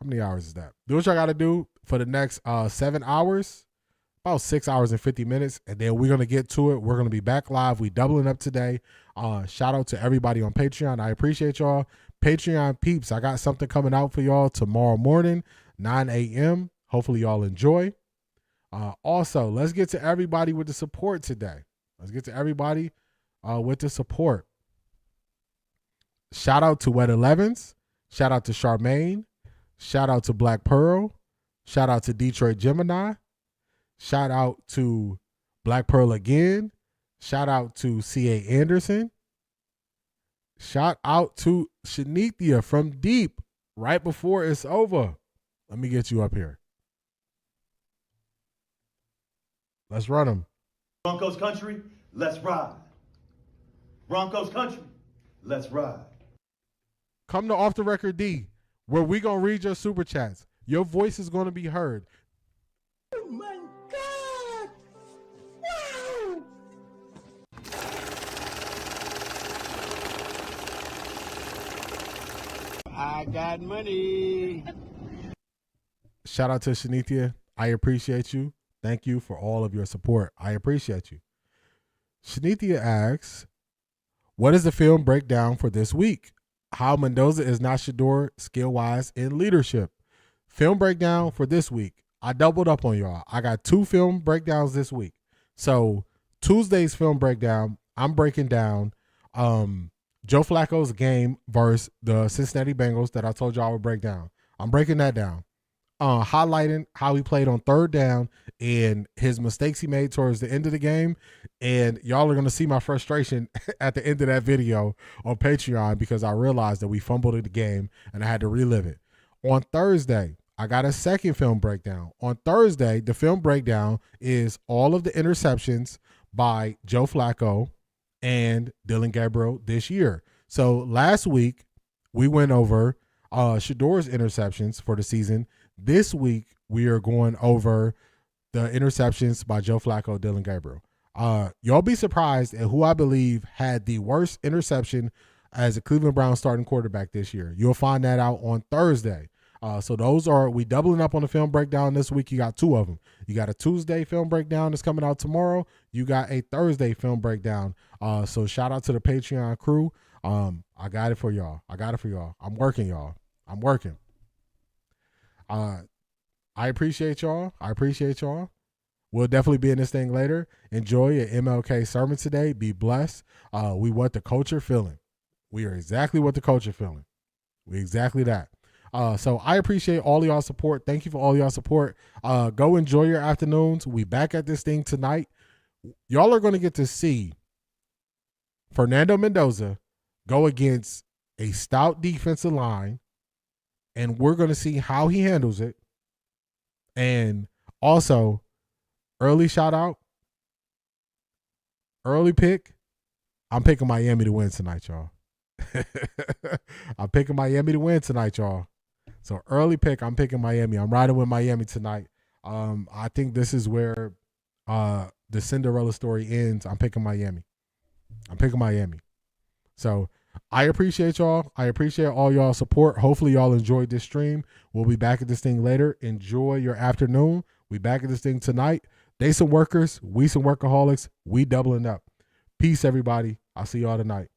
How many hours is that? Do what y'all got to do for the next 7 hours, about 6 hours and 50 minutes, and then we're going to get to it. We're going to be back live. We doubling up today. Shout out to everybody on Patreon. I appreciate y'all. Patreon peeps, I got something coming out for y'all tomorrow morning, 9 a.m. Hopefully y'all enjoy. Also, let's get to everybody with the support today. Let's get to everybody with the support. Shout out to Wet 11s. Shout out to Charmaine. Shout out to Black Pearl. Shout out to Detroit Gemini. Shout out to Black Pearl again. Shout out to C.A. Anderson. Shout out to Shanithia from Deep right before it's over. Let me get you up here. Let's run them. Broncos country, let's ride. Broncos country, let's ride. Come to Off the Record D, where we going to read your super chats. Your voice is going to be heard. Oh my God! Wow! I got money. Shout out to Shanithia. I appreciate you. Thank you for all of your support. I appreciate you. Shanithia asks, what is the film breakdown for this week? How Mendoza is not Shador skill-wise in leadership. Film breakdown for this week. I doubled up on y'all. I got 2 film breakdowns this week. So Tuesday's film breakdown, I'm breaking down Joe Flacco's game versus the Cincinnati Bengals that I told y'all I would break down. I'm breaking that down. Highlighting how he played on 3rd down and his mistakes he made towards the end of the game. And y'all are going to see my frustration at the end of that video on Patreon because I realized that we fumbled the game and I had to relive it. On Thursday, I got a second film breakdown. On Thursday, the film breakdown is all of the interceptions by Joe Flacco and Dylan Gabriel this year. So last week, we went over Shador's interceptions for the season. This week, we are going over the interceptions by Joe Flacco, Dylan Gabriel. Y'all be surprised at who I believe had the worst interception as a Cleveland Browns starting quarterback this year. You'll find that out on Thursday. So those are, we doubling up on the film breakdown this week. You got 2 of them. You got a Tuesday film breakdown that's coming out tomorrow. You got a Thursday film breakdown. So shout out to the Patreon crew. I got it for y'all. I'm working, y'all. I'm working. I appreciate y'all. We'll definitely be in this thing later. Enjoy your MLK sermon today. Be blessed. We what the culture feeling. We are exactly what the culture feeling. We exactly that. So I appreciate all of y'all support. Thank you for all y'all support. Go enjoy your afternoons. We back at this thing tonight. Y'all are going to get to see Fernando Mendoza go against a stout defensive line, and we're going to see how he handles it. And also, early shout out, early pick. I'm picking Miami to win tonight, y'all. I'm picking Miami to win tonight, y'all. So early pick, I'm picking Miami. I'm riding with Miami tonight. I think this is where the Cinderella story ends. I'm picking Miami. So I appreciate y'all. I appreciate all y'all support. Hopefully y'all enjoyed this stream. We'll be back at this thing later. Enjoy your afternoon. We back at this thing tonight. They some workers. We some workaholics. We doubling up. Peace, everybody. I'll see y'all tonight.